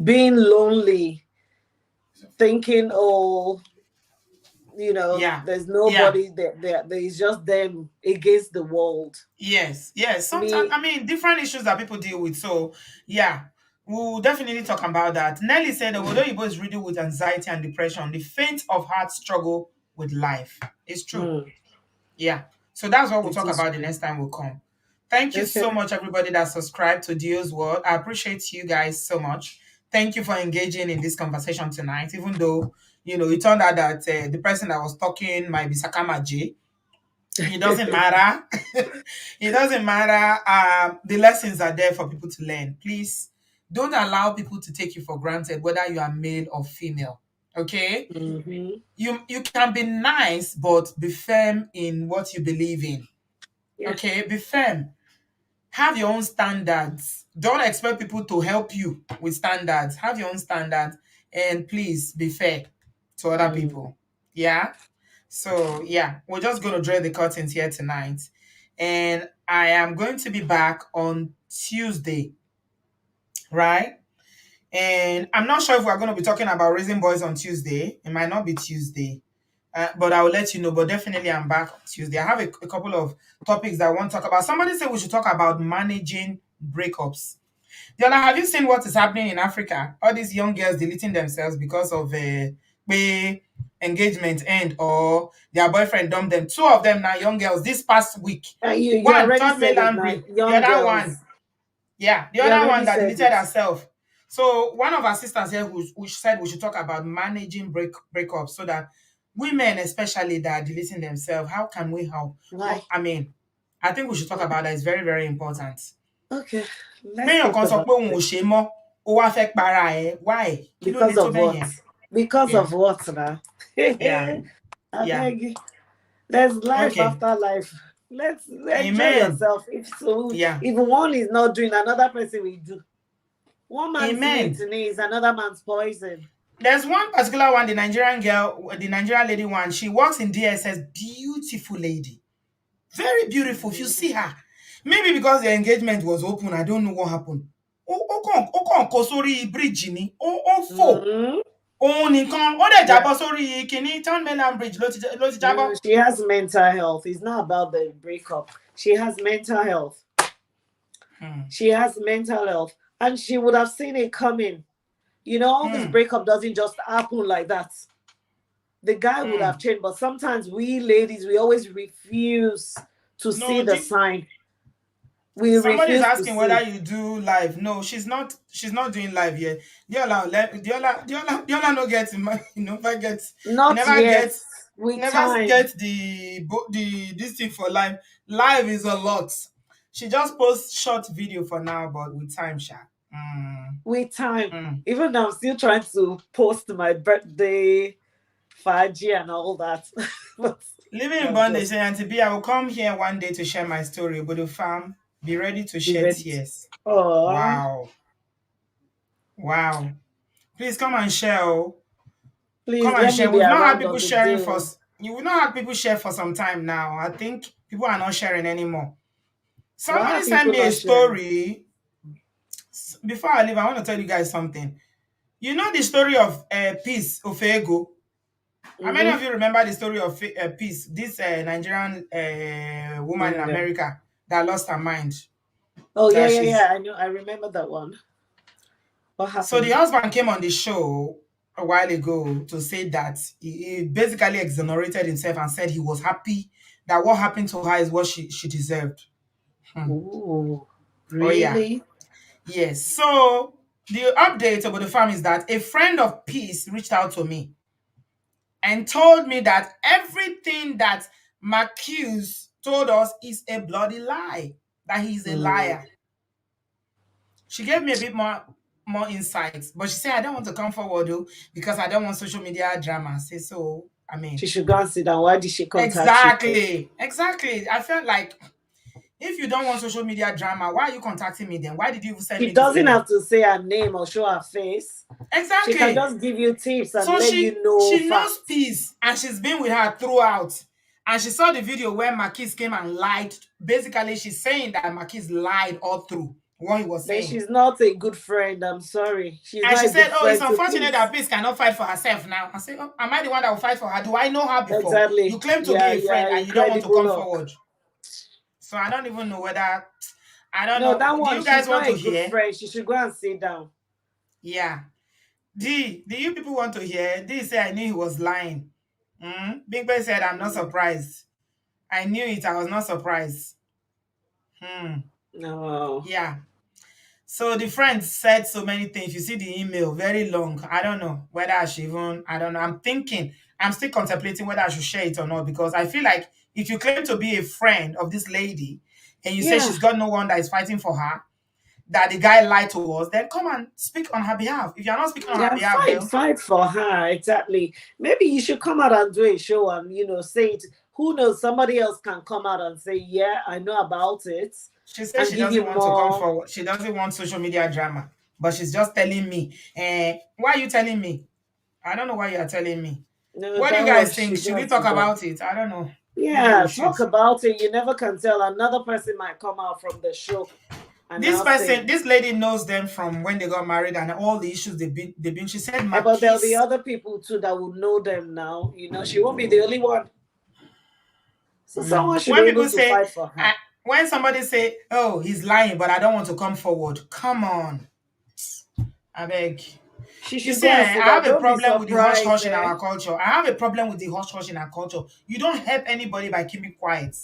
Being lonely, thinking, oh, Yeah. there's Yeah. nobody there's just them against the world. Yes. Yes. Sometimes, Me. I mean, different issues that people deal with. So, yeah, we'll definitely talk about that. Nelly said, although Igbo is riddled with anxiety and depression, the faint of heart struggle with life. It's true. Mm, Yeah. So that's what we'll it talk is about the true. next time we'll come. Thank you Okay. so much, everybody that subscribed to Dio's World. I appreciate you guys so much. Thank you for engaging in this conversation tonight, even though, it turned out that the person that was talking might be Sakama J. It doesn't matter. It doesn't matter. The lessons are there for people to learn. Please don't allow people to take you for granted, whether you are male or female. Okay? Mm-hmm. You can be nice, but be firm in what you believe in. Yeah. Okay? Be firm. Have your own standards. Don't expect people to help you with standards. Have your own standards, and please be fair to other Mm. people. Yeah? So, yeah, we're just going to draw the curtains here tonight. And I am going to be back on Tuesday, right? And I'm not sure if we're going to be talking about raising boys on Tuesday. It might not be Tuesday, but I will let you know. But definitely, I'm back on Tuesday. I have a couple of topics that I want to talk about. Somebody said we should talk about managing breakups. Deola, have you seen what is happening in Africa? All these young girls deleting themselves because of engagement end or their boyfriend dumped them. Two of them now, young girls, this past week. You One, already third said it mainland now, bridge. The young other girls. one, yeah, the You other already one that said deleted it. herself. So one of our sisters here who said we should talk about managing breakups so that women especially that are deleting themselves, how can we help? Why? I mean, I think we should talk about that. It's very, very important. Okay, let's Péèyàn talk kan sọ about pé òun ò it. ṣe mọ́, ó wá fẹ́ para ẹ̀. Why? Kí ló le Because tó of bẹ́ẹ̀ what? yẹn? Because Yeah, of what now? yeah, I yeah. beg you. There's life Okay. after life. Let's enjoy Amen. yourself. If Yeah. one is not doing, another person will do. One man's meat Amen. is another man's poison. There's one particular one, the Nigerian girl, the Nigerian lady one. She works in DSS. Beautiful lady. Very beautiful. If you see her. Maybe because the engagement was open, I don't know what happened. Ó kàn kó sórí bridge ni. Ó fò. Mm-hmm. Òun nìkan. Ó dẹ̀ Yeah. jábọ́ sórí kìíní Town Mainland Bridge ló ti jábọ́. She has mental health. It's not about the breakup. She has mental health. She has mental health. And she would have seen it coming. All this breakup doesn't just happen like that. The guy would have changed. But sometimes we ladies, we always refuse to see the sign. Somebody is refuse to asking see. whether you do live. No, she's not doing live yet. Deola no get never get Not never yet. get With never time. get the this thing for live. Live is a lot. She just posts short video for now, but with time, Sha. With time. Even though I'm still trying to post my birthday, Faji and all that. Living in bondage, say Auntie B, I will come here one day to share my story, but the fam, be ready to shed tears. Oh. Wow. Wow. Please come and share. Please come and let me share. be We've not had around people on the sharing day. We've not had people share for some time now. I think people are not sharing anymore. Why are Somebody sent people me a not story. Before I leave, I want to tell you guys something. You know the story of Peace Ofego? How many of you remember the story of Peace, this Nigerian woman in America that lost her mind? Oh, yeah. I know. I remember that one. What happened? So the husband came on the show a while ago to say that he basically exonerated himself and said he was happy that what happened to her is what she deserved. Ooh, really? Oh, yeah. Yes. So the update about the farm is that a friend of Peace reached out to me and told me that everything that Marcus told us is a bloody lie, that he's a liar. She gave me a bit more insights, but she said I don't want to come forward though because I don't want social media drama. I say so. I mean, She should go and sit down. Why did she contact you? Exactly. I felt like if you don't want social media drama, why are you contacting me then? Why did you send She me this doesn't email? have to say her name or show her face. She can Exactly. just give you tips and So let you know she knows peace, and she's been with her throughout. And she saw the video where Marquise came and lied. Basically, she's saying that Marquise lied all through what he was Then saying. she's not a good friend. I'm sorry. She's And not she a good said, "Oh, it's friend to unfortunate Peace. that Peace cannot fight for herself now." I said, "Oh, am I the one that will fight for her? Do I know her before? Exactly. You claim to be a friend and you don't want to come forward." So I don't even know whether I don't know. That one, do you guys she's want not to a good hear? friend. She should go and sit down. Yeah. Do you people want to hear? D say I knew he was lying. Big Boy said I'm not surprised. I knew it. I was not surprised. No. Yeah. So the friend said so many things. You see the email, very long. I don't know whether I should even, I don't know. I'm still contemplating whether I should share it or not, because I feel like if you claim to be a friend of this lady and you say she's got no one that is fighting for her, that the guy lied to us, then come and speak on her behalf. If you're not speaking on her behalf, fight for her. Exactly. Maybe you should come out and do a show and say it. Who knows? Somebody else can come out and say, "Yeah, I know about it." She says she doesn't want to come forward. She doesn't want social media drama, but she's just telling me. Why are you telling me? I don't know why you are telling me. No, what do you guys think? Should we talk about it? I don't know. Yeah, talk about it. You never can tell. Another person might come out from the show. This lady knows them from when they got married and all the issues they've been. She said, but there'll be other people too that will know them now. She won't be the only one. So someone should be able to fight for her. When somebody say, "Oh, he's lying, but I don't want to come forward," come on, I beg. You see, I have a problem with the hush hush in our culture. I have a problem with the hush hush in our culture. You don't help anybody by keeping quiet.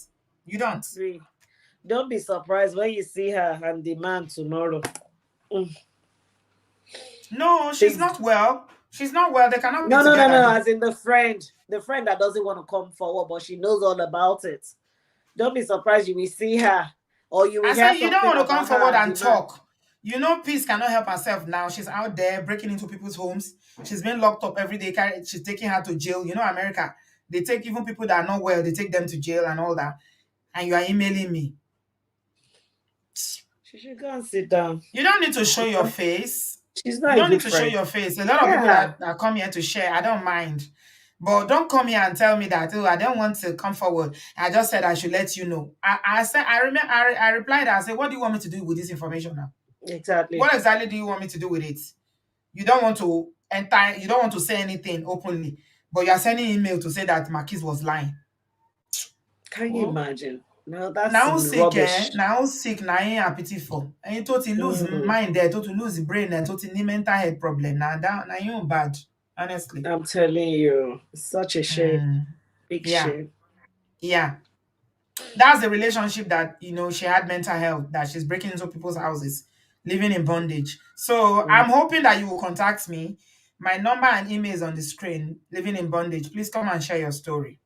You don't. Don't be surprised when you see her and the man tomorrow. No, she's not well. She's not well. They cannot be together. No. As in the friend that doesn't want to come forward, but she knows all about it. Don't be surprised you will see her, or you will hear something. You don't want to come forward and talk. Man. Peace cannot help herself now. She's out there breaking into people's homes. She's been locked up every day. She's taking her to jail. America, they take even people that are not well, they take them to jail and all that. And you are emailing me. She should go and sit down. You don't need to show your face. She's not. You don't need to show your face. A lot of people that come here to share, I don't mind. But don't come here and tell me that, "Oh, I don't want to come forward. I just said I should let you know." I said, I replied, I said, "What do you want me to do with this information now?" Exactly. What exactly do you want me to do with it? You don't want to enter, you don't want to say anything openly, but you are sending email to say that Marquise was lying. Can you imagine? No, that's now rubbish. Now sick, now I pity for. And you totally lose mind there, totally lose brain, and totally mental health problem. Now you bad. Honestly, I'm telling you, it's such a shame. Big shame. Yeah. That's the relationship that, she had mental health, that she's breaking into people's houses, living in bondage. So I'm hoping that you will contact me. My number and email is on the screen. Living in bondage. Please come and share your story.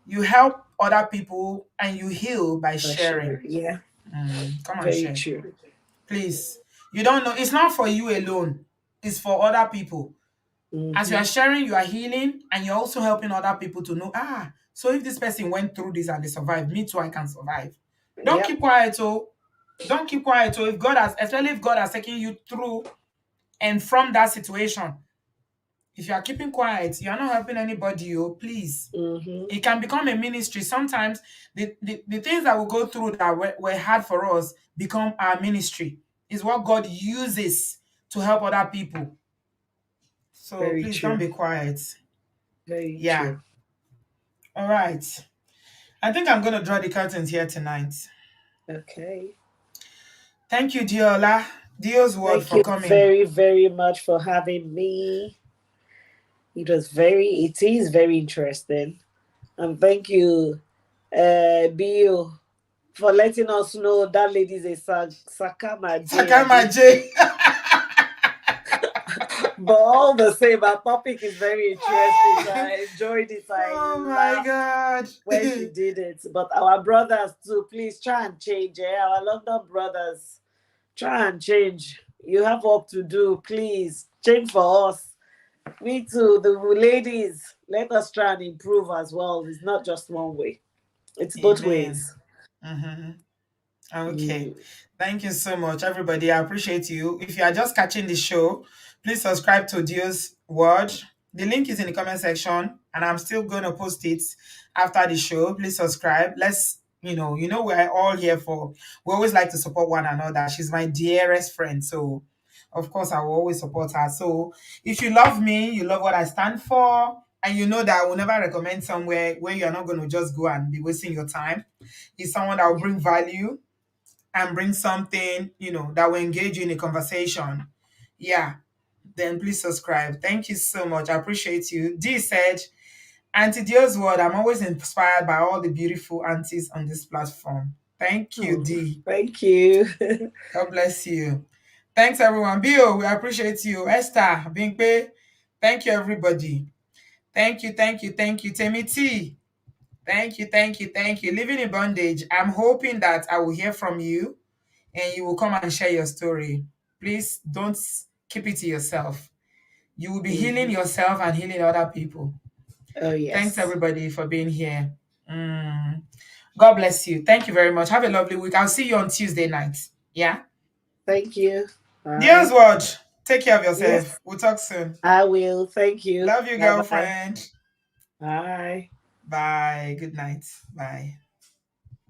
You help other people and you heal by sharing. Yeah. Come and Very share. true. Please. You don't know. It's not for you alone. It's for other people. As you are sharing, you are healing, and you're also helping other people to know, so if this person went through this and they survived, me too, I can survive. Don't keep quiet, Don't keep quiet, especially if God has taken you through and from that situation. If you are keeping quiet, you are not helping anybody, please. It can become a ministry. Sometimes the things that we go through that were hard for us become our ministry. It's what God uses to help other people. So please don't be quiet. Very true. All right. I think I'm going to draw the curtains here tonight. Okay. Thank you, Deola. Dio's word for coming. Thank you very, very much for having me. It is very interesting. And thank you, Bio, for letting us know that lady is a Sakama J. But all the same, our topic is very interesting. I enjoyed it. Oh my God. When she did it. But our brothers too, please try and change. Our London brothers, Try and change. You have work to do. Please change for us. Me too. The ladies, let us try and improve as well. It's not just one way. It's both Amen. ways. Mm-hmm. Okay. Mm. Thank you so much, everybody. I appreciate you. If you are just catching the show, please subscribe to Dio's Word. The link is in the comment section, and I'm still going to post it after the show. Please subscribe. Let's, we're all here for, we always like to support one another. She's my dearest friend. So, of course, I will always support her. So, if you love me, you love what I stand for, and you know that I will never recommend somewhere where you're not going to just go and be wasting your time. It's someone that will bring value and bring something, that will engage you in a conversation. Yeah, then please subscribe. Thank you so much. I appreciate you. Dee said, Auntie Dio's word, I'm always inspired by all the beautiful aunties on this platform. Thank you, Oh, Dee. thank you. God bless you. Thanks, everyone. Bio, we appreciate you. Esther, Bingpe, thank you, everybody. Thank you, thank you, thank you. Tammy T, thank you, thank you, thank you. Living in bondage. I'm hoping that I will hear from you and you will come and share your story. Please don't keep it to yourself. You will be healing Mhm. yourself and healing other people. Oh, Thanks, yes. everybody, for being here. God bless you. Thank you very much. Have a lovely week. I'll see you on Tuesday night. Yeah? Thank you. Dear's Bye. word. Take care of Yes, yourself. We'll talk soon. I will. Thank you. Love you, Bye bye. girlfriend. Bye. Bye. Good night. Bye.